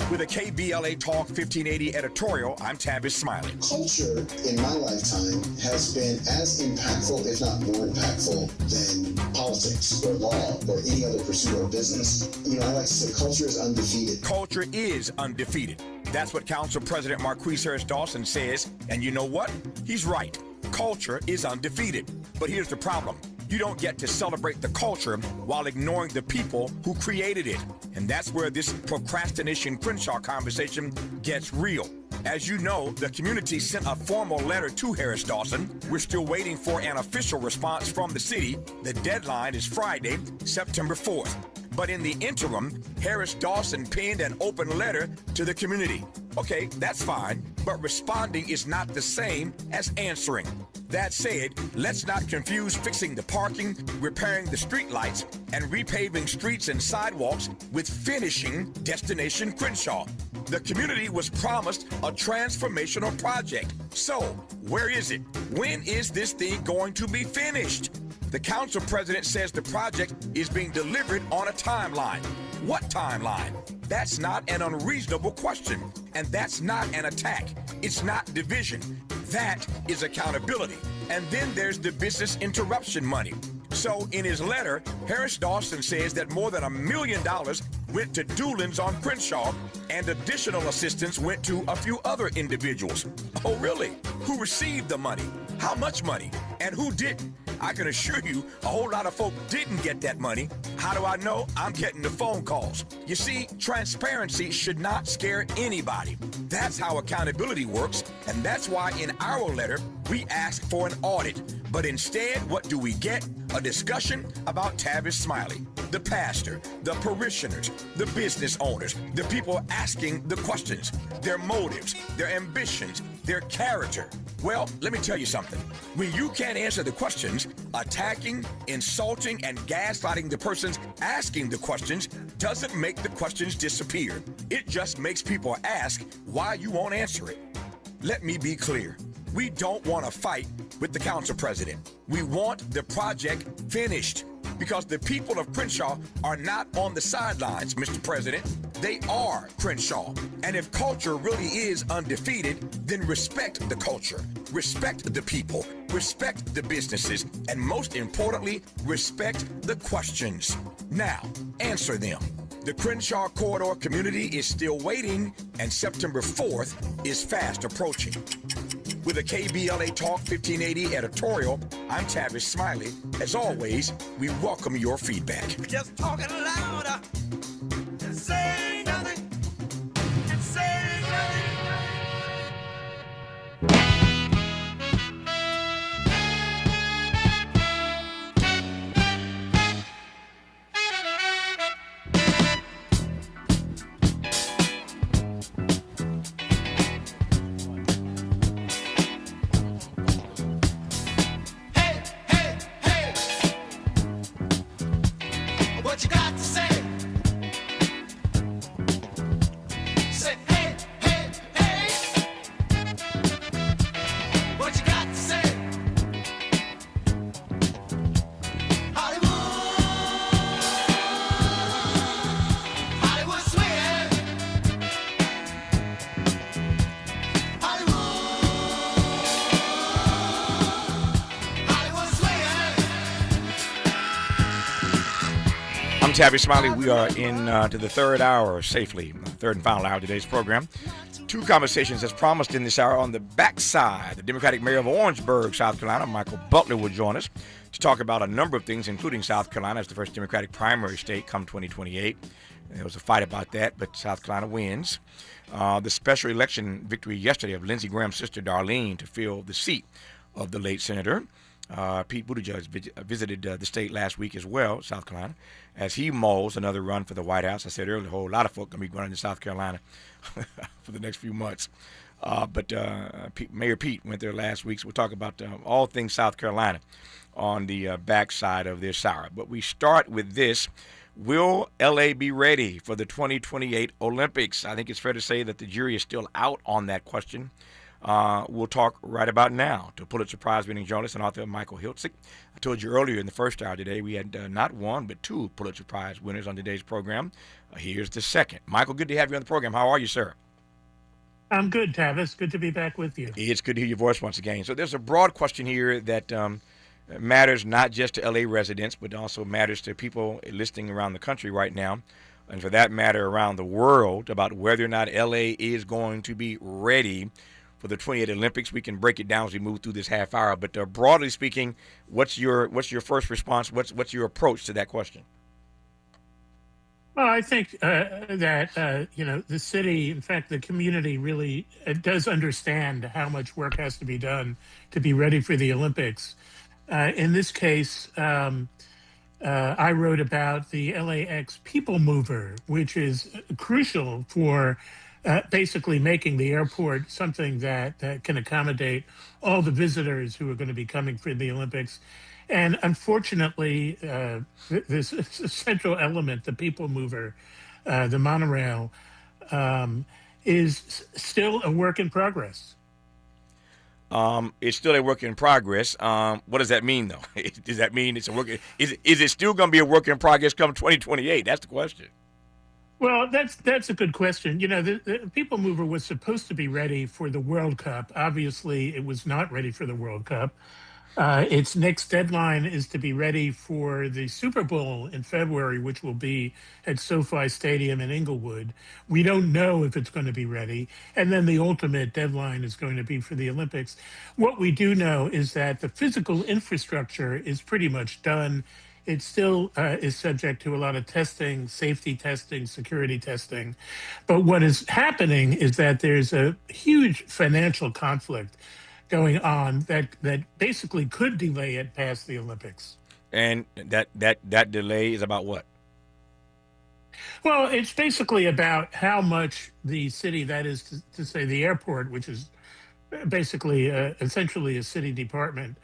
With a KBLA Talk 1580 editorial, I'm Tavis Smiley. Culture in my lifetime has been as impactful, if not more impactful, than politics or law or any other pursuit or business. You know, I like to say culture is undefeated. Culture is undefeated. That's what Council President Marquise Harris Dawson says, and you know what? He's right. Culture is undefeated. But here's the problem. You don't get to celebrate the culture while ignoring the people who created it. And that's where this procrastination Crenshaw conversation gets real. As you know, the community sent a formal letter to Harris Dawson. We're still waiting for an official response from the city. The deadline is Friday, September 4th. But in the interim, Harris Dawson penned an open letter to the community. Okay, that's fine, but responding is not the same as answering. That said, let's not confuse fixing the parking, repairing the streetlights, and repaving streets and sidewalks with finishing Destination Crenshaw. The community was promised a transformational project. So, where is it? When is this thing going to be finished? The council president says the project is being delivered on a timeline. What timeline? That's not an unreasonable question, and that's not an attack. It's not division. That is accountability. And then there's the business interruption money. So in his letter, Harris Dawson says that more than $1 million went to Doolin's on Crenshaw, and additional assistance went to a few other individuals. Oh, really? Who received the money? How much money? And who didn't? I can assure you a whole lot of folk didn't get that money. How do I know? I'm getting the phone calls. You see, transparency should not scare anybody. That's how accountability works, and that's why in our letter, we ask for an audit. But instead, what do we get? A discussion about Tavis Smiley, the pastor, the parishioners, the business owners, the people asking the questions, their motives, their ambitions, their character. Well, let me tell you something. When you can't answer the questions, attacking, insulting, and gaslighting the persons asking the questions doesn't make the questions disappear. It just makes people ask why you won't answer it. Let me be clear. We don't want to fight with the council president. We want the project finished because the people of Crenshaw are not on the sidelines, Mr. President. They are Crenshaw. And if culture really is undefeated, then respect the culture, respect the people, respect the businesses, and most importantly, respect the questions. Now, answer them. The Crenshaw Corridor community is still waiting, and September 4th is fast approaching. With a KBLA Talk 1580 editorial, I'm Tavis Smiley. As always, we welcome your feedback. Just talking louder and saying nothing and saying nothing. Tavis Smiley. We are in to the third hour safely, third and final hour of today's program. Two conversations as promised in this hour. On the backside, the Democratic mayor of Orangeburg, South Carolina, Michael Butler, will join us to talk about a number of things, including South Carolina as the first Democratic primary state come 2028. There was a fight about that, but South Carolina wins. The special election victory yesterday of Lindsey Graham's sister Darlene to fill the seat of the late Senator Pete Buttigieg visited the state last week as well, South Carolina, as he mulls another run for the White House. I said earlier, a whole lot of folk going to be running to South Carolina for the next few months. But Mayor Pete went there last week, so we'll talk about all things South Carolina on the backside of this hour. But we start with this. Will L.A. be ready for the 2028 Olympics? I think it's fair to say that the jury is still out on that question. We'll talk right about now to Pulitzer Prize-winning journalist and author Michael Hiltzik. I told you earlier in the first hour today we had not one but two Pulitzer Prize winners on today's program. Here's the second. Michael, good to have you on the program. How are you, sir? I'm good, Tavis. Good to be back with you. It's good to hear your voice once again. So there's a broad question here that matters not just to L.A. residents, but also matters to people listening around the country right now, and for that matter around the world, about whether or not L.A. is going to be ready for the 28 Olympics. We can break it down as we move through this half hour. But broadly speaking, what's your first response? What's your approach to that question? Well, I think that the city, in fact, the community really does understand how much work has to be done to be ready for the Olympics. In this case, I wrote about the LAX People Mover, which is crucial for basically making the airport something that can accommodate all the visitors who are going to be coming for the Olympics. And unfortunately, this central element, the People Mover, the monorail, is still a work in progress. It's still a work in progress. What does that mean, though? Does that mean it's a work? Is it still going to be a work in progress come 2028? That's the question. Well, that's a good question. The People Mover was supposed to be ready for the World Cup. Obviously, it was not ready for the World Cup. Its next deadline is to be ready for the Super Bowl in February, which will be at SoFi Stadium in Inglewood. We don't know if it's going to be ready. And then the ultimate deadline is going to be for the Olympics. What we do know is that the physical infrastructure is pretty much done. It still is subject to a lot of testing, safety testing, security testing. But what is happening is that there's a huge financial conflict going on that basically could delay it past the Olympics. And that delay is about what? Well, it's basically about how much the city, that is to say the airport, which is basically essentially a city department,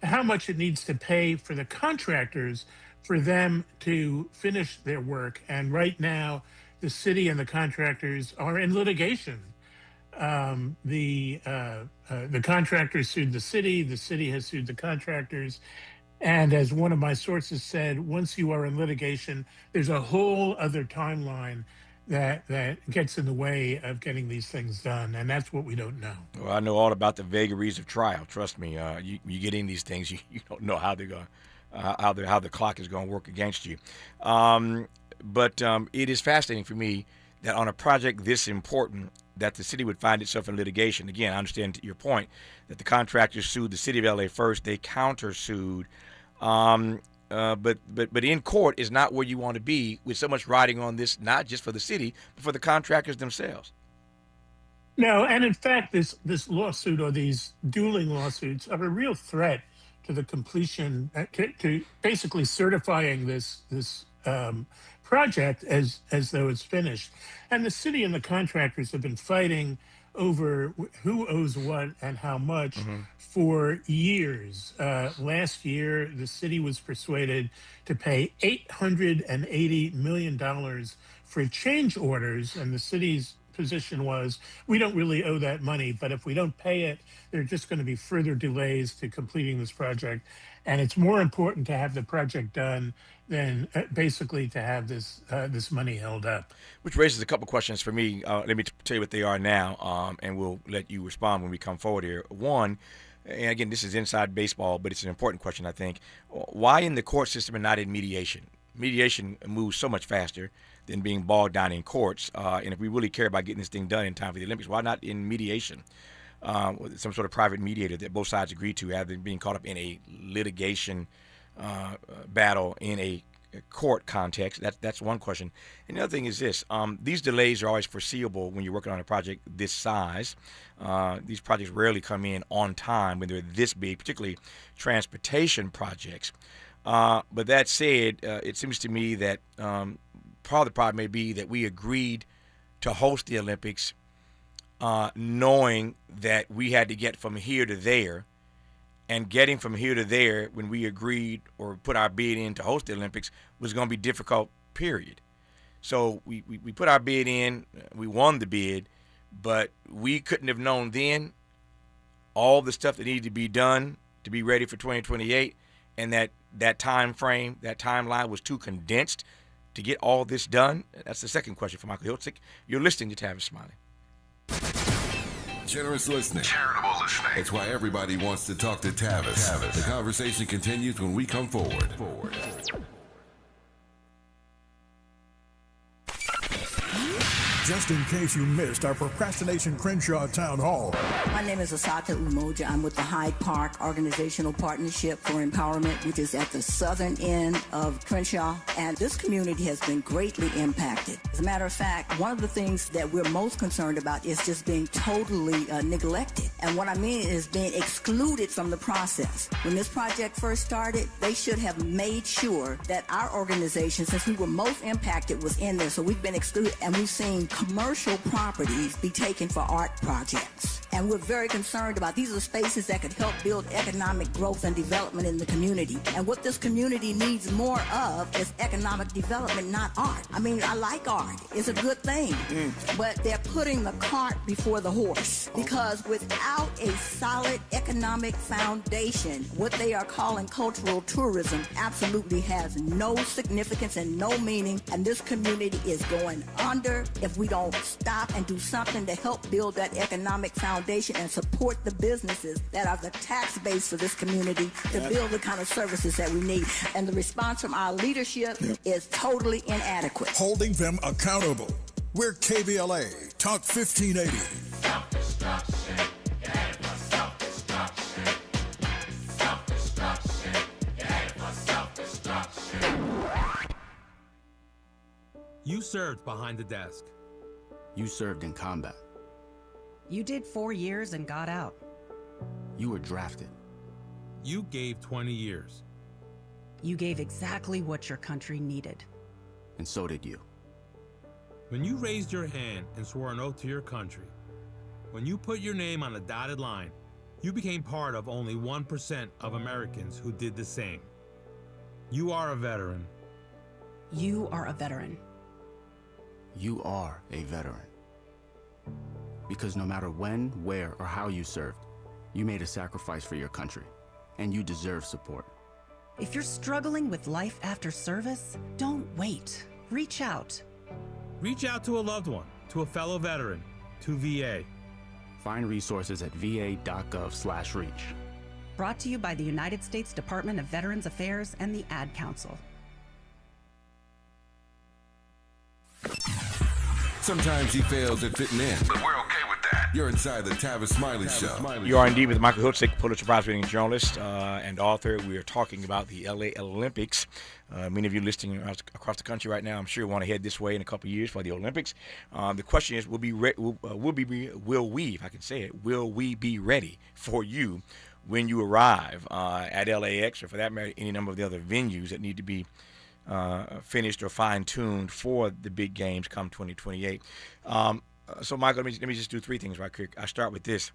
how much it needs to pay for the contractors for them to finish their work. And right now, the city and the contractors are in litigation. The contractors sued the city has sued the contractors. And as one of my sources said, once you are in litigation, there's a whole other timeline that gets in the way of getting these things done. And that's what we don't know. Well, I know all about the vagaries of trial. Trust me, you get in these things, you don't know how they're going, how the clock is going to work against you. But it is fascinating for me that on a project this important, that the city would find itself in litigation. Again, I understand your point that the contractors sued the city of LA first. They countersued. But in court is not where you want to be with so much riding on this, not just for the city, but for the contractors themselves. No, and in fact, this lawsuit or these dueling lawsuits are a real threat to the completion, to basically certifying this project as though it's finished. And the city and the contractors have been fighting over who owes what and how much for years. Last year, the city was persuaded to pay $880 million for change orders, and the city's position was, we don't really owe that money, but if we don't pay it, there are just going to be further delays to completing this project. And it's more important to have the project done than basically to have this money held up. Which raises a couple questions for me. Let me tell you what they are now, and we'll let you respond when we come forward here. One, and again, this is inside baseball, but it's an important question, I think. Why in the court system and not in mediation? Mediation moves so much faster than being bogged down in courts. And if we really care about getting this thing done in time for the Olympics, why not in mediation? Some sort of private mediator that both sides agree to, rather than being caught up in a litigation battle in a court context. That's one question. And the other thing is this: these delays are always foreseeable when you're working on a project this size. These projects rarely come in on time when they're this big, particularly transportation projects. But that said, it seems to me that part of the problem may be that we agreed to host the Olympics knowing that we had to get from here to there. And getting from here to there when we agreed or put our bid in to host the Olympics was going to be difficult, period. So we put our bid in, we won the bid, but we couldn't have known then all the stuff that needed to be done to be ready for 2028, and that time frame, that timeline was too condensed to get all this done. That's the second question for Michael Hiltzik. You're listening to Tavis Smiley. Generous listening. Charitable listening. It's why everybody wants to talk to Tavis. The conversation continues when we come forward. Just in case you missed our Procrastination Crenshaw Town Hall. My name is Asata Umoja. I'm with the Hyde Park Organizational Partnership for Empowerment, which is at the southern end of Crenshaw. And this community has been greatly impacted. As a matter of fact, one of the things that we're most concerned about is just being totally neglected. And what I mean is being excluded from the process. When this project first started, they should have made sure that our organization, since we were most impacted, was in there. So we've been excluded, and we've seen commercial properties be taken for art projects. And we're very concerned about these are spaces that could help build economic growth and development in the community. And what this community needs more of is economic development, not art. I mean, I like art. It's a good thing. But they're putting the cart before the horse. Because without a solid economic foundation, what they are calling cultural tourism absolutely has no significance and no meaning. And this community is going under if we don't stop and do something to help build that economic foundation and support the businesses that are the tax base for this community to build the kind of services that we need. And the response from our leadership is totally inadequate. Holding them accountable. We're KBLA, Talk 1580. Self-destruction. You're headed for self-destruction. Self-destruction. You're headed for self-destruction. You served behind the desk. You served in combat. You did 4 years and got out. You were drafted. You gave 20 years. You gave exactly what your country needed. And so did you. When you raised your hand and swore an oath to your country, when you put your name on a dotted line, you became part of only 1% of Americans who did the same. You are a veteran. You are a veteran. You are a veteran. Because no matter when, where, or how you served, you made a sacrifice for your country, and you deserve support. If you're struggling with life after service, don't wait. Reach out. Reach out to a loved one, to a fellow veteran, to VA. Find resources at va.gov/reach. Brought to you by the United States Department of Veterans Affairs and the Ad Council. Sometimes he fails at fitting in, but we're okay with that. You're inside the Tavis Smiley Show. You are indeed with Michael Hiltzik, Pulitzer Prize-winning journalist and author. We are talking about the LA Olympics. Many of you listening across the country right now, I'm sure, want to head this way in a couple of years for the Olympics. The question is, will we, if I can say it, will we be ready for you when you arrive at LAX, or for that matter, any number of the other venues that need to be finished or fine-tuned for the big games come 2028. So, Michael, let me just do three things right quick. I start with this.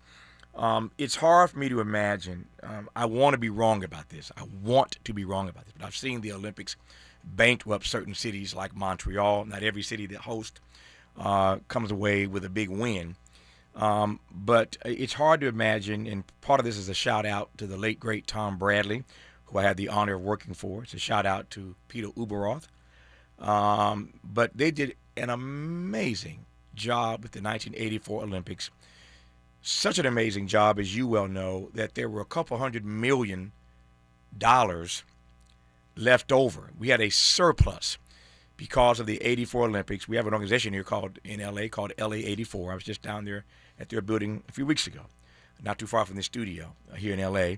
It's hard for me to imagine. I want to be wrong about this. But I've seen the Olympics bankrupt certain cities like Montreal. Not every city that hosts comes away with a big win. But it's hard to imagine, and part of this is a shout-out to the late, great Tom Bradley, who I had the honor of working for. It's a shout-out to Peter Uberoth. But they did an amazing job with the 1984 Olympics. Such an amazing job, as you well know, that there were a couple $100 million left over. We had a surplus because of the 84 Olympics. We have an organization here in LA called LA 84. I was just down there at their building a few weeks ago, not too far from the studio here in LA.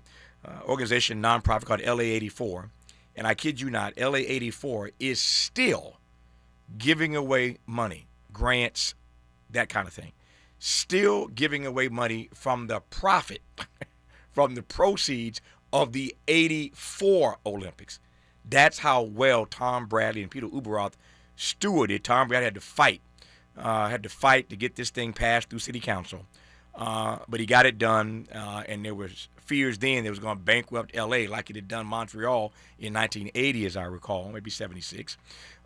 Organization, nonprofit called LA 84. and I kid you not, LA 84 is still giving away money, grants, that kind of thing. Still giving away money from the profit, from the proceeds of the 84 Olympics. That's how well Tom Bradley and Peter Ueberroth stewarded. Tom Bradley had to fight to get this thing passed through city council. But he got it done, and there was fears then that it was going to bankrupt L.A. like it had done Montreal in 1980, as I recall, maybe 76,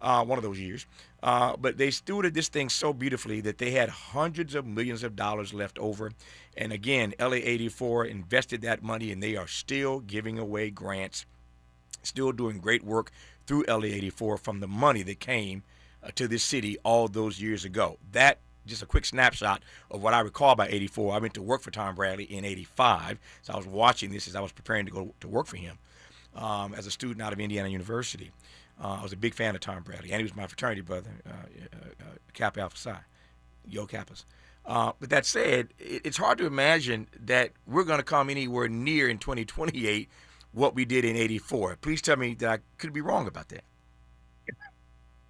one of those years. But they stewarded this thing so beautifully that they had hundreds of millions of dollars left over. And again, LA 84 invested that money, and they are still giving away grants, still doing great work through LA 84 from the money that came to this city all those years ago. That just a quick snapshot of what I recall about 84. I went to work for Tom Bradley in 85, so I was watching this as I was preparing to go to work for him as a student out of Indiana University. I was a big fan of Tom Bradley, and he was my fraternity brother, Kappa Alpha Psi, Yo Kappas. But that said, it's hard to imagine that we're going to come anywhere near in 2028 what we did in 84. Please tell me that I could be wrong about that.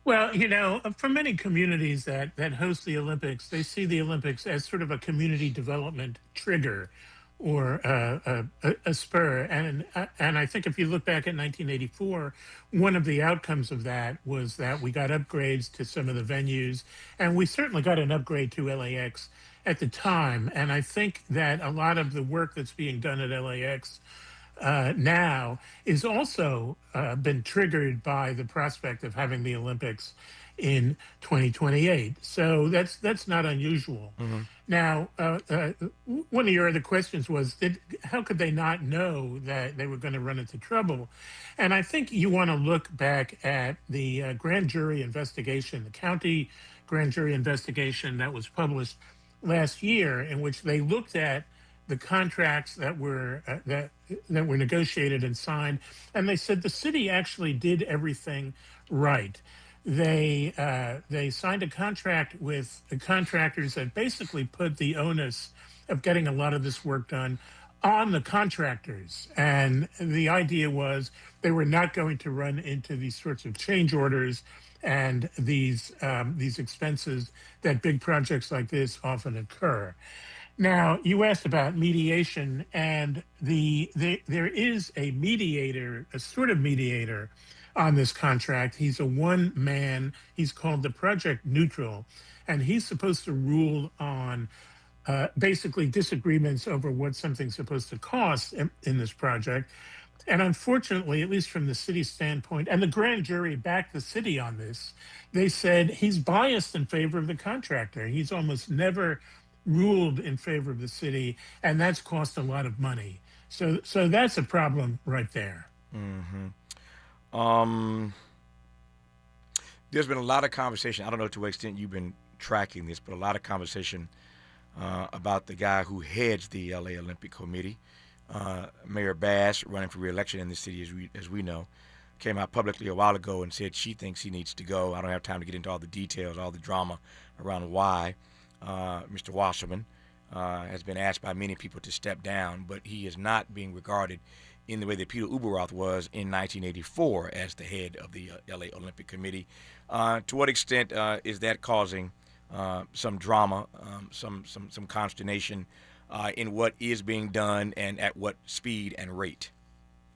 Well, you know, for many communities that host the Olympics, they see the Olympics as sort of a community development trigger or a spur. And I think if you look back at 1984, one of the outcomes of that was that we got upgrades to some of the venues, and we certainly got an upgrade to LAX at the time. And I think that a lot of the work that's being done at LAX now is also been triggered by the prospect of having the Olympics in 2028. So that's not unusual. Mm-hmm. Now, one of your other questions was, how could they not know that they were going to run into trouble? And I think you want to look back at the grand jury investigation, the county grand jury investigation that was published last year, in which they looked at the contracts that were negotiated and signed, and they said the city actually did everything right. They signed a contract with the contractors that basically put the onus of getting a lot of this work done on the contractors, and the idea was they were not going to run into these sorts of change orders and these expenses that big projects like this often occur. Now, you asked about mediation, and there is a mediator, a sort of mediator on this contract. He's a one-man, he's called the project neutral, and he's supposed to rule on basically disagreements over what something's supposed to cost in this project. And unfortunately, at least from the city's standpoint, and the grand jury backed the city on this, they said he's biased in favor of the contractor. He's almost never ruled in favor of the city, and that's cost a lot of money. So that's a problem right there. Mm-hmm. There's been a lot of conversation. I don't know to what extent you've been tracking this, but a lot of conversation about the guy who heads the LA Olympic Committee, Mayor Bass, running for re-election in the city, as we know, came out publicly a while ago and said she thinks he needs to go. I don't have time to get into all the details, all the drama around why. Mr. Wasserman has been asked by many people to step down, but he is not being regarded in the way that Peter Ueberroth was in 1984 as the head of the LA Olympic Committee. To what extent is that causing some drama, some consternation in what is being done and at what speed and rate,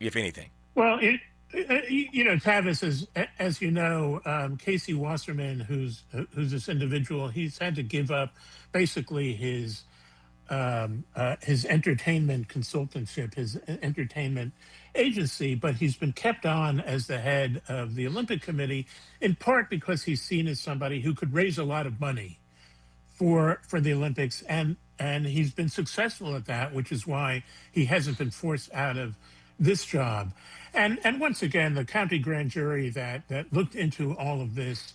if anything? Well, you know, Tavis, as you know, Casey Wasserman, who's this individual, he's had to give up basically his entertainment consultantship, his entertainment agency, but he's been kept on as the head of the Olympic Committee, in part because he's seen as somebody who could raise a lot of money for the Olympics, and he's been successful at that, which is why he hasn't been forced out of this job. And once again, the county grand jury that looked into all of this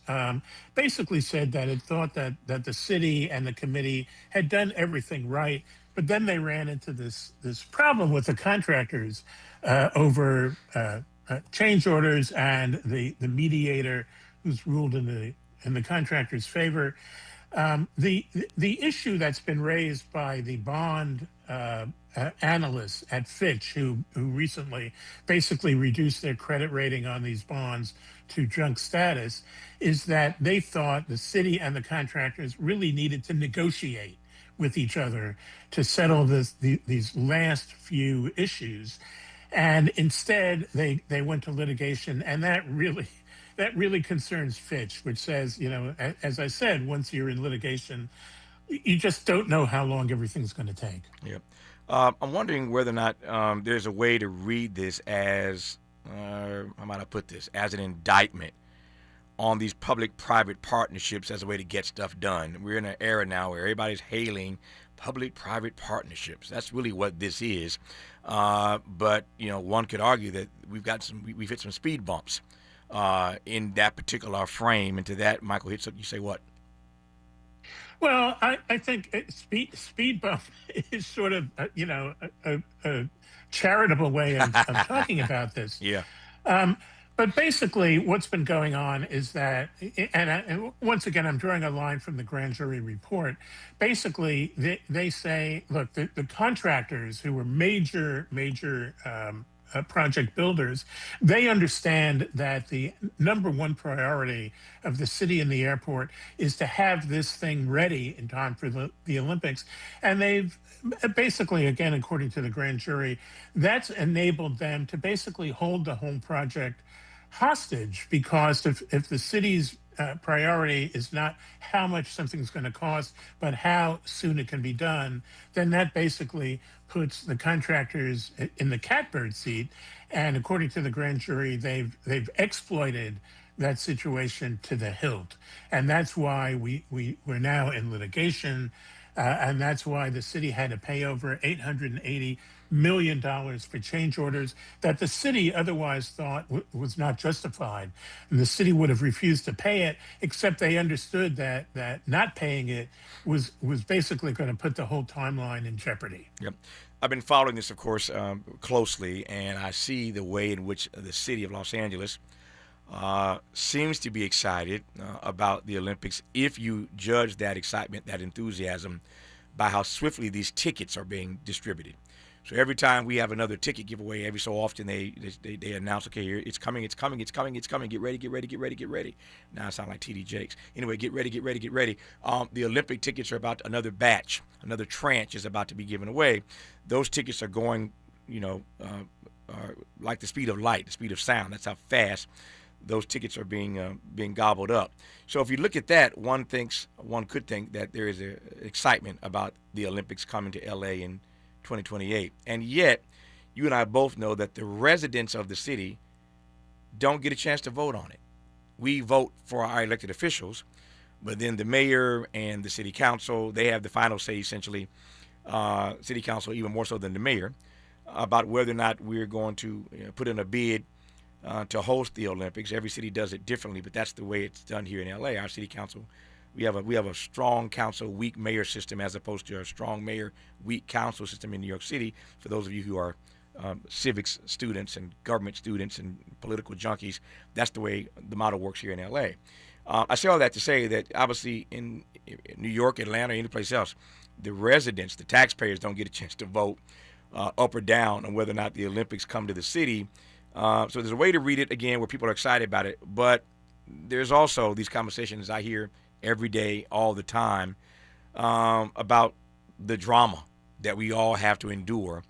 basically said that it thought that the city and the committee had done everything right, but then they ran into this problem with the contractors over change orders and the mediator who's ruled in the contractor's favor. The issue that's been raised by the bond analysts at Fitch who recently basically reduced their credit rating on these bonds to junk status, is that they thought the city and the contractors really needed to negotiate with each other to settle these last few issues. And instead, they went to litigation, and that really concerns Fitch, which says, as I said, once you're in litigation, you just don't know how long everything's going to take. Yep. I'm wondering whether or not there's a way to read this as, how might I put this, as an indictment on these public-private partnerships as a way to get stuff done. We're in an era now where everybody's hailing public-private partnerships. That's really what this is. But one could argue that we've hit some speed bumps in that particular frame. And to that, Michael Hiltzik, you say what? Well, I think speed bump is sort of a charitable way of talking about this. Yeah. But basically, what's been going on is that, and once again, I'm drawing a line from the grand jury report. Basically, they say, look, the contractors who were major project builders, they understand that the number one priority of the city and the airport is to have this thing ready in time for the Olympics. And they've basically, again, according to the grand jury, that's enabled them to basically hold the whole project hostage, because if the city's priority is not how much something's going to cost, but how soon it can be done, then that basically puts the contractors in the catbird seat. And according to the grand jury, they've exploited that situation to the hilt. And that's why we're now in litigation. And that's why the city had to pay over $880 million for change orders that the city otherwise thought was not justified. And the city would have refused to pay it, except they understood that not paying it was basically going to put the whole timeline in jeopardy. Yep. I've been following this, of course, closely, and I see the way in which the city of Los Angeles seems to be excited about the Olympics, if you judge that excitement, that enthusiasm, by how swiftly these tickets are being distributed. So every time we have another ticket giveaway, every so often they announce, okay, here it's coming, get ready. Now I sound like TD Jakes. Anyway, get ready. The Olympic tickets are about, another batch, another tranche is about to be given away. Those tickets are going, like the speed of light, the speed of sound. That's how fast those tickets are being gobbled up. So if you look at that, one could think that there is a excitement about the Olympics coming to LA in 2028. And yet, you and I both know that the residents of the city don't get a chance to vote on it. We vote for our elected officials, but then the mayor and the city council, they have the final say, essentially, city council even more so than the mayor, about whether or not we're going to put in a bid to host the Olympics. Every city does it differently, but that's the way it's done here in LA. Our city council, we have a strong council, weak mayor system, as opposed to a strong mayor, weak council system in New York City. For those of you who are civics students and government students and political junkies, that's the way the model works here in LA. I say all that to say that obviously in New York, Atlanta, or any place else, the residents, the taxpayers, don't get a chance to vote up or down on whether or not the Olympics come to the city. So there's a way to read it, again, where people are excited about it. But there's also these conversations I hear every day, all the time, about the drama that we all have to endure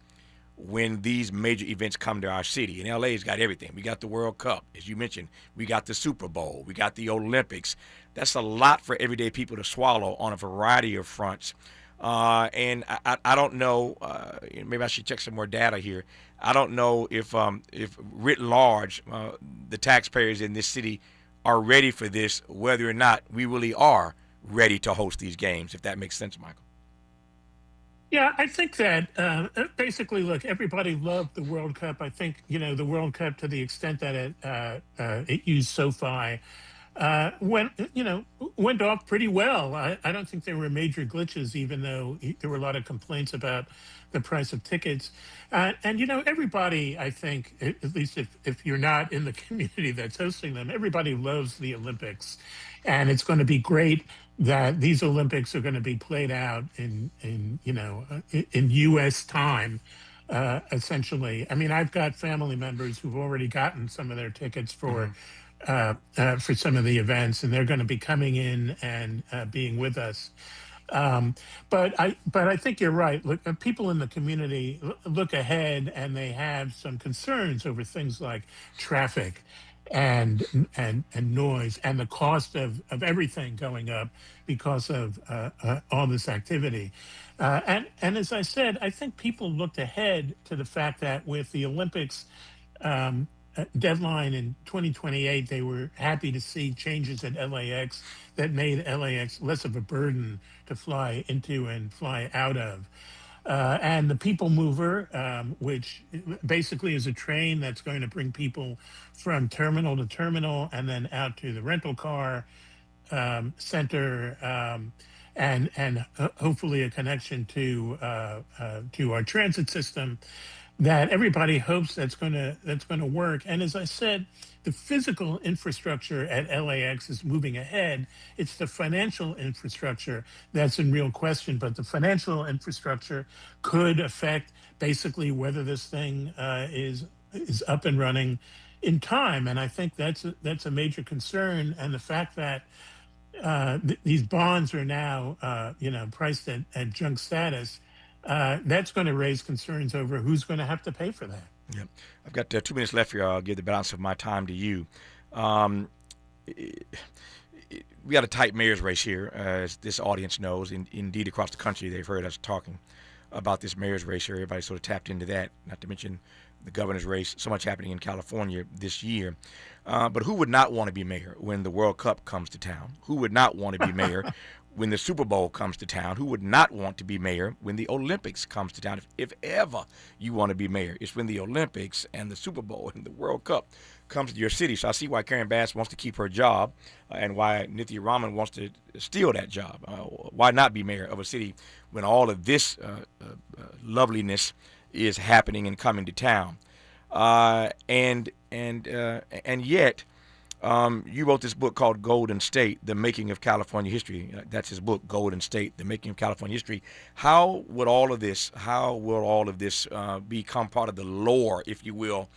when these major events come to our city. And LA's got everything. We got the World Cup, as you mentioned. We got the Super Bowl. We got the Olympics. That's a lot for everyday people to swallow on a variety of fronts. And I don't know, maybe I should check some more data here. I don't know if writ large, the taxpayers in this city are ready for this, whether or not we really are ready to host these games, if that makes sense, Michael. Yeah, I think that basically, look, everybody loved the World Cup. I think, the World Cup, to the extent that it used SoFi, went off pretty well. I don't think there were major glitches, even though there were a lot of complaints about the price of tickets. And everybody, I think, at least if you're not in the community that's hosting them, everybody loves the Olympics. And it's going to be great that these Olympics are going to be played out in U.S. time, essentially. I mean, I've got family members who've already gotten some of their tickets for some of the events, and they're going to be coming in and being with us. But I think you're right. Look, people in the community look ahead, and they have some concerns over things like traffic and noise and the cost of everything going up because of all this activity. And as I said, I think people looked ahead to the fact that with the Olympics deadline in 2028, they were happy to see changes at LAX that made LAX less of a burden to fly into and fly out of. And the People Mover, which basically is a train that's going to bring people from terminal to terminal and then out to the rental car center, and hopefully a connection to our transit system, that everybody hopes that's going to work. And as I said, the physical infrastructure at LAX is moving ahead. It's the financial infrastructure that's in real question, but the financial infrastructure could affect basically whether this thing is up and running in time. And I think that's a major concern. And the fact that these bonds are now priced at junk status, that's going to raise concerns over who's going to have to pay for that. Yeah, I've got 2 minutes left here. I'll give the balance of my time to you. We got a tight mayor's race here, as this audience knows. Indeed, across the country, they've heard us talking about this mayor's race here. Everybody sort of tapped into that, not to mention the governor's race, so much happening in California this year. But who would not want to be mayor when the World Cup comes to town? Who would not want to be mayor when the Super Bowl comes to town? Who would not want to be mayor when the Olympics comes to town? If ever you want to be mayor, it's when the Olympics and the Super Bowl and the World Cup comes to your city. So I see why Karen Bass wants to keep her job and why Nithya Raman wants to steal that job. Why not be mayor of a city when all of this loveliness is happening and coming to town? And yet, you wrote this book called Golden State, The Making of California History. That's his book, Golden State, The Making of California History. How will all of this become part of the lore, if you will,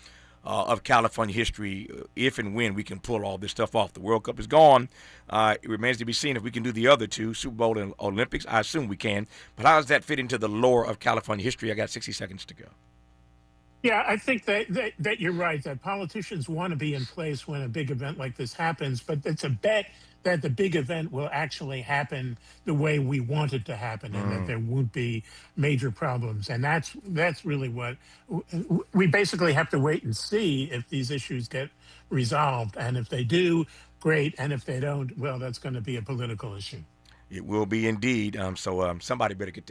of California history, if and when we can pull all this stuff off? The World Cup is gone. It remains to be seen if we can do the other two, Super Bowl and Olympics. I assume we can. But how does that fit into the lore of California history? I got 60 seconds to go. Yeah, I think that you're right, that politicians want to be in place when a big event like this happens, but it's a bet that the big event will actually happen the way we want it to happen, and that there won't be major problems. And that's really what we basically have to wait and see if these issues get resolved. And if they do, great. And if they don't, well, that's going to be a political issue. It will be indeed. So somebody better get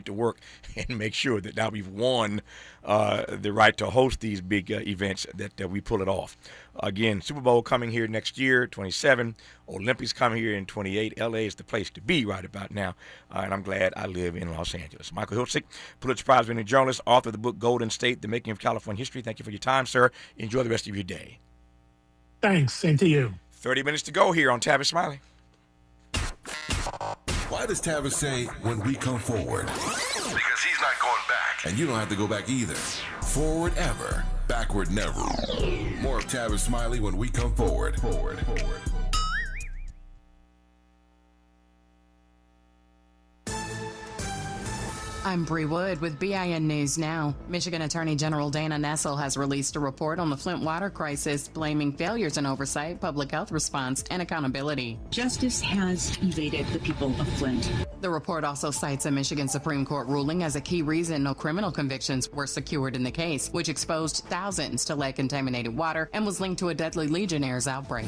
to work and make sure that now we've won the right to host these big events, that we pull it off. Again, Super Bowl coming here next year, 27. Olympics coming here in 28. LA is the place to be right about now. And I'm glad I live in Los Angeles. Michael Hiltzik, Pulitzer Prize-winning journalist, author of the book Golden State, The Making of California History. Thank you for your time, sir. Enjoy the rest of your day. Thanks. Same to you. 30 minutes to go here on Tavis Smiley. Why does Tavis say, when we come forward? Because he's not going back. And you don't have to go back either. Forward ever, backward never. More of Tavis Smiley when we come forward. Forward. I'm Bree Wood with BIN News Now. Michigan Attorney General Dana Nessel has released a report on the Flint water crisis, blaming failures in oversight, public health response, and accountability. Justice has evaded the people of Flint. The report also cites a Michigan Supreme Court ruling as a key reason no criminal convictions were secured in the case, which exposed thousands to lead-contaminated water and was linked to a deadly Legionnaire's outbreak.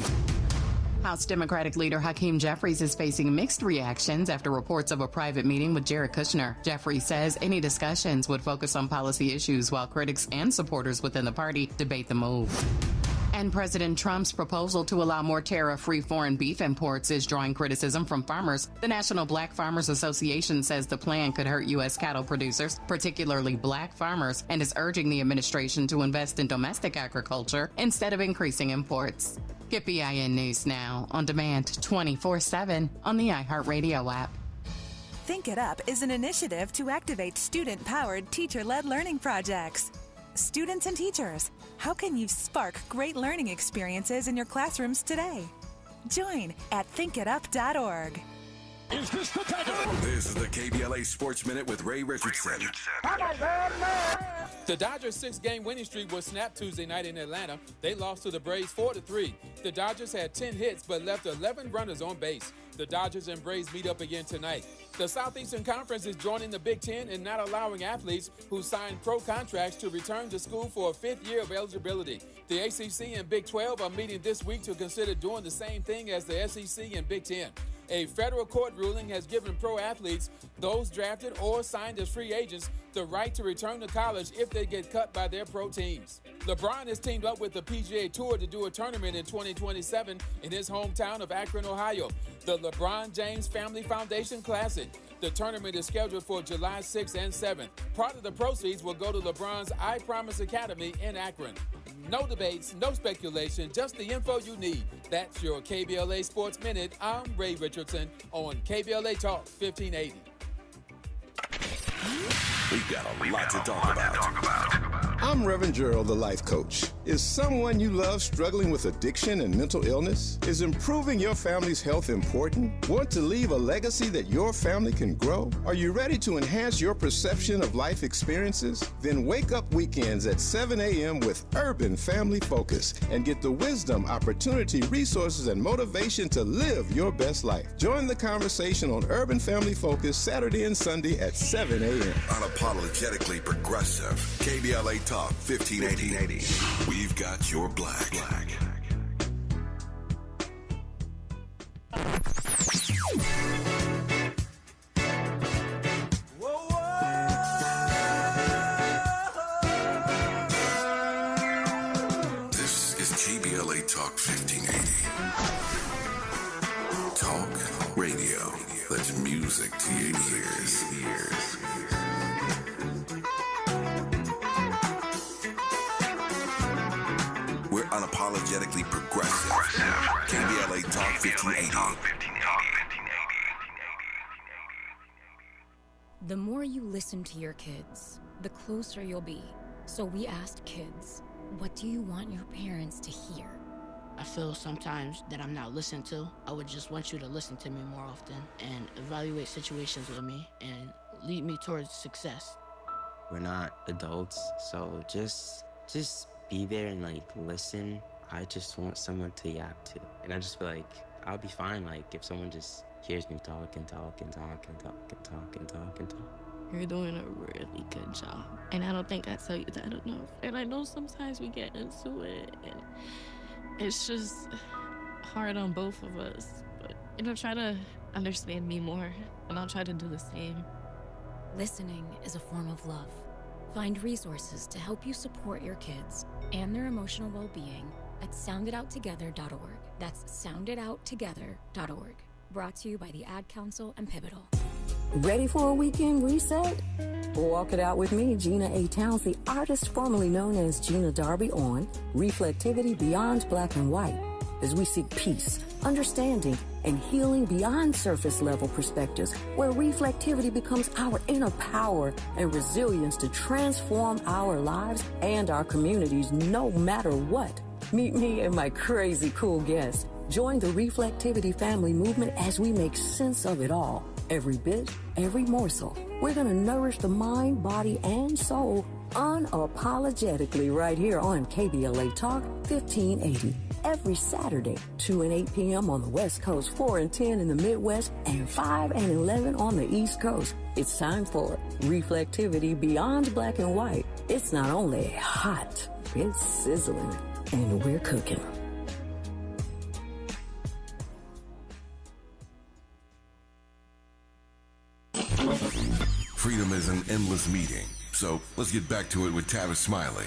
House Democratic leader Hakeem Jeffries is facing mixed reactions after reports of a private meeting with Jared Kushner. Jeffries says any discussions would focus on policy issues while critics and supporters within the party debate the move. And President Trump's proposal to allow more tariff-free foreign beef imports is drawing criticism from farmers. The National Black Farmers Association says the plan could hurt U.S. cattle producers, particularly black farmers, and is urging the administration to invest in domestic agriculture instead of increasing imports. Get BIN News now, on demand 24/7 on the iHeartRadio app. Think It Up is an initiative to activate student-powered, teacher-led learning projects. Students and teachers, how can you spark great learning experiences in your classrooms today? Join at thinkitup.org. Is this the tiger? This is the KBLA Sports Minute with Ray Richardson. The Dodgers' 6-game winning streak was snapped Tuesday night in Atlanta. They lost to the Braves 4-3. The Dodgers had 10 hits but left 11 runners on base. The Dodgers and Braves meet up again tonight. The Southeastern Conference is joining the Big Ten in not allowing athletes who signed pro contracts to return to school for a 5th year of eligibility. The ACC and Big 12 are meeting this week to consider doing the same thing as the SEC and Big 10. A federal court ruling has given pro athletes, those drafted or signed as free agents, the right to return to college if they get cut by their pro teams. LeBron has teamed up with the PGA Tour to do a tournament in 2027 in his hometown of Akron, Ohio, the LeBron James Family Foundation Classic. The tournament is scheduled for July 6th and 7th. Part of the proceeds will go to LeBron's I Promise Academy in Akron. No debates, no speculation, just the info you need. That's your KBLA Sports Minute. I'm Ray Richardson on KBLA Talk 1580. We've got a lot to talk about. I'm Reverend Gerald, the life coach. Is someone you love struggling with addiction and mental illness? Is improving your family's health important? Want to leave a legacy that your family can grow? Are you ready to enhance your perception of life experiences? Then wake up weekends at 7 a.m. with Urban Family Focus and get the wisdom, opportunity, resources, and motivation to live your best life. Join the conversation on Urban Family Focus Saturday and Sunday at 7 a.m. Unapologetically progressive. KBLA Talk 1580. We've got your black. This is KBLA Talk 1580. Talk radio. That's music to your ears. We're unapologetically progressive. KBLA Talk 1580. The more you listen to your kids, the closer you'll be. So we asked kids, what do you want your parents to hear? I feel sometimes that I'm not listened to. I would just want you to listen to me more often and evaluate situations with me and lead me towards success. We're not adults, so just be there and listen. I just want someone to yap to. And I just feel like I'll be fine if someone just hears me talk and talk and talk and talk and talk and talk and talk. You're doing a really good job. And I don't think I tell you that enough. And I know sometimes we get into it and it's just hard on both of us. But, try to understand me more and I'll try to do the same. Listening is a form of love. Find resources to help you support your kids and their emotional well-being at sounditouttogether.org. That's sounditouttogether.org. Brought to you by the Ad Council and Pivotal. Ready for a weekend reset? Walk it out with me, Gina A. Towns, the artist formerly known as Gina Darby, on Reflectivity Beyond Black and White, as we seek peace, understanding, and healing beyond surface-level perspectives, where reflectivity becomes our inner power and resilience to transform our lives and our communities no matter what. Meet me and my crazy cool guests. Join the Reflectivity family movement as we make sense of it all. Every bit, every morsel. We're going to nourish the mind, body, and soul unapologetically right here on KBLA Talk 1580. Every Saturday, 2 and 8 p.m. on the West Coast, 4 and 10 in the Midwest, and 5 and 11 on the East Coast. It's time for Reflectivity Beyond Black and White. It's not only hot, it's sizzling, and we're cooking. Freedom is an endless meeting, so let's get back to it with Tavis Smiley.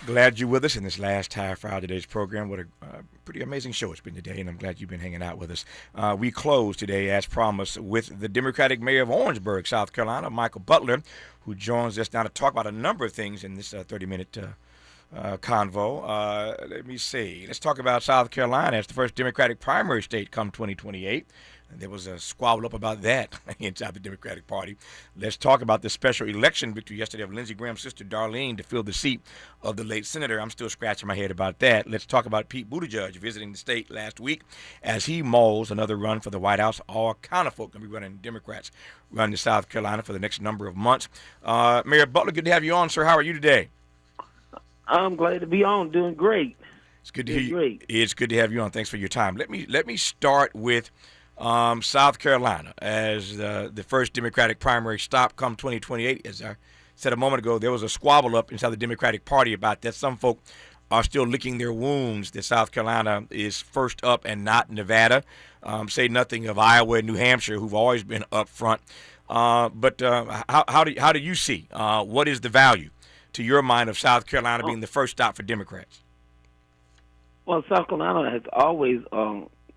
Glad you're with us in this last half hour of today's program. What a pretty amazing show it's been today, and I'm glad you've been hanging out with us. We close today, as promised, with the Democratic mayor of Orangeburg, South Carolina, Michael Butler, who joins us now to talk about a number of things in this 30-minute convo. Let me see. Let's talk about South Carolina as the first Democratic primary state come 2028. There was a squabble up about that inside the Democratic Party. Let's talk about the special election victory yesterday of Lindsey Graham's sister Darlene to fill the seat of the late senator. I'm still scratching my head about that. Let's talk about Pete Buttigieg visiting the state last week as he mulls another run for the White House. All kind of folk going to be running, Democrats run to South Carolina for the next number of months. Mayor Butler, good to have you on, sir. How are you today? I'm glad to be on. Doing great. It's good to hear you. It's good to have you on. Thanks for your time. Let me start with South Carolina as the first Democratic primary stop come 2028. As I said a moment ago, there was a squabble up inside the Democratic Party about that. Some folk are still licking their wounds that South Carolina is first up and not Nevada. Say nothing of Iowa and New Hampshire, who've always been up front. But how do you see what is the value to your mind of South Carolina being the first stop for Democrats? Well, South Carolina has always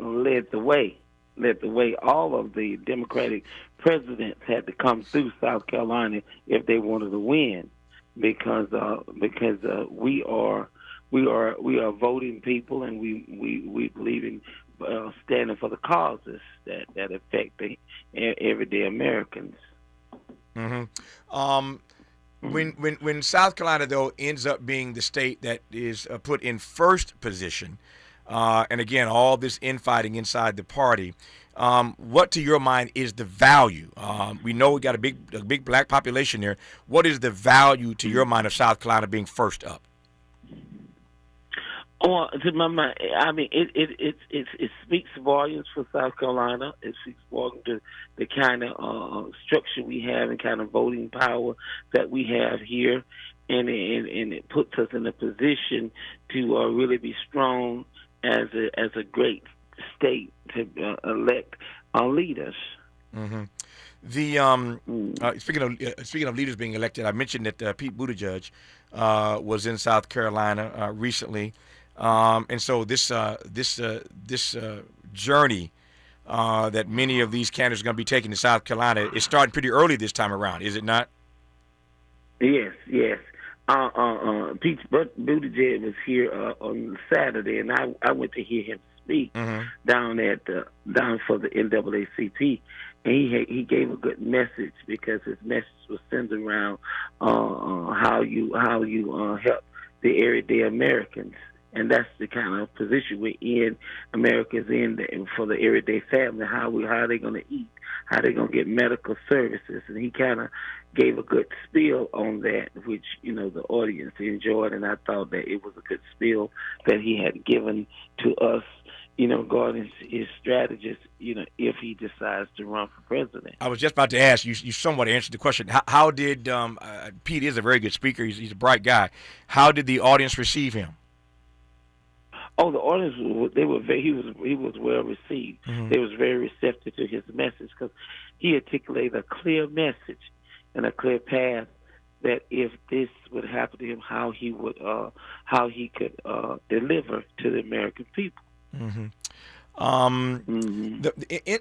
led the way. All of the Democratic presidents had to come through South Carolina if they wanted to win, because we are voting people, and we believe in standing for the causes that affect the everyday Americans. Mm-hmm. When South Carolina though ends up being the state that is put in first position. And again, all this infighting inside the party. What, to your mind, is the value? We know we got a big black population there. What is the value, to your mind, of South Carolina being first up? Well, to my mind, I mean, it speaks volumes for South Carolina. It speaks volumes to the kind of structure we have and kind of voting power that we have here, and it puts us in a position to really be strong as a great state to elect our leaders. Mm-hmm. Speaking of leaders being elected, I mentioned that Pete Buttigieg was in South Carolina recently, and so this journey that many of these candidates are going to be taking to South Carolina is starting pretty early this time around, is it not? Yes. Pete Buttigieg was here on Saturday, and I went to hear him speak down for the NAACP, and he gave a good message, because his message was centered around how you help the everyday Americans, and that's the kind of position we're in. America's in for the everyday family. How are they going to eat? How they going to get medical services? And he kind of gave a good spiel on that, which, the audience enjoyed, and I thought that it was a good spiel that he had given to us, regarding his strategist, if he decides to run for president. I was just about to ask, you somewhat answered the question. How did, Pete is a very good speaker, he's a bright guy. How did the audience receive him? Oh, the audience, he was well received. Mm-hmm. They was very receptive to his message, because he articulated a clear message and a clear path that if this would happen to him, how he could deliver to the American people. Mm-hmm.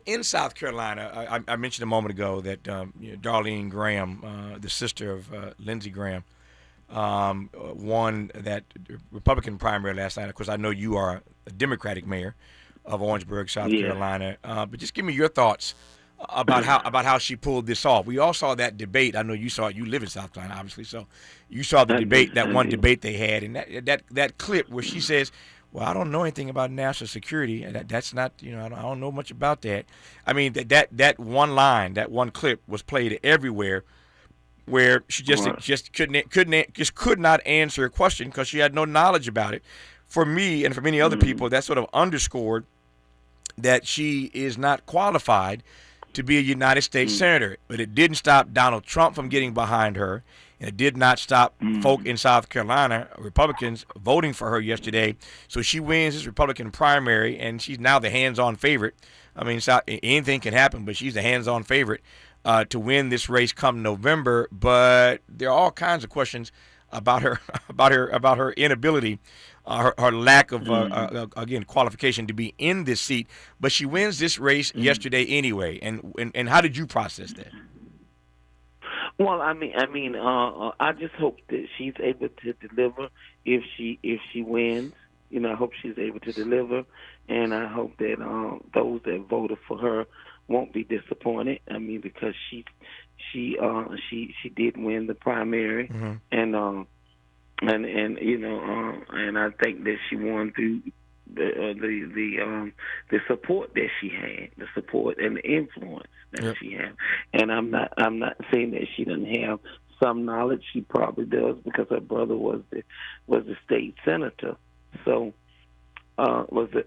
In South Carolina, I mentioned a moment ago that Darlene Graham, the sister of Lindsey Graham, won that Republican primary last night. Of course, I know you are a Democratic mayor of Orangeburg, South Carolina, but just give me your thoughts about how she pulled this off. We all saw that debate. I know you saw it. You live in South Carolina, obviously, so you saw the debate, that one debate they had, and that clip where she says, "Well, I don't know anything about national security, and that's not, I don't know much about that." I mean, that one line, that one clip was played everywhere, where she just could not answer a question because she had no knowledge about it. For me and for many other people, that sort of underscored that she is not qualified to be a United States senator. But it didn't stop Donald Trump from getting behind her, and it did not stop folk in South Carolina, Republicans, voting for her yesterday. So she wins this Republican primary, and she's now the hands-on favorite. I mean, anything can happen, but she's the hands-on favorite to win this race come November. But there are all kinds of questions about her inability, her lack of again qualification to be in this seat. But she wins this race yesterday anyway. And how did you process that? Well, I just hope that she's able to deliver if she wins. I hope she's able to deliver, and I hope that those that voted for her won't be disappointed. Because she did win the primary, and I think that she won through the support that she had, the support and the influence that she had. And I'm not saying that she doesn't have some knowledge. She probably does, because her brother was the state senator. So was a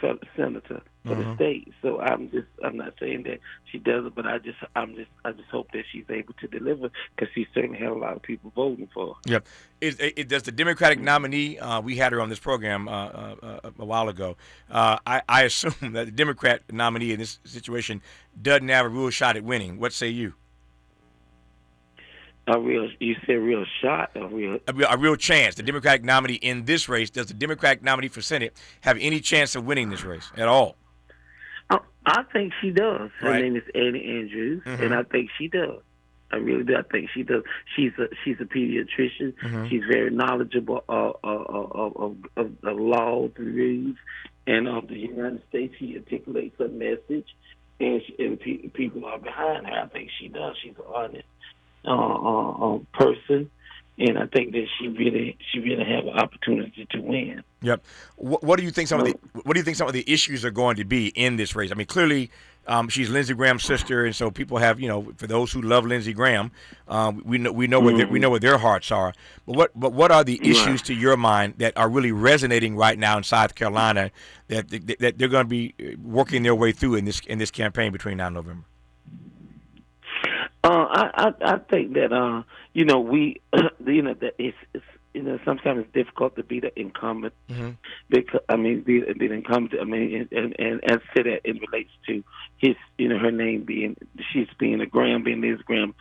federal senator for the state. So I'm not saying that she doesn't, but I just hope that she's able to deliver, because she certainly had a lot of people voting for her. Yep. Does the Democratic nominee? We had her on this program a while ago. I assume that the Democrat nominee in this situation doesn't have a real shot at winning. What say you? You said real shot or a real chance. The Democratic nominee in this race, does the Democratic nominee for Senate have any chance of winning this race at all? I think she does. Her Right. name is Annie Andrews, and I think she does. I really do. I think she does. She's a pediatrician. She's very knowledgeable of laws and rules and of the United States. She articulates a message, and people are behind her. I think she does. She's an honest person, and I think that she really have an opportunity to win. Yep. What do you think some of the issues are going to be in this race? Clearly, she's Lindsey Graham's sister, and so people have, for those who love Lindsey Graham, we know what their hearts are. But what are the issues to your mind that are really resonating right now in South Carolina that they're going to be working their way through in this campaign between now and November? I think that that it's sometimes it's difficult to be the incumbent, because be the incumbent. And as said, that it relates to his, her name being Liz Graham's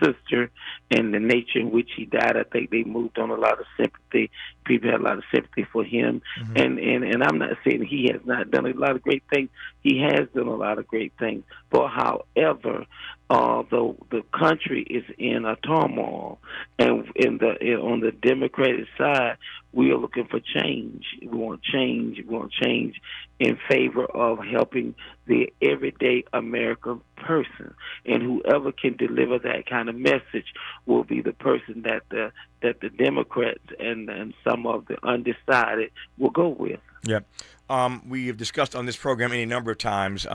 sister, and the nature in which he died. I think they moved on a lot of sympathy. People had a lot of sympathy for him, and I'm not saying he has not done a lot of great things. He has done a lot of great things, but however, the country is in a turmoil, and on the Democratic side, we are looking for change. We want change. We want change in favor of helping the everyday American person, and whoever can deliver that kind of message will be the person that the Democrats and some of the undecided will go with. Yeah. We have discussed on this program any number of times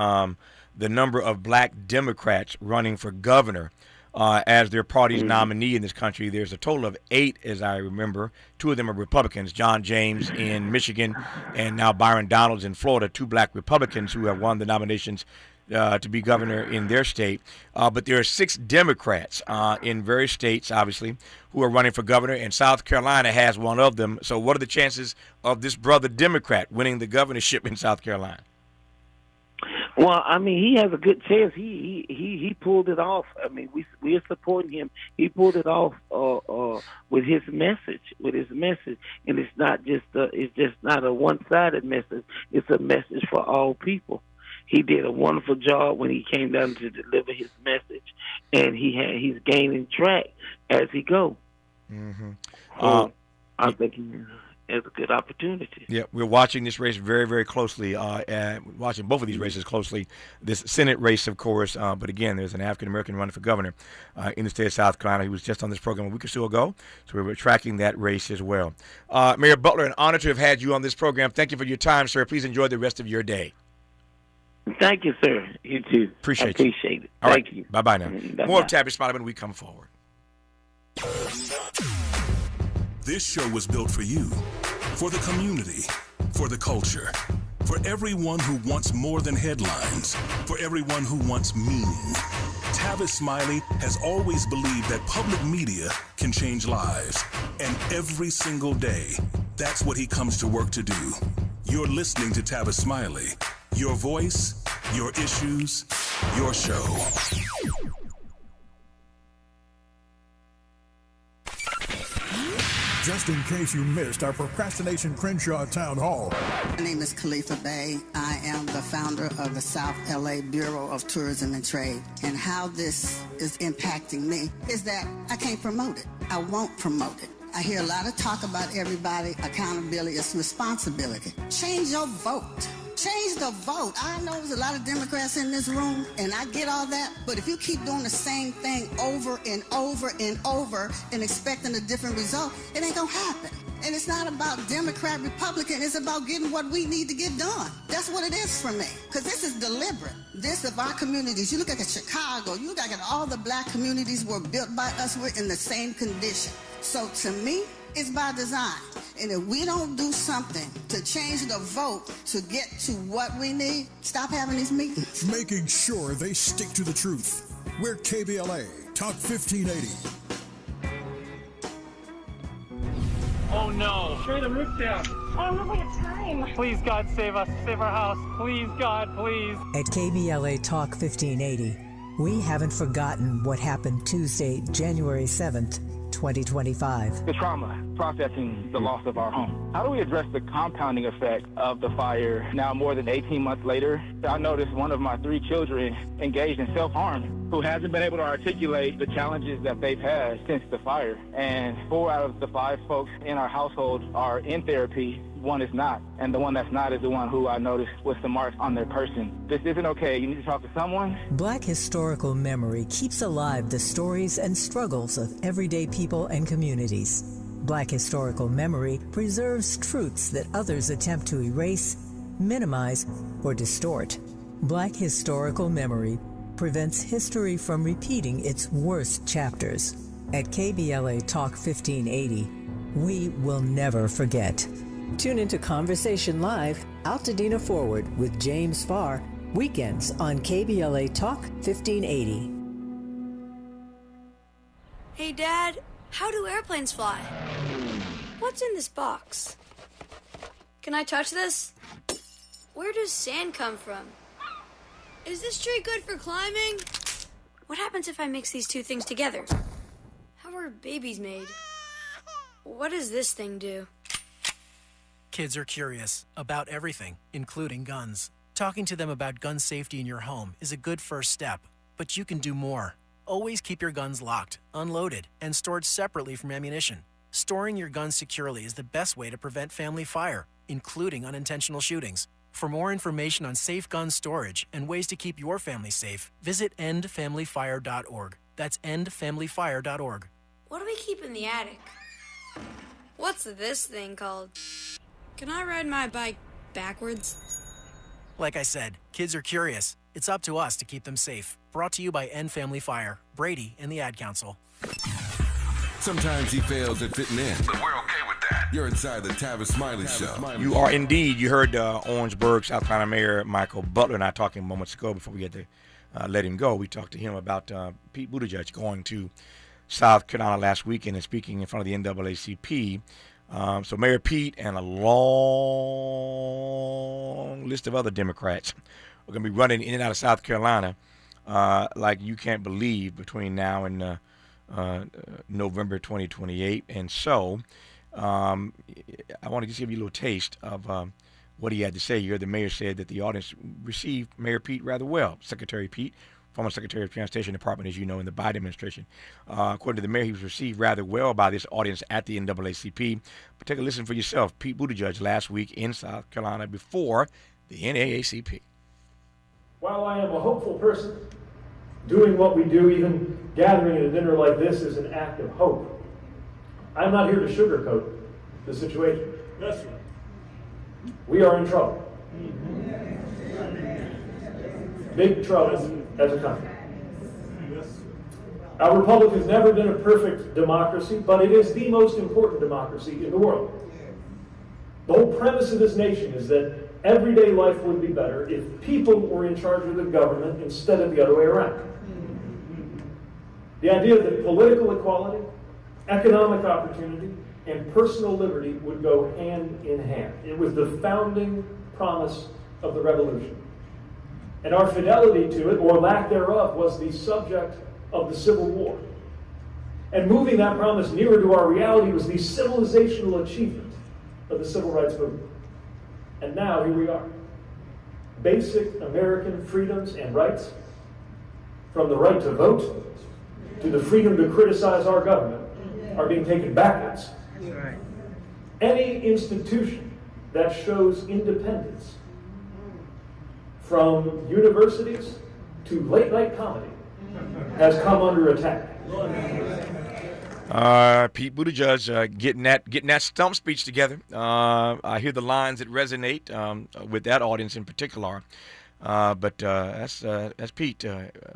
the number of black Democrats running for governor as their party's nominee in this country. There's a total of 8, as I remember. 2 of them are Republicans, John James in Michigan and now Byron Donalds in Florida, 2 black Republicans who have won the nominations to be governor in their state. But there are 6 Democrats in various states, obviously, who are running for governor, and South Carolina has one of them. So what are the chances of this brother Democrat winning the governorship in South Carolina? Well, he has a good chance. He pulled it off. We are supporting him. He pulled it off with his message. And it's not just not a one-sided message. It's a message for all people. He did a wonderful job when he came down to deliver his message, and he's gaining track as he goes. I think he has a good opportunity. Yeah, we're watching this race very, very closely, watching both of these races closely. This Senate race, of course, but again, there's an African-American running for governor in the state of South Carolina. He was just on this program a week or so ago, so we were tracking that race as well. Mayor Butler, an honor to have had you on this program. Thank you for your time, sir. Please enjoy the rest of your day. Thank you, sir. You too. Appreciate it. All Thank right. you. Bye-bye now. Bye-bye. More of Tabby Smiley when we come forward. This show was built for you, for the community, for the culture, for everyone who wants more than headlines, for everyone who wants meaning. Tavis Smiley has always believed that public media can change lives. And every single day, that's what he comes to work to do. You're listening to Tavis Smiley. Your voice, your issues, your show. Just in case you missed our Procrastination Crenshaw Town Hall. My name is Khalifa Bey. I am the founder of the South LA Bureau of Tourism and Trade. And how this is impacting me is that I can't promote it. I won't promote it. I hear a lot of talk about everybody. Accountability is responsibility. Change your vote. Change the vote. I know there's a lot of Democrats in this room, and I get all that, but if you keep doing the same thing over and over and over and expecting a different result, it ain't gonna happen. And it's not about Democrat, Republican, it's about getting what we need to get done. That's what it is for me, because this is deliberate. This of our communities, you look at Chicago, you look at all the black communities were built by us, we're in the same condition. So to me, it's by design. And if we don't do something to change the vote to get to what we need, stop having these meetings. Making sure they stick to the truth. We're KBLA, Talk 1580. Oh no. Tear the roof down. Oh no, we have time. Please, God, save us. Save our house. Please, God, please. At KBLA Talk 1580, we haven't forgotten what happened Tuesday, January 7th, 2025. The trauma, processing the loss of our home. How do we address the compounding effect of the fire now more than 18 months later? I noticed one of my 3 children engaged in self-harm who hasn't been able to articulate the challenges that they've had since the fire. And 4 out of the 5 folks in our household are in therapy. 1 is not. And the one that's not is the one who I noticed with some marks on their person. This isn't okay. You need to talk to someone. Black historical memory keeps alive the stories and struggles of everyday people and communities. Black historical memory preserves truths that others attempt to erase, minimize, or distort. Black historical memory prevents history from repeating its worst chapters. At KBLA Talk 1580, we will never forget. Tune into Conversation Live, Altadena Forward with James Farr, weekends on KBLA Talk 1580. Hey, Dad, how do airplanes fly? What's in this box? Can I touch this? Where does sand come from? Is this tree good for climbing? What happens if I mix these two things together? How are babies made? What does this thing do? Kids are curious about everything, including guns. Talking to them about gun safety in your home is a good first step, but you can do more. Always keep your guns locked, unloaded, and stored separately from ammunition. Storing your guns securely is the best way to prevent family fire, including unintentional shootings. For more information on safe gun storage and ways to keep your family safe, visit endfamilyfire.org. That's endfamilyfire.org. What do we keep in the attic? What's this thing called? Can I ride my bike backwards? Like I said, kids are curious. It's up to us to keep them safe. Brought to you by End Family Fire, Brady, and the Ad Council. Sometimes he fails at fitting in, but we're okay with that. You're inside the Tavis Smiley Show. You are indeed. You heard Orangeburg, South Carolina Mayor Michael Butler and I talking moments ago before we had to let him go. We talked to him about Pete Buttigieg going to South Carolina last weekend and speaking in front of the NAACP. So Mayor Pete and a long list of other Democrats are going to be running in and out of South Carolina like you can't believe between now and November 2028. And so I want to just give you a little taste of what he had to say. You heard the mayor said that the audience received Mayor Pete rather well. Secretary Pete, former Secretary of Transportation Department, as you know, in the Biden administration. According to the mayor, he was received rather well by this audience at the NAACP. But take a listen for yourself. Pete Buttigieg last week in South Carolina before the NAACP. While I am a hopeful person, doing what we do, even gathering at a dinner like this, is an act of hope. I'm not here to sugarcoat the situation. Yes, sir. We are in trouble. Big trouble as a country. Our republic has never been a perfect democracy, but it is the most important democracy in the world. The whole premise of this nation is that everyday life would be better if people were in charge of the government instead of the other way around. The idea that political equality, economic opportunity, and personal liberty would go hand in hand. It was the founding promise of the revolution. And our fidelity to it, or lack thereof, was the subject of the Civil War. And moving that promise nearer to our reality was the civilizational achievement of the civil rights movement. And now here we are. Basic American freedoms and rights, from the right to vote to the freedom to criticize our government, are being taken backwards. Right. Any institution that shows independence, from universities to late-night comedy, has come under attack. Pete Buttigieg getting that stump speech together. I hear the lines that resonate with that audience in particular. But that's Pete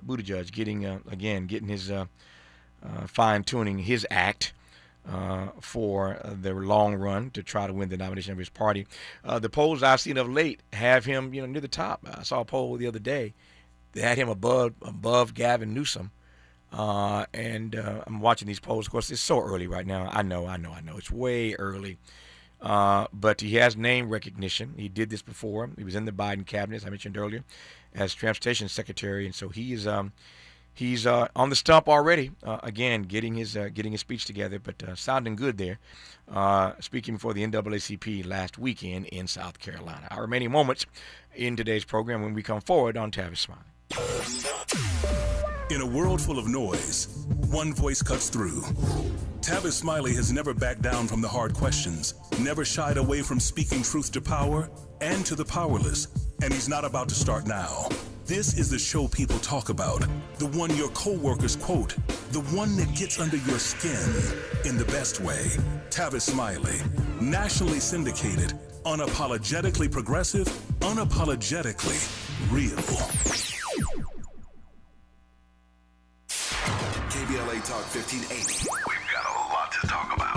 Buttigieg getting his fine-tuning his act for the long run to try to win the nomination of his party. The polls I've seen of late have him near the top. I saw a poll the other day that had him above Gavin Newsom. And I'm watching these polls. Of course, it's so early right now. I know. It's way early. But he has name recognition. He did this before. He was in the Biden cabinet, as I mentioned earlier, as transportation secretary. And so he's on the stump already, again, getting his speech together, but sounding good there, speaking for the NAACP last weekend in South Carolina. Our remaining moments in today's program when we come forward on Tavis Smiley. In a world full of noise, one voice cuts through. Tavis Smiley has never backed down from the hard questions, never shied away from speaking truth to power and to the powerless, and he's not about to start now. This is the show people talk about, the one your coworkers quote, the one that gets under your skin in the best way. Tavis Smiley, nationally syndicated, unapologetically progressive, unapologetically real. KBLA Talk 1580. We've got a lot to talk about.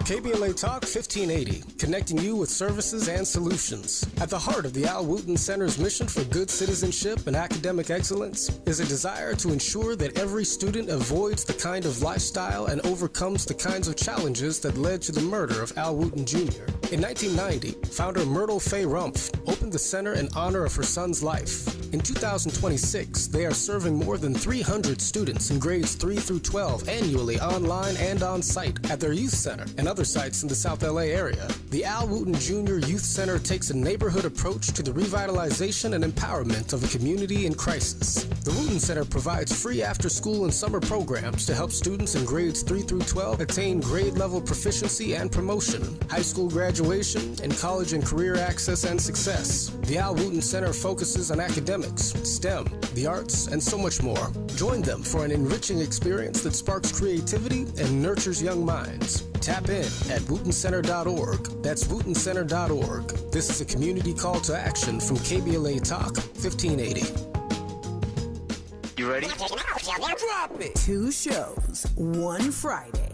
KBLA Talk 1580, connecting you with services and solutions. At the heart of the Al Wooten Center's mission for good citizenship and academic excellence is a desire to ensure that every student avoids the kind of lifestyle and overcomes the kinds of challenges that led to the murder of Al Wooten Jr. In 1990, founder Myrtle Faye Rumpf opened the center in honor of her son's life. In 2026, they are serving more than 300 students in grades 3 through 12 annually online and on site at their youth center and other sites in the South LA area. The Al Wooten Jr. Youth Center takes a neighborhood approach to the revitalization and empowerment of a community in crisis. The Wooten Center provides free after-school and summer programs to help students in grades 3 through 12 attain grade-level proficiency and promotion, high school graduation, and college and career access and success. The Al Wooten Center focuses on academics, STEM, the arts, and so much more. Join them for an enriching experience that sparks creativity and nurtures young minds. Tap in at WootenCenter.org. That's WootenCenter.org. This is a community call to action from KBLA Talk 1580. You ready? Drop it. 2 shows, 1 Friday.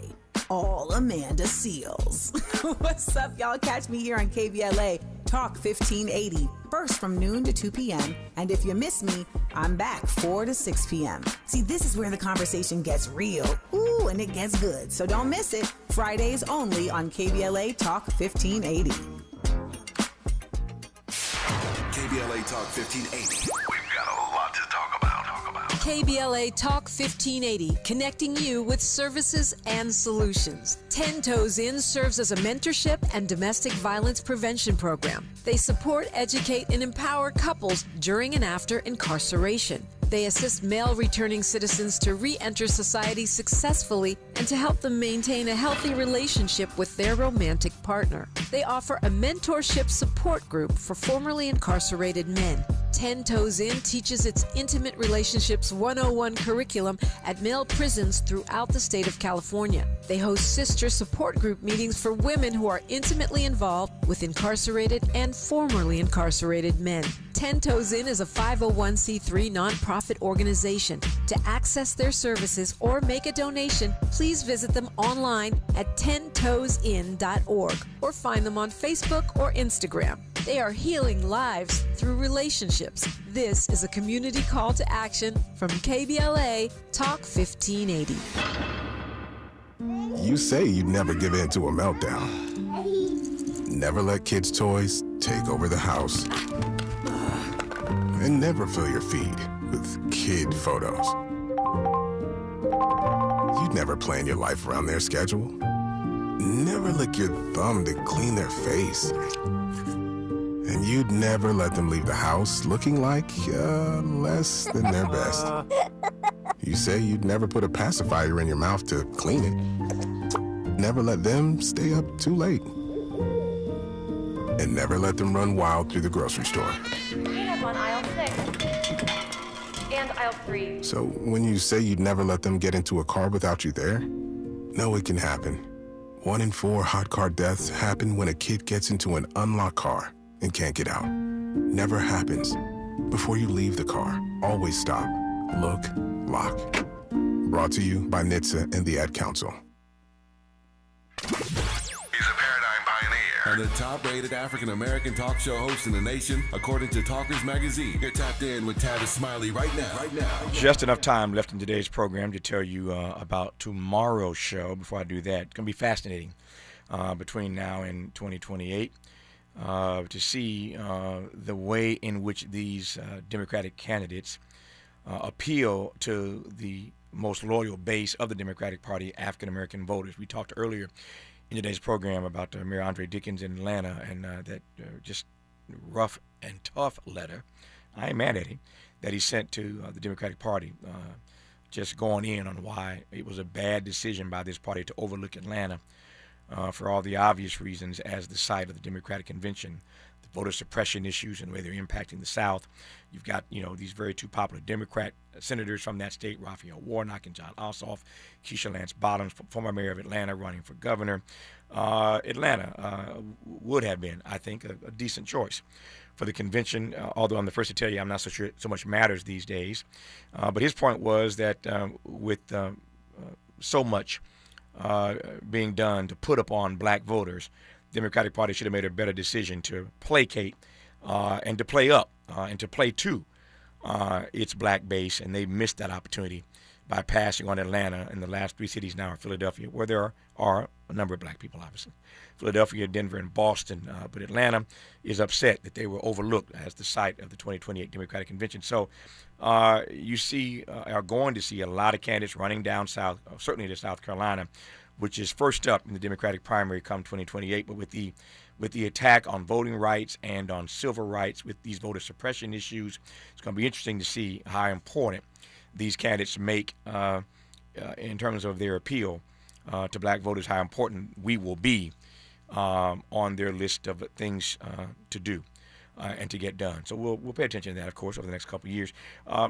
All Amanda Seals. What's up, y'all? Catch me here on KBLA Talk 1580. First from noon to 2 p.m. And if you miss me, I'm back 4 to 6 p.m. See, this is where the conversation gets real. Ooh, and it gets good. So don't miss it. Fridays only on KBLA Talk 1580. KBLA Talk 1580. We've got a lot to talk about. KBLA Talk 1580, connecting you with services and solutions. 10 Toes In serves as a mentorship and domestic violence prevention program. They support, educate, and empower couples during and after incarceration. They assist male returning citizens to re-enter society successfully and to help them maintain a healthy relationship with their romantic partner. They offer a mentorship support group for formerly incarcerated men. 10 Toes In teaches its Intimate Relationships 101 curriculum at male prisons throughout the state of California. They host sister support group meetings for women who are intimately involved with incarcerated and formerly incarcerated men. 10 Toes In is a 501c3 nonprofit organization. To access their services or make a donation, please visit them online at 10toesin.org or find them on Facebook or Instagram. They are healing lives through relationships. This is a community call to action from KBLA Talk 1580. You say you'd never give in to a meltdown. Never let kids' toys take over the house. And never fill your feed with kid photos. You'd never plan your life around their schedule. Never lick your thumb to clean their face. And you'd never let them leave the house looking like less than their best. You say you'd never put a pacifier in your mouth to clean it. Never let them stay up too late. And never let them run wild through the grocery store. We have on aisle 6 and aisle 3. So when you say you'd never let them get into a car without you there, no, it can happen. 1 in 4 hot car deaths happen when a kid gets into an unlocked car and can't get out. Never happens. Before you leave the car, always stop, look, lock. Brought to you by NHTSA and the Ad Council. And the top-rated African-American talk show host in the nation, according to Talkers Magazine. You're tapped in with Tavis Smiley right now. Just enough time left in today's program to tell you about tomorrow's show. Before I do that, it's going to be fascinating between now and 2028 to see the way in which these Democratic candidates appeal to the most loyal base of the Democratic Party, African-American voters. We talked earlier in today's program about Mayor Andre Deggans in Atlanta and that just rough and tough letter, I ain't mad at him, that he sent to the Democratic Party, just going in on why it was a bad decision by this party to overlook Atlanta for all the obvious reasons as the site of the Democratic Convention, the voter suppression issues and the way they're impacting the South. You've got, these very two popular Democrat senators from that state, Raphael Warnock and John Ossoff, Keisha Lance Bottoms, former mayor of Atlanta, running for governor. Atlanta would have been, I think, a decent choice for the convention, although I'm the first to tell you I'm not so sure it so much matters these days. But his point was that with so much being done to put upon black voters, the Democratic Party should have made a better decision to placate and to play up and to play to its black base, and they missed that opportunity by passing on Atlanta, and the last 3 cities now are Philadelphia, where there are a number of black people, obviously. Philadelphia, Denver, and Boston. But Atlanta is upset that they were overlooked as the site of the 2028 Democratic Convention. So you are going to see a lot of candidates running down south, certainly to South Carolina, which is first up in the Democratic primary come 2028. But with the attack on voting rights and on civil rights, with these voter suppression issues, it's going to be interesting to see how important these candidates make in terms of their appeal to black voters, how important we will be on their list of things to do and to get done. So we'll pay attention to that, of course, over the next couple of years.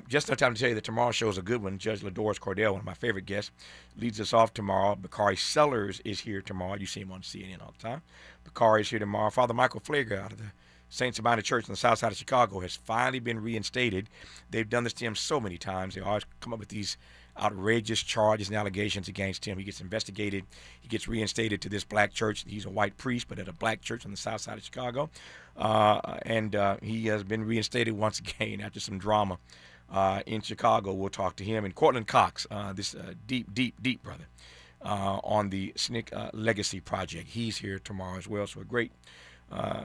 Just enough time to tell you that tomorrow's show is a good one. Judge LaDoris Cordell, one of my favorite guests, leads us off tomorrow. Bakari Sellers is here tomorrow. You see him on CNN all the time. Bakari is here tomorrow. Father Michael Flager out of the St. Sabina Church on the south side of Chicago has finally been reinstated. They've done this to him so many times. They always come up with these outrageous charges and allegations against him. He gets investigated. He gets reinstated to this black church. He's a white priest, but at a black church on the south side of Chicago. And he has been reinstated once again after some drama in Chicago. We'll talk to him. And Cortland Cox, this deep brother, on the SNCC Legacy Project. He's here tomorrow as well. So a great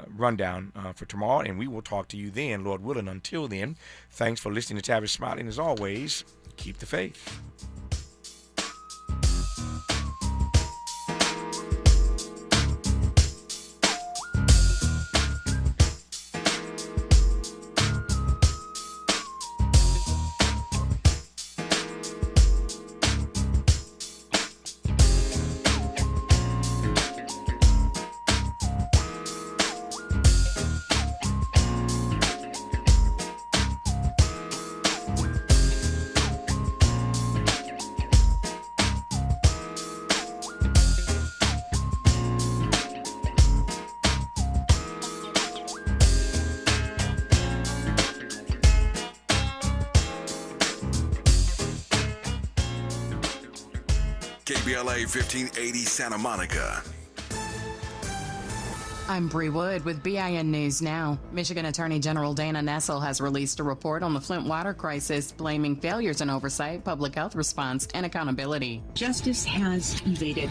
rundown for tomorrow, and we will talk to you then, Lord willing. Until then, thanks for listening to Tavis Smiley, and as always, keep the faith. KBLA 1580 Santa Monica. I'm Bree Wood with BIN News Now. Michigan Attorney General Dana Nessel has released a report on the Flint water crisis, blaming failures in oversight, public health response, and accountability. Justice has evaded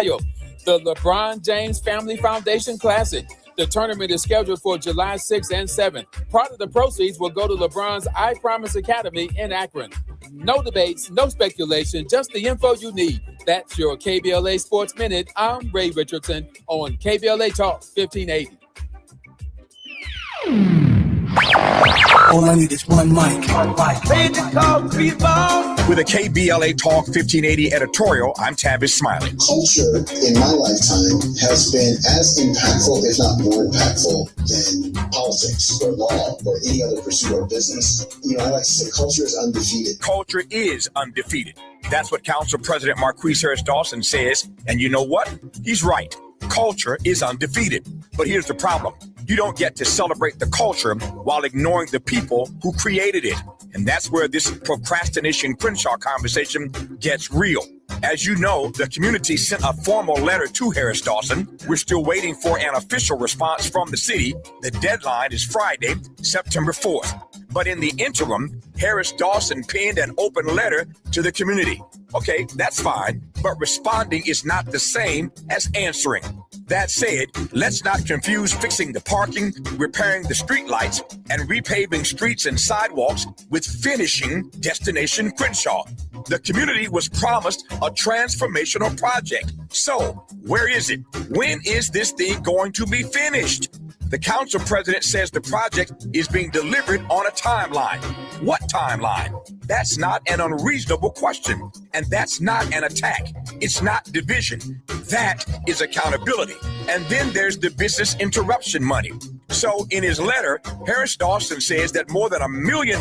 Ohio. The LeBron James Family Foundation Classic. The tournament is scheduled for July 6th and 7th. Part of the proceeds will go to LeBron's I Promise Academy in Akron. No debates, no speculation, just the info you need. That's your KBLA Sports Minute. I'm Ray Richardson on KBLA Talk 1580. All I need is one mic. With a KBLA Talk 1580 editorial, I'm Tavis Smiley. Culture in my lifetime has been as impactful, if not more impactful, than politics or law or any other pursuit or business. I like to say culture is undefeated. Culture is undefeated. That's what Council President Marquise Harris Dawson says. And you know what? He's right. Culture is undefeated. But here's the problem. You don't get to celebrate the culture while ignoring the people who created it. And that's where this procrastination Crenshaw conversation gets real. As you know, the community sent a formal letter to Harris Dawson. We're still waiting for an official response from the city. The deadline is Friday, September 4th. But in the interim, Harris Dawson penned an open letter to the community. Okay, that's fine, but responding is not the same as answering. That said, let's not confuse fixing the parking, repairing the streetlights, and repaving streets and sidewalks with finishing Destination Crenshaw. The community was promised a transformational project. So, where is it? When is this thing going to be finished? The council president says the project is being delivered on a timeline. What timeline? That's not an unreasonable question. And that's not an attack. It's not division. That is accountability. And then there's the business interruption money. So in his letter, Harris Dawson says that more than $1 million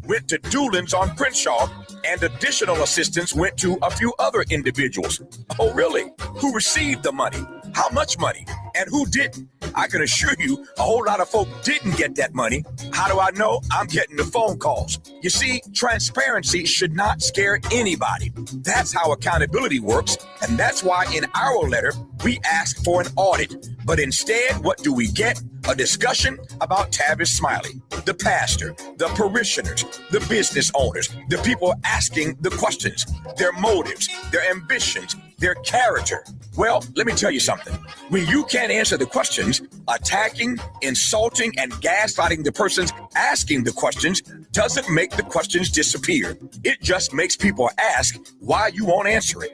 went to Doolin's on Crenshaw, and additional assistance went to a few other individuals. Oh, really? Who received the money? How much money? And who didn't? I can assure you a whole lot of folk didn't get that money. How do I know? I'm getting the phone calls. You see, transparency should not scare anybody. That's how accountability works. And that's why in our letter, we ask for an audit. But instead, what do we get? A discussion about Tavis Smiley, the pastor, the parishioners, the business owners, the people asking the questions, their motives, their ambitions, their character. Well, let me tell you something. When you can't answer the questions, attacking, insulting, and gaslighting the persons asking the questions doesn't make the questions disappear. It just makes people ask why you won't answer it.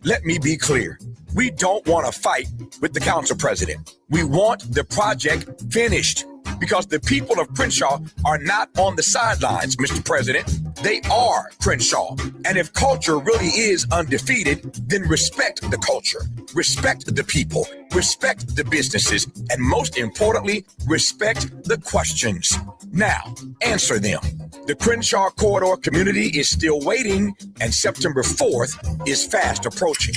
Let me be clear. We don't want to fight with the council president. We want the project finished because the people of Crenshaw are not on the sidelines, Mr. President. They are Crenshaw. And if culture really is undefeated, then respect the culture, respect the people, respect the businesses, and most importantly, respect the questions. Now, answer them. The Crenshaw Corridor community is still waiting, and September 4th is fast approaching.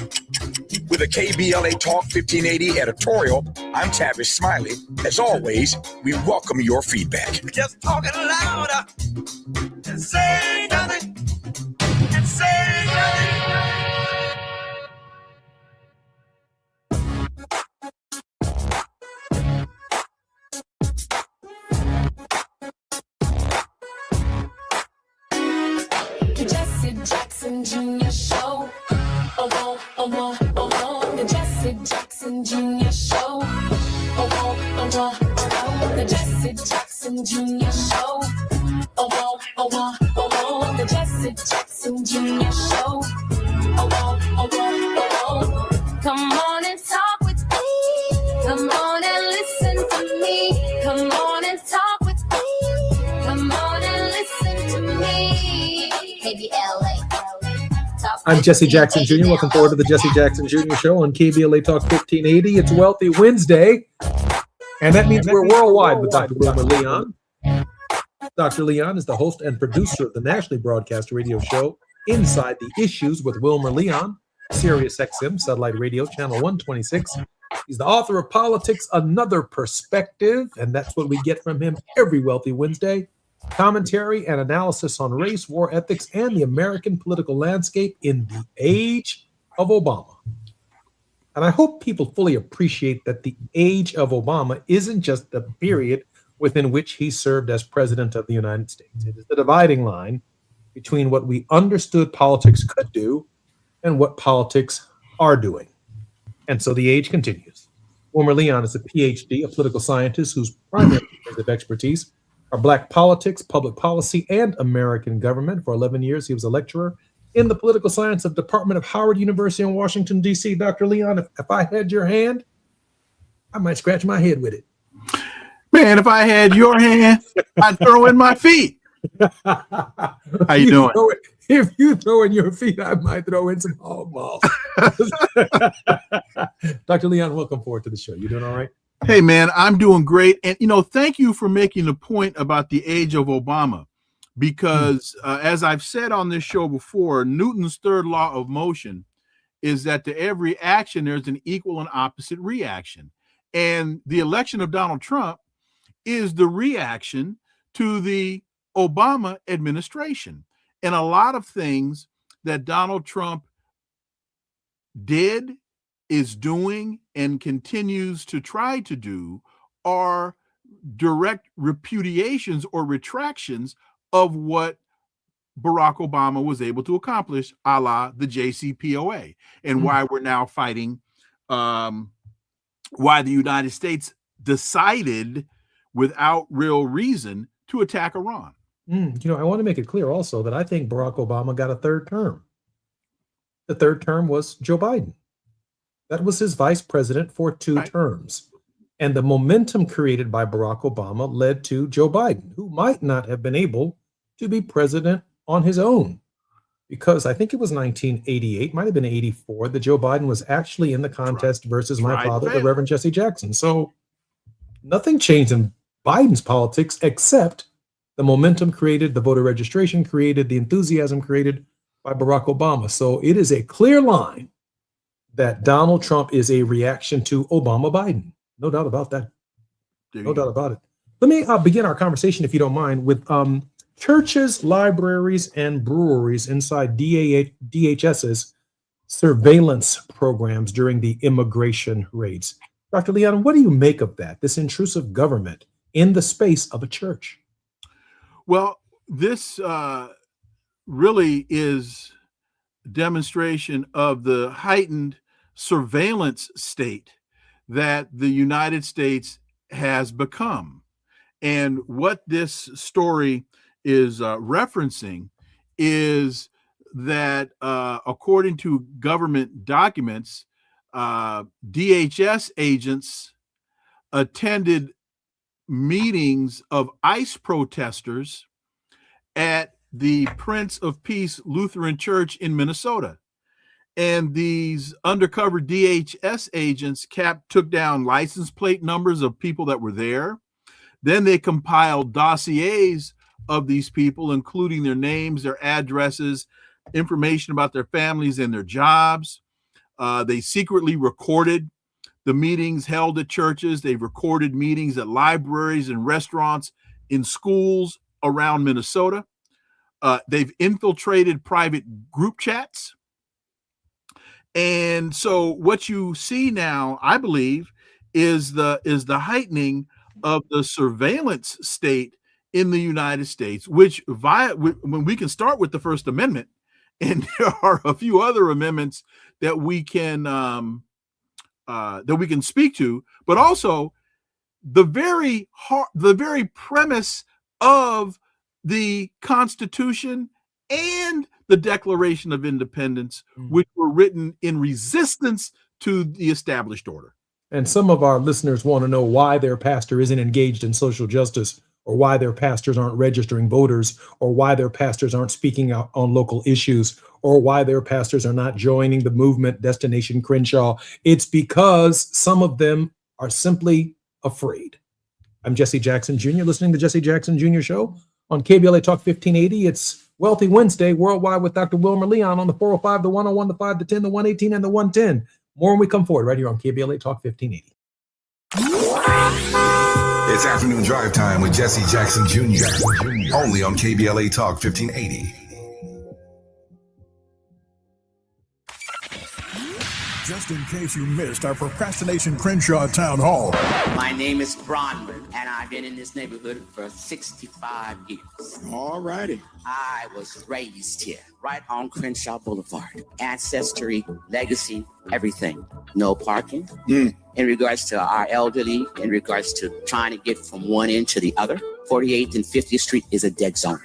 With a KBLA Talk 1580 editorial, I'm Tavis Smiley. As always, we welcome your feedback. Just talking louder and say nothing and say nothing. Jackson Jr. Show. The Jesse Jackson Jr. Show. The Jesse Jackson Jr. Show. The Jesse Jackson Jr. Show. Come on and talk with me. Come on and listen to me. Come on and talk with me. Come on and listen to me. Maybe LA. I'm Jesse Jackson Jr. Welcome forward to the Jesse Jackson Jr. Show on KBLA Talk 1580. It's Wealthy Wednesday, and that means we're worldwide with Dr. Wilmer Leon. Dr. Leon is the host and producer of the nationally broadcast radio show Inside the Issues with Wilmer Leon, Sirius XM Satellite Radio, Channel 126. He's the author of Politics, Another Perspective, and that's what we get from him every Wealthy Wednesday. Commentary and analysis on race, war ethics, and the American political landscape in the age of Obama. And I hope people fully appreciate that the age of Obama isn't just the period within which he served as president of the United States. It is the dividing line between what we understood politics could do and what politics are doing. And so the age continues. Wilmer Leon is a PhD, a political scientist whose primary areas of expertise are Black politics, public policy, and American government. For 11 years, he was a lecturer in the political science of Department of Howard University in Washington, D.C. Dr. Leon, if I had your hand, I might scratch my head with it. Man, if I had your hand, I'd throw in my feet. How you doing? If you throw in your feet, I might throw in some hog balls. Dr. Leon, welcome forward to the show. You doing all right? Hey, man, I'm doing great. And, thank you for making the point about the age of Obama, because as I've said on this show before, Newton's third law of motion is that to every action, there's an equal and opposite reaction. And the election of Donald Trump is the reaction to the Obama administration. And a lot of things that Donald Trump did, is doing, and continues to try to do are direct repudiations or retractions of what Barack Obama was able to accomplish, a la the JCPOA, and why we're now fighting, why the United States decided without real reason to attack Iran. I want to make it clear also that I think Barack Obama got a third term. The third term was Joe Biden. That was his vice president for 2 terms. And the momentum created by Barack Obama led to Joe Biden, who might not have been able to be president on his own. Because I think it was 1988, might have been 84, that Joe Biden was actually in the contest versus my father, the Reverend Jesse Jackson. So nothing changed in Biden's politics except the momentum created, the voter registration created, the enthusiasm created by Barack Obama. So it is a clear line that Donald Trump is a reaction to Obama Biden. No doubt about that. No doubt about it. Let me begin our conversation, if you don't mind, with churches, libraries, and breweries inside DHS's surveillance programs during the immigration raids. Dr. Leon, what do you make of that, this intrusive government in the space of a church? Well, this really is a demonstration of the heightened surveillance state that the United States has become. And what this story is referencing is that according to government documents, DHS agents attended meetings of ICE protesters at the Prince of Peace Lutheran Church in Minnesota. And these undercover DHS agents took down license plate numbers of people that were there. Then they compiled dossiers of these people, including their names, their addresses, information about their families and their jobs. They secretly recorded the meetings held at churches. They've recorded meetings at libraries and restaurants, in schools around Minnesota. They've infiltrated private group chats. And so what you see now, I believe, is the heightening of the surveillance state in the United States, which when we can start with the First Amendment, and there are a few other amendments that we can speak to, but also the very premise of the Constitution and the Declaration of Independence, which were written in resistance to the established order. And some of our listeners want to know why their pastor isn't engaged in social justice, or why their pastors aren't registering voters, or why their pastors aren't speaking out on local issues, or why their pastors are not joining the movement Destination Crenshaw. It's because some of them are simply afraid. I'm Jesse Jackson Jr., listening to Jesse Jackson Jr. Show on KBLA Talk 1580. It's Wealthy Wednesday, worldwide, with Dr. Wilmer Leon on the 405, the 101, the 5, the 10, the 118, and the 110. More when we come forward right here on KBLA Talk 1580. It's afternoon drive time with Jesse Jackson Jr. Only on KBLA Talk 1580. Just in case you missed our Procrastination Crenshaw Town Hall. My name is Bronwyn, and I've been in this neighborhood for 65 years. All righty. I was raised here, right on Crenshaw Boulevard. Ancestry, legacy, everything. No parking. In regards to our elderly, in regards to trying to get from one end to the other, 48th and 50th Street is a dead zone.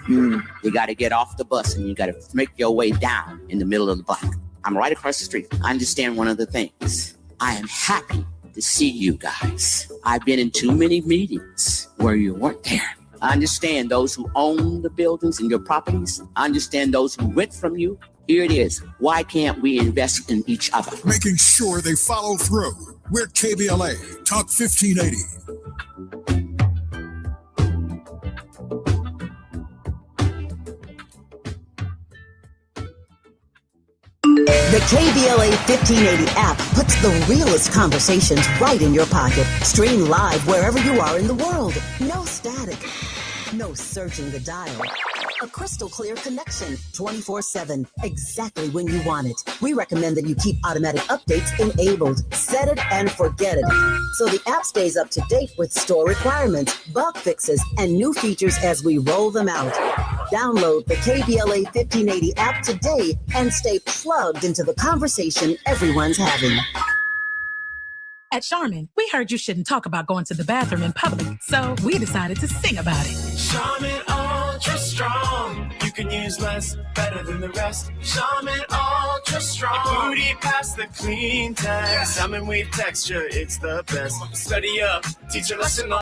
You got to get off the bus and you got to make your way down in the middle of the block. I'm right across the street. I understand one of the things. I am happy to see you guys. I've been in too many meetings where you weren't there. I understand those who own the buildings and your properties. I understand those who rent from you. Here it is. Why can't we invest in each other? Making sure they follow through. We're KBLA, Talk 1580. The KBLA 1580 app puts the realest conversations right in your pocket. Stream live wherever you are in the world. No static. No searching the dial. A crystal clear connection 24/7, exactly when you want it. We recommend that you keep automatic updates enabled. Set it and forget it. So the app stays up to date with store requirements, bug fixes, and new features as we roll them out. Download the KBLA 1580 app today and stay plugged into the conversation everyone's having. At Charmin, we heard you shouldn't talk about going to the bathroom in public, so we decided to sing about it. Charmin Ultra Strong. You can use less, better than the rest. Charmin Ultra Strong. Your booty past the clean test. Salmon weave texture, it's the best. Study up, teach a lesson on